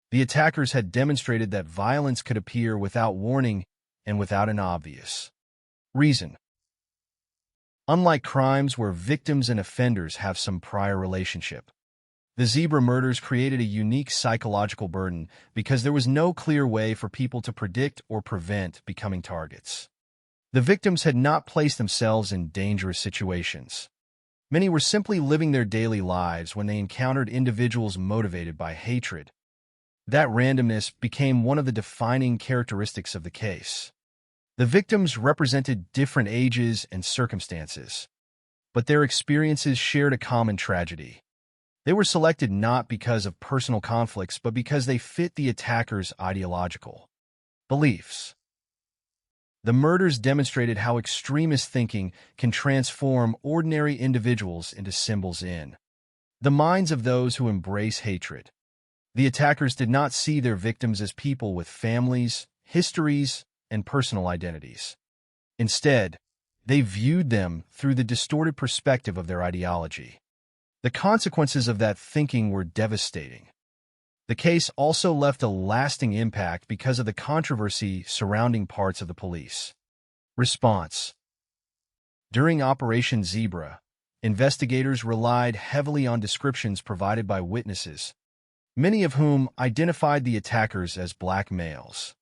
The attackers had demonstrated that violence could appear without warning and without an obvious reason. Unlike crimes where victims and offenders have some prior relationship, the zebra murders created a unique psychological burden because there was no clear way for people to predict or prevent becoming targets. The victims had not placed themselves in dangerous situations. Many were simply living their daily lives when they encountered individuals motivated by hatred. That randomness became one of the defining characteristics of the case. The victims represented different ages and circumstances, but their experiences shared a common tragedy. They were selected not because of personal conflicts, but because they fit the attackers' ideological beliefs. The murders demonstrated how extremist thinking can transform ordinary individuals into symbols in the minds of those who embrace hatred. The attackers did not see their victims as people with families, histories, and personal identities. Instead, they viewed them through the distorted perspective of their ideology. The consequences of that thinking were devastating. The case also left a lasting impact because of the controversy surrounding parts of the police response. During Operation Zebra, investigators relied heavily on descriptions provided by witnesses, many of whom identified the attackers as black males.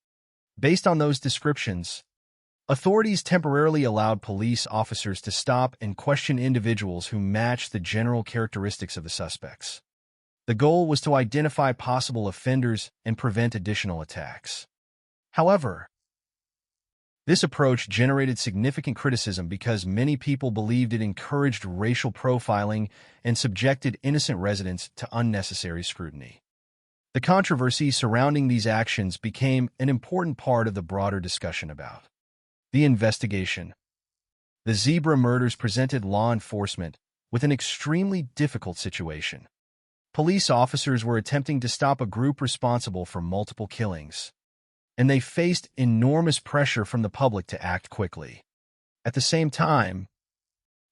Based on those descriptions, authorities temporarily allowed police officers to stop and question individuals who matched the general characteristics of the suspects. The goal was to identify possible offenders and prevent additional attacks. However, this approach generated significant criticism because many people believed it encouraged racial profiling and subjected innocent residents to unnecessary scrutiny. The controversy surrounding these actions became an important part of the broader discussion about the investigation. The zebra murders presented law enforcement with an extremely difficult situation. Police officers were attempting to stop a group responsible for multiple killings, and they faced enormous pressure from the public to act quickly. At the same time,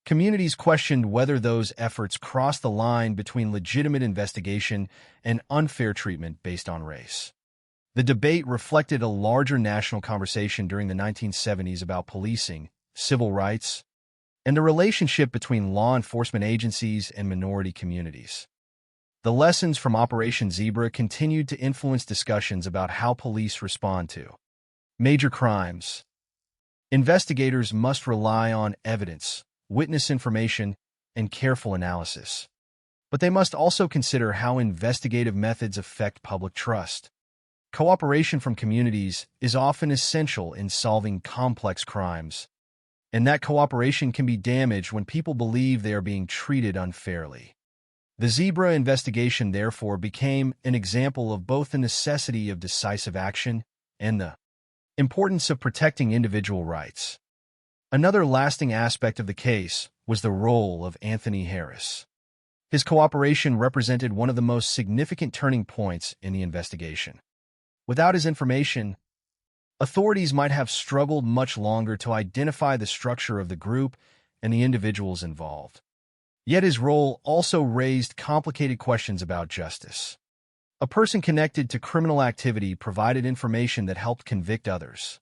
Communities questioned whether those efforts crossed the line between legitimate investigation and unfair treatment based on race. The debate reflected a larger national conversation during the 1970s about policing, civil rights, and the relationship between law enforcement agencies and minority communities. The lessons from Operation Zebra continued to influence discussions about how police respond to major crimes. Investigators must rely on evidence, witness information, and careful analysis. But they must also consider how investigative methods affect public trust. Cooperation from communities is often essential in solving complex crimes, and that cooperation can be damaged when people believe they are being treated unfairly. The Zebra investigation, therefore, became an example of both the necessity of decisive action and the importance of protecting individual rights. Another lasting aspect of the case was the role of Anthony Harris. His cooperation represented one of the most significant turning points in the investigation. Without his information, authorities might have struggled much longer to identify the structure of the group and the individuals involved. Yet his role also raised complicated questions about justice. A person connected to criminal activity provided information that helped convict others.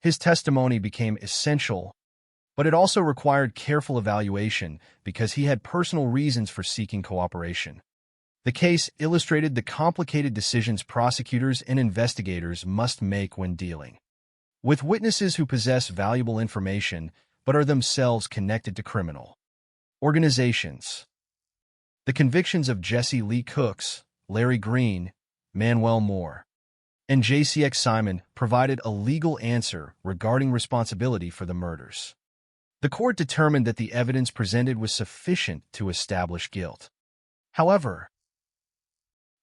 His testimony became essential, but it also required careful evaluation because he had personal reasons for seeking cooperation. The case illustrated the complicated decisions prosecutors and investigators must make when dealing with witnesses who possess valuable information but are themselves connected to criminal organizations. The convictions of Jesse Lee Cooks, Larry Green, Manuel Moore, and JCX Simon provided a legal answer regarding responsibility for the murders. The court determined that the evidence presented was sufficient to establish guilt. However,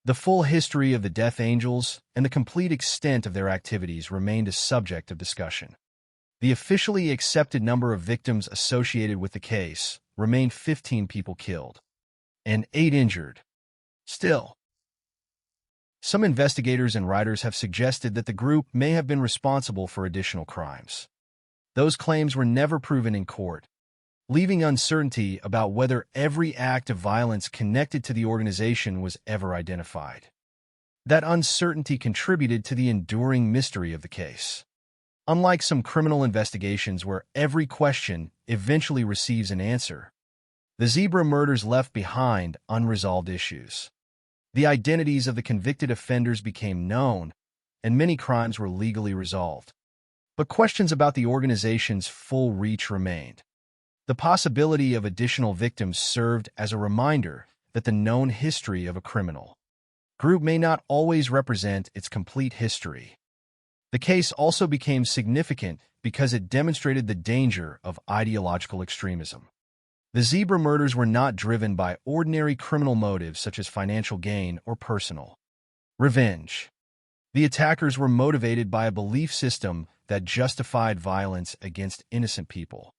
the full history of the Death Angels and the complete extent of their activities remained a subject of discussion. The officially accepted number of victims associated with the case remained 15 people killed and 8 injured. Still, some investigators and writers have suggested that the group may have been responsible for additional crimes. Those claims were never proven in court, leaving uncertainty about whether every act of violence connected to the organization was ever identified. That uncertainty contributed to the enduring mystery of the case. Unlike some criminal investigations where every question eventually receives an answer, the Zebra murders left behind unresolved issues. The identities of the convicted offenders became known, and many crimes were legally resolved. But questions about the organization's full reach remained. The possibility of additional victims served as a reminder that the known history of a criminal group may not always represent its complete history. The case also became significant because it demonstrated the danger of ideological extremism. The Zebra murders were not driven by ordinary criminal motives such as financial gain or personal revenge. The attackers were motivated by a belief system that justified violence against innocent people.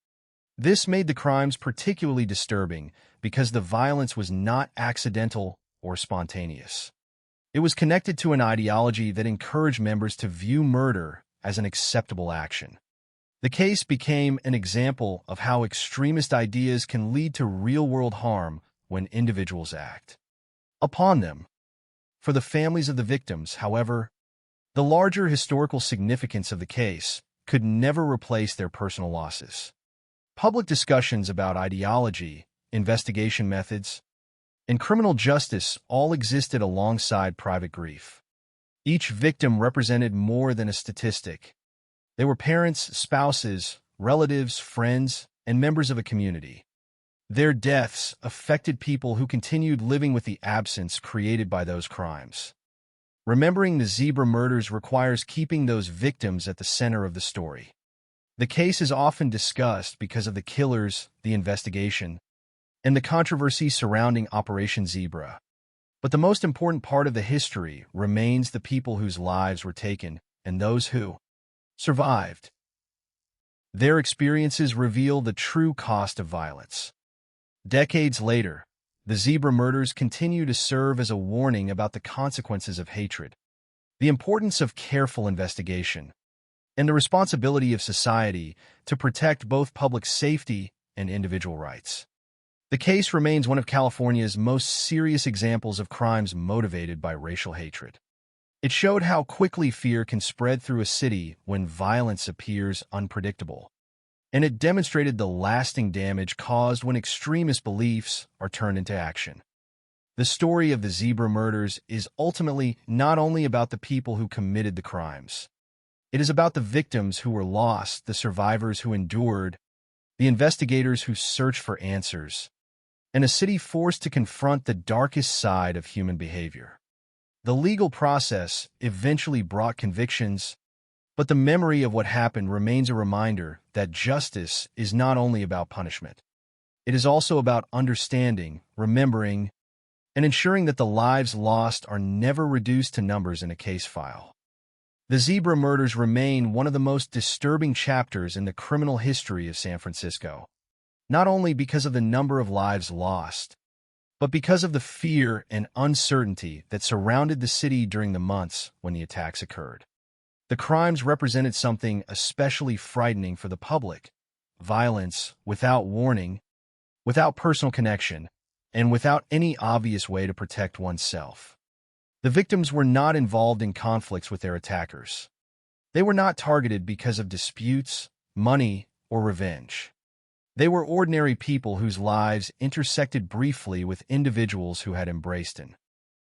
This made the crimes particularly disturbing because the violence was not accidental or spontaneous. It was connected to an ideology that encouraged members to view murder as an acceptable action. The case became an example of how extremist ideas can lead to real-world harm when individuals act upon them. For the families of the victims, however, the larger historical significance of the case could never replace their personal losses. Public discussions about ideology, investigation methods, and criminal justice all existed alongside private grief. Each victim represented more than a statistic. They were parents, spouses, relatives, friends, and members of a community. Their deaths affected people who continued living with the absence created by those crimes. Remembering the Zebra murders requires keeping those victims at the center of the story. The case is often discussed because of the killers, the investigation, and the controversy surrounding Operation Zebra. But the most important part of the history remains the people whose lives were taken and those who survived. Their experiences reveal the true cost of violence. Decades later, the Zebra murders continue to serve as a warning about the consequences of hatred, the importance of careful investigation, and the responsibility of society to protect both public safety and individual rights. The case remains one of California's most serious examples of crimes motivated by racial hatred. It showed how quickly fear can spread through a city when violence appears unpredictable. And it demonstrated the lasting damage caused when extremist beliefs are turned into action. The story of the zebra murders is ultimately not only about the people who committed the crimes. It is about the victims who were lost, the survivors who endured, the investigators who searched for answers, and a city forced to confront the darkest side of human behavior. The legal process eventually brought convictions, but the memory of what happened remains a reminder that justice is not only about punishment. It is also about understanding, remembering, and ensuring that the lives lost are never reduced to numbers in a case file. The zebra murders remain one of the most disturbing chapters in the criminal history of San Francisco, not only because of the number of lives lost, but because of the fear and uncertainty that surrounded the city during the months when the attacks occurred. The crimes represented something especially frightening for the public: violence without warning, without personal connection, and without any obvious way to protect oneself. The victims were not involved in conflicts with their attackers. They were not targeted because of disputes, money, or revenge. They were ordinary people whose lives intersected briefly with individuals who had embraced an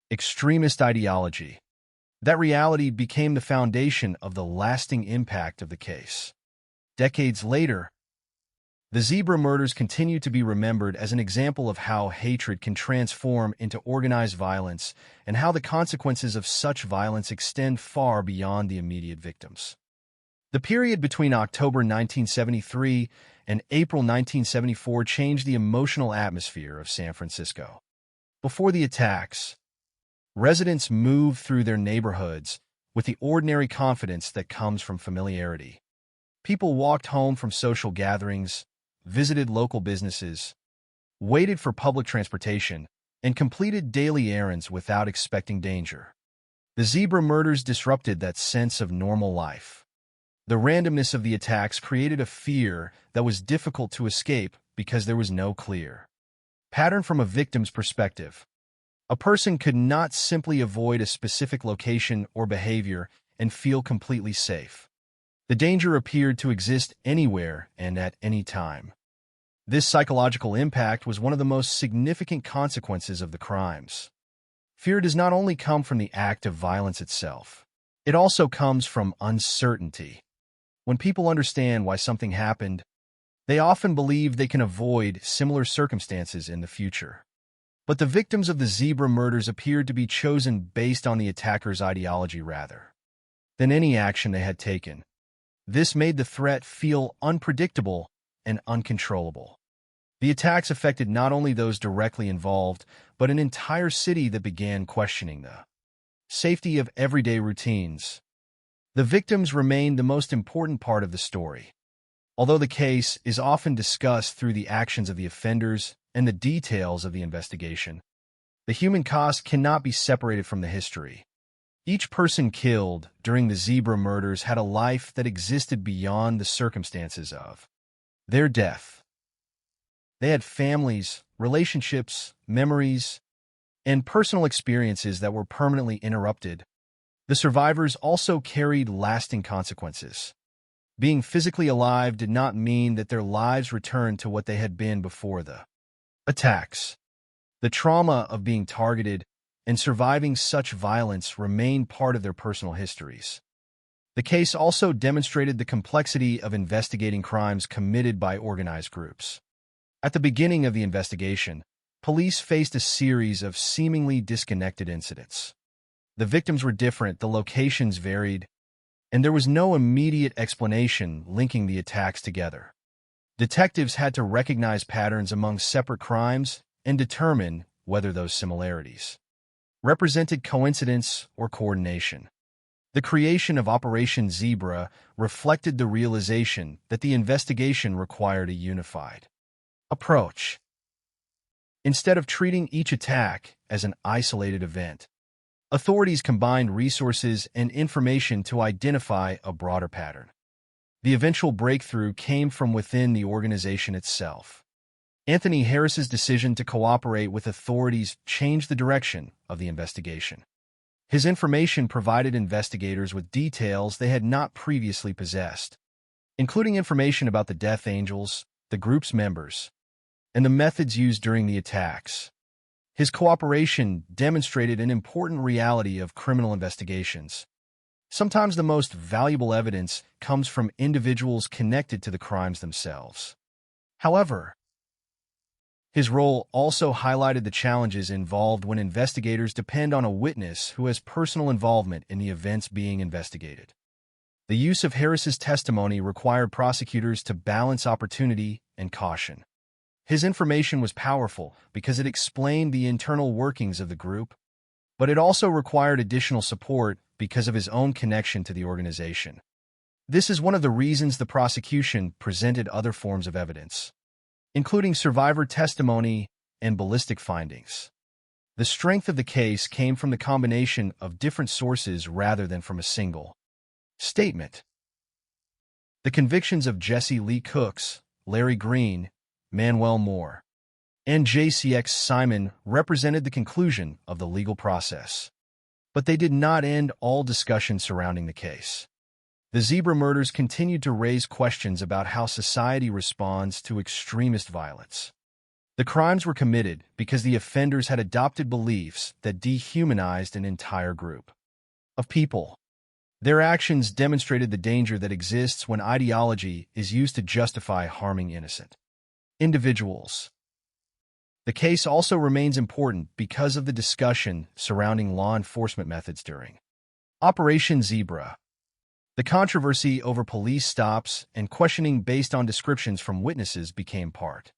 extremist ideology. That reality became the foundation of the lasting impact of the case. Decades later, the zebra murders continue to be remembered as an example of how hatred can transform into organized violence and how the consequences of such violence extend far beyond the immediate victims. The period between October 1973 and April 1974 changed the emotional atmosphere of San Francisco. Before the attacks, residents moved through their neighborhoods with the ordinary confidence that comes from familiarity. People walked home from social gatherings, visited local businesses, waited for public transportation, and completed daily errands without expecting danger. The zebra murders disrupted that sense of normal life. The randomness of the attacks created a fear that was difficult to escape because there was no clear pattern from a victim's perspective. A person could not simply avoid a specific location or behavior and feel completely safe. The danger appeared to exist anywhere and at any time. This psychological impact was one of the most significant consequences of the crimes. Fear does not only come from the act of violence itself. It also comes from uncertainty. When people understand why something happened, they often believe they can avoid similar circumstances in the future. But the victims of the zebra murders appeared to be chosen based on the attacker's ideology rather than any action they had taken. This made the threat feel unpredictable and uncontrollable. The attacks affected not only those directly involved, but an entire city that began questioning the safety of everyday routines. The victims remained the most important part of the story. Although the case is often discussed through the actions of the offenders and the details of the investigation, the human cost cannot be separated from the history. Each person killed during the zebra murders had a life that existed beyond the circumstances of their death. They had families, relationships, memories, and personal experiences that were permanently interrupted. The survivors also carried lasting consequences. Being physically alive did not mean that their lives returned to what they had been before the attacks. The trauma of being targeted and surviving such violence remained part of their personal histories. The case also demonstrated the complexity of investigating crimes committed by organized groups. At the beginning of the investigation, police faced a series of seemingly disconnected incidents. The victims were different, the locations varied, and there was no immediate explanation linking the attacks together. Detectives had to recognize patterns among separate crimes and determine whether those similarities represented coincidence or coordination. The creation of Operation Zebra reflected the realization that the investigation required a unified approach. Instead of treating each attack as an isolated event, authorities combined resources and information to identify a broader pattern. The eventual breakthrough came from within the organization itself. Anthony Harris's decision to cooperate with authorities changed the direction of the investigation. His information provided investigators with details they had not previously possessed, including information about the Death Angels, the group's members, and the methods used during the attacks. His cooperation demonstrated an important reality of criminal investigations. Sometimes the most valuable evidence comes from individuals connected to the crimes themselves. However, his role also highlighted the challenges involved when investigators depend on a witness who has personal involvement in the events being investigated. The use of Harris's testimony required prosecutors to balance opportunity and caution. His information was powerful because it explained the internal workings of the group, but it also required additional support because of his own connection to the organization. This is one of the reasons the prosecution presented other forms of evidence, including survivor testimony and ballistic findings. The strength of the case came from the combination of different sources rather than from a single statement. The convictions of Jesse Lee Cooks, Larry Green, Manuel Moore, and JCX Simon represented the conclusion of the legal process. But they did not end all discussion surrounding the case. The Zebra murders continued to raise questions about how society responds to extremist violence. The crimes were committed because the offenders had adopted beliefs that dehumanized an entire group of people. Their actions demonstrated the danger that exists when ideology is used to justify harming innocent individuals. The case also remains important because of the discussion surrounding law enforcement methods during Operation Zebra. The controversy over police stops and questioning based on descriptions from witnesses became part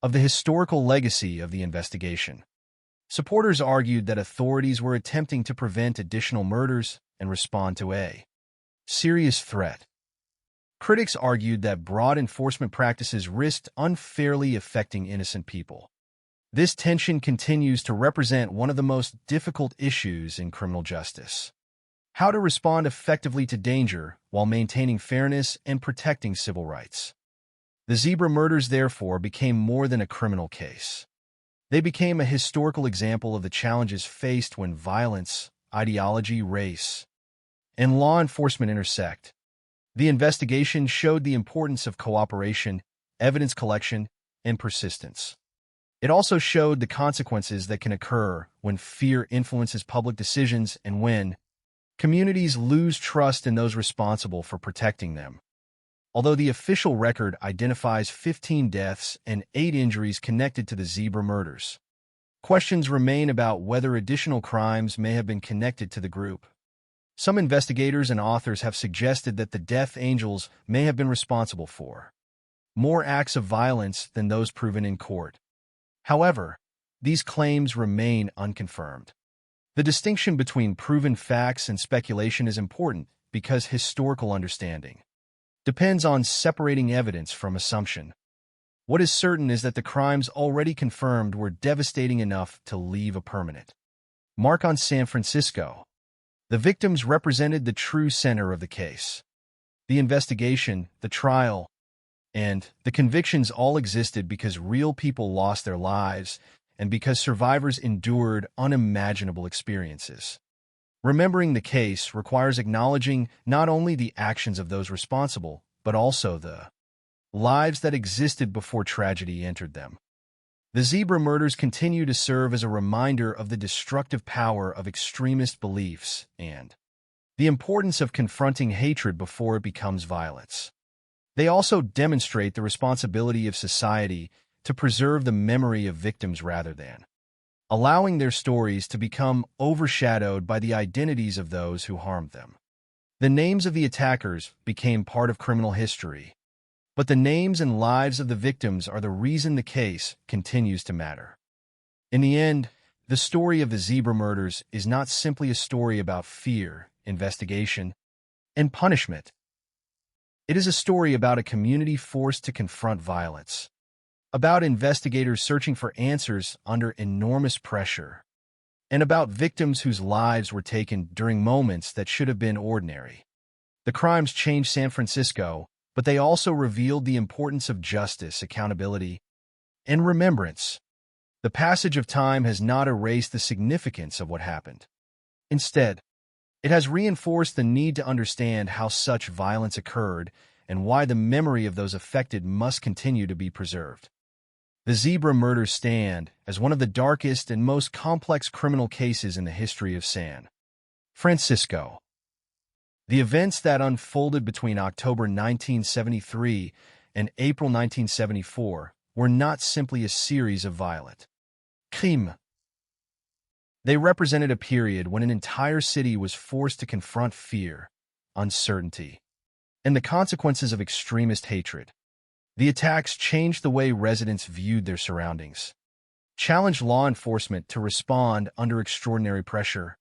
of the historical legacy of the investigation. Supporters argued that authorities were attempting to prevent additional murders and respond to a serious threat. Critics argued that broad enforcement practices risked unfairly affecting innocent people. This tension continues to represent one of the most difficult issues in criminal justice: how to respond effectively to danger while maintaining fairness and protecting civil rights. The Zebra murders, therefore, became more than a criminal case. They became a historical example of the challenges faced when violence, ideology, race, and law enforcement intersect. The investigation showed the importance of cooperation, evidence collection, and persistence. It also showed the consequences that can occur when fear influences public decisions and when communities lose trust in those responsible for protecting them. Although the official record identifies 15 deaths and 8 injuries connected to the Zebra murders, questions remain about whether additional crimes may have been connected to the group. Some investigators and authors have suggested that the Death Angels may have been responsible for more acts of violence than those proven in court. However, these claims remain unconfirmed. The distinction between proven facts and speculation is important because historical understanding depends on separating evidence from assumption. What is certain is that the crimes already confirmed were devastating enough to leave a permanent mark on San Francisco. The victims represented the true center of the case. The investigation, the trial, and the convictions all existed because real people lost their lives and because survivors endured unimaginable experiences. Remembering the case requires acknowledging not only the actions of those responsible, but also the lives that existed before tragedy entered them. The Zebra murders continue to serve as a reminder of the destructive power of extremist beliefs and the importance of confronting hatred before it becomes violence. They also demonstrate the responsibility of society to preserve the memory of victims rather than allowing their stories to become overshadowed by the identities of those who harmed them. The names of the attackers became part of criminal history, but the names and lives of the victims are the reason the case continues to matter. In the end, the story of the Zebra murders is not simply a story about fear, investigation, and punishment. It is a story about a community forced to confront violence, about investigators searching for answers under enormous pressure, and about victims whose lives were taken during moments that should have been ordinary. The crimes changed San Francisco, but they also revealed the importance of justice, accountability, and remembrance. The passage of time has not erased the significance of what happened. Instead, it has reinforced the need to understand how such violence occurred and why the memory of those affected must continue to be preserved. The Zebra murders stand as one of the darkest and most complex criminal cases in the history of San Francisco. The events that unfolded between October 1973 and April 1974 were not simply a series of violent crimes. They represented a period when an entire city was forced to confront fear, uncertainty, and the consequences of extremist hatred. The attacks changed the way residents viewed their surroundings, challenged law enforcement to respond under extraordinary pressure,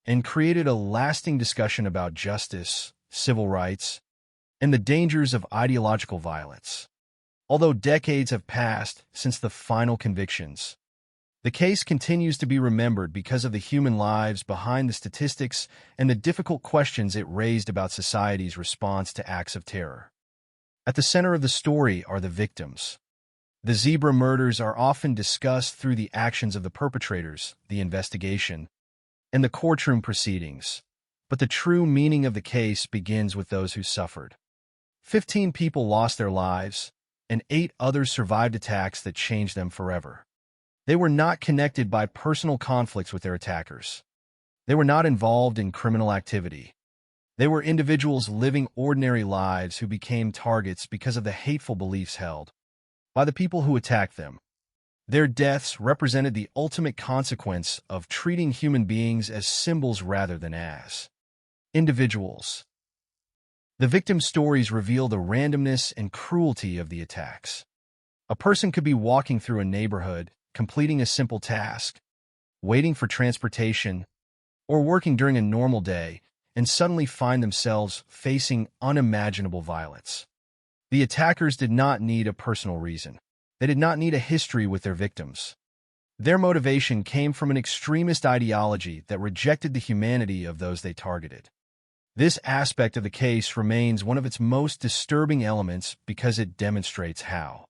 and created a lasting discussion about justice, civil rights, and the dangers of ideological violence. Although decades have passed since the final convictions, the case continues to be remembered because of the human lives behind the statistics and the difficult questions it raised about society's response to acts of terror. At the center of the story are the victims. The Zebra murders are often discussed through the actions of the perpetrators, the investigation, and the courtroom proceedings, but the true meaning of the case begins with those who suffered. 15 people lost their lives, and 8 others survived attacks that changed them forever. They were not connected by personal conflicts with their attackers. They were not involved in criminal activity. They were individuals living ordinary lives who became targets because of the hateful beliefs held by the people who attacked them. Their deaths represented the ultimate consequence of treating human beings as symbols rather than as individuals. The victim stories reveal the randomness and cruelty of the attacks. A person could be walking through a neighborhood, completing a simple task, waiting for transportation, or working during a normal day, and suddenly find themselves facing unimaginable violence. The attackers did not need a personal reason. They did not need a history with their victims. Their motivation came from an extremist ideology that rejected the humanity of those they targeted. This aspect of the case remains one of its most disturbing elements because it demonstrates how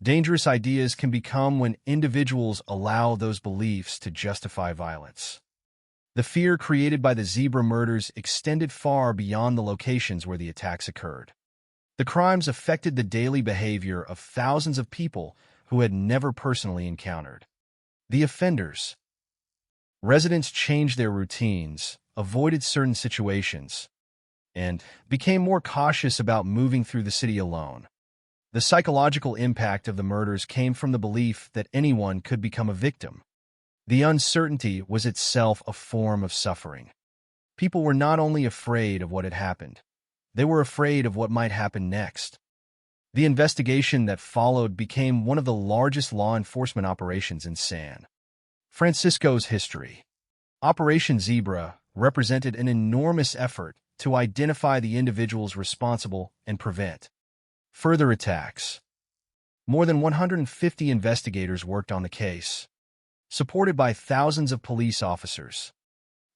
dangerous ideas can become when individuals allow those beliefs to justify violence. The fear created by the Zebra murders extended far beyond the locations where the attacks occurred. The crimes affected the daily behavior of thousands of people who had never personally encountered the offenders. Residents changed their routines, avoided certain situations, and became more cautious about moving through the city alone. The psychological impact of the murders came from the belief that anyone could become a victim. The uncertainty was itself a form of suffering. People were not only afraid of what had happened, they were afraid of what might happen next. The investigation that followed became one of the largest law enforcement operations in San Francisco's history. Operation Zebra represented an enormous effort to identify the individuals responsible and prevent further attacks. More than 150 investigators worked on the case, supported by thousands of police officers.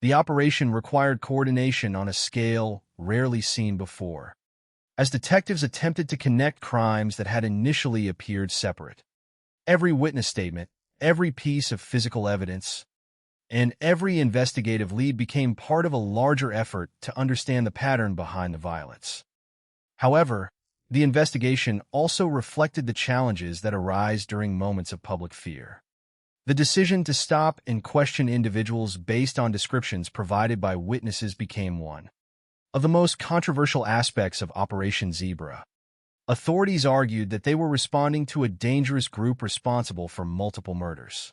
The operation required coordination on a scale rarely seen before, as detectives attempted to connect crimes that had initially appeared separate. Every witness statement, every piece of physical evidence, and every investigative lead became part of a larger effort to understand the pattern behind the violence. However, the investigation also reflected the challenges that arise during moments of public fear. The decision to stop and question individuals based on descriptions provided by witnesses became one of the most controversial aspects of Operation Zebra. Authorities argued that they were responding to a dangerous group responsible for multiple murders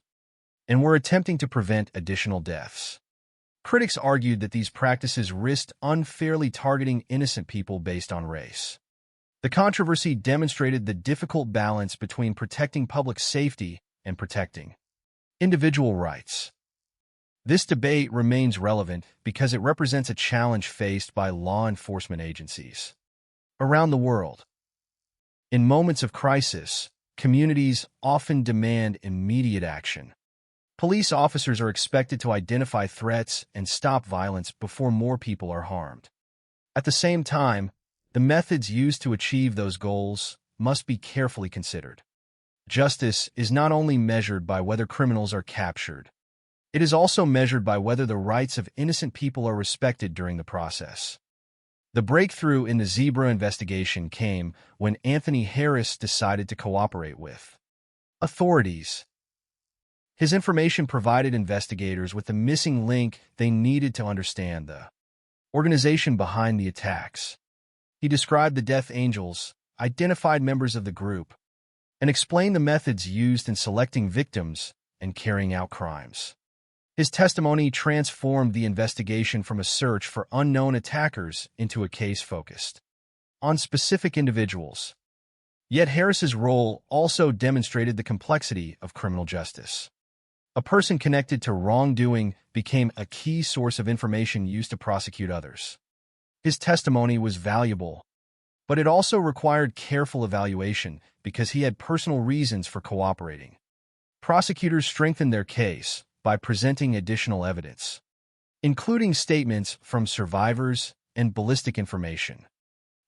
and were attempting to prevent additional deaths. Critics argued that these practices risked unfairly targeting innocent people based on race. The controversy demonstrated the difficult balance between protecting public safety and protecting individual rights. This debate remains relevant because it represents a challenge faced by law enforcement agencies around the world. In moments of crisis, communities often demand immediate action. Police officers are expected to identify threats and stop violence before more people are harmed. At the same time, the methods used to achieve those goals must be carefully considered. Justice is not only measured by whether criminals are captured, it is also measured by whether the rights of innocent people are respected during the process. The breakthrough in the Zebra investigation came when Anthony Harris decided to cooperate with authorities. His information provided investigators with the missing link they needed to understand the organization behind the attacks. He described the Death Angels, identified members of the group, and explained the methods used in selecting victims and carrying out crimes. His testimony transformed the investigation from a search for unknown attackers into a case focused on specific individuals. Yet Harris's role also demonstrated the complexity of criminal justice. A person connected to wrongdoing became a key source of information used to prosecute others. His testimony was valuable, but it also required careful evaluation because he had personal reasons for cooperating. Prosecutors strengthened their case by presenting additional evidence, including statements from survivors and ballistic information.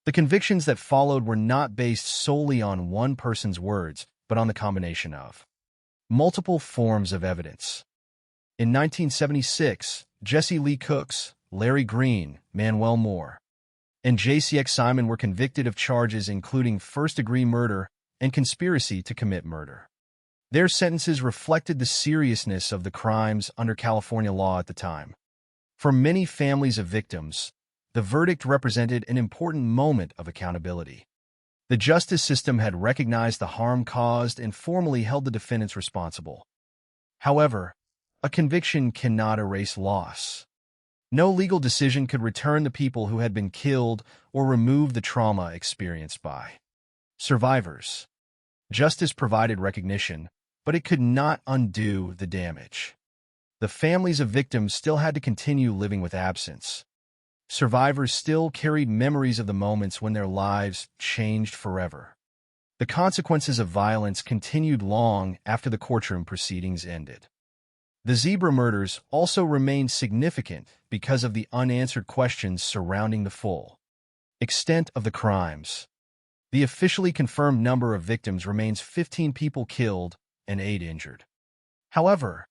The convictions that followed were not based solely on one person's words, but on the combination of multiple forms of evidence. In 1976, Jesse Lee Cooks, Larry Green, Manuel Moore, and JCX Simon were convicted of charges including first-degree murder and conspiracy to commit murder. Their sentences reflected the seriousness of the crimes under California law at the time. For many families of victims, the verdict represented an important moment of accountability. The justice system had recognized the harm caused and formally held the defendants responsible. However, a conviction cannot erase loss. No legal decision could return the people who had been killed or remove the trauma experienced by survivors. Justice provided recognition, but it could not undo the damage. The families of victims still had to continue living with absence. Survivors still carried memories of the moments when their lives changed forever. The consequences of violence continued long after the courtroom proceedings ended. The Zebra murders also remained significant because of the unanswered questions surrounding the full extent of the crimes. The officially confirmed number of victims remains 15 people killed and 8 injured. However,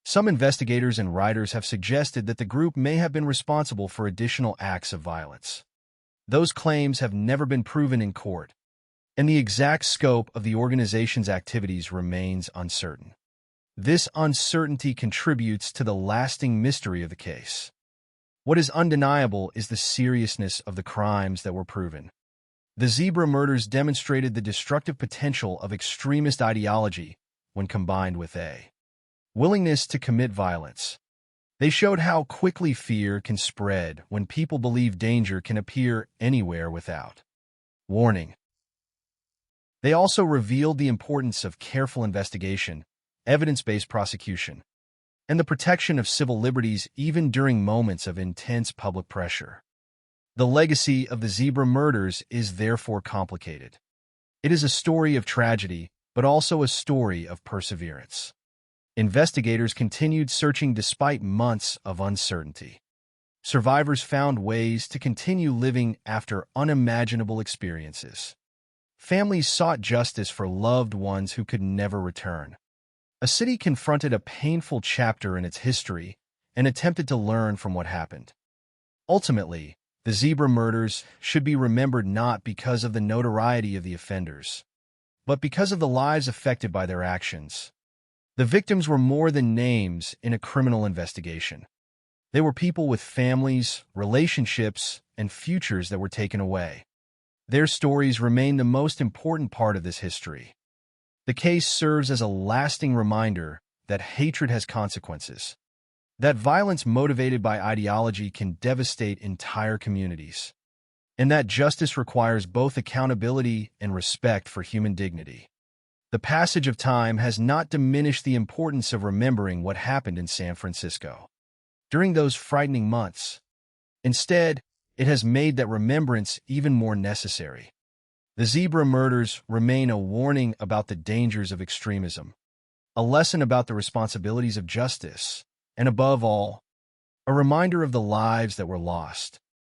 some investigators and writers have suggested that the group may have been responsible for additional acts of violence. Those claims have never been proven in court, and the exact scope of the organization's activities remains uncertain. This uncertainty contributes to the lasting mystery of the case. What is undeniable is the seriousness of the crimes that were proven. The Zebra murders demonstrated the destructive potential of extremist ideology when combined with a willingness to commit violence. They showed how quickly fear can spread when people believe danger can appear anywhere without warning. They also revealed the importance of careful investigation, evidence-based prosecution, and the protection of civil liberties even during moments of intense public pressure. The legacy of the Zebra murders is therefore complicated. It is a story of tragedy, but also a story of perseverance. Investigators continued searching despite months of uncertainty. Survivors found ways to continue living after unimaginable experiences. Families sought justice for loved ones who could never return. A city confronted a painful chapter in its history and attempted to learn from what happened. Ultimately, the Zebra murders should be remembered not because of the notoriety of the offenders, but because of the lives affected by their actions. The victims were more than names in a criminal investigation. They were people with families, relationships, and futures that were taken away. Their stories remain the most important part of this history. The case serves as a lasting reminder that hatred has consequences, that violence motivated by ideology can devastate entire communities, and that justice requires both accountability and respect for human dignity. The passage of time has not diminished the importance of remembering what happened in San Francisco during those frightening months. Instead, it has made that remembrance even more necessary. The Zebra murders remain a warning about the dangers of extremism, a lesson about the responsibilities of justice, and above all, a reminder of the lives that were lost,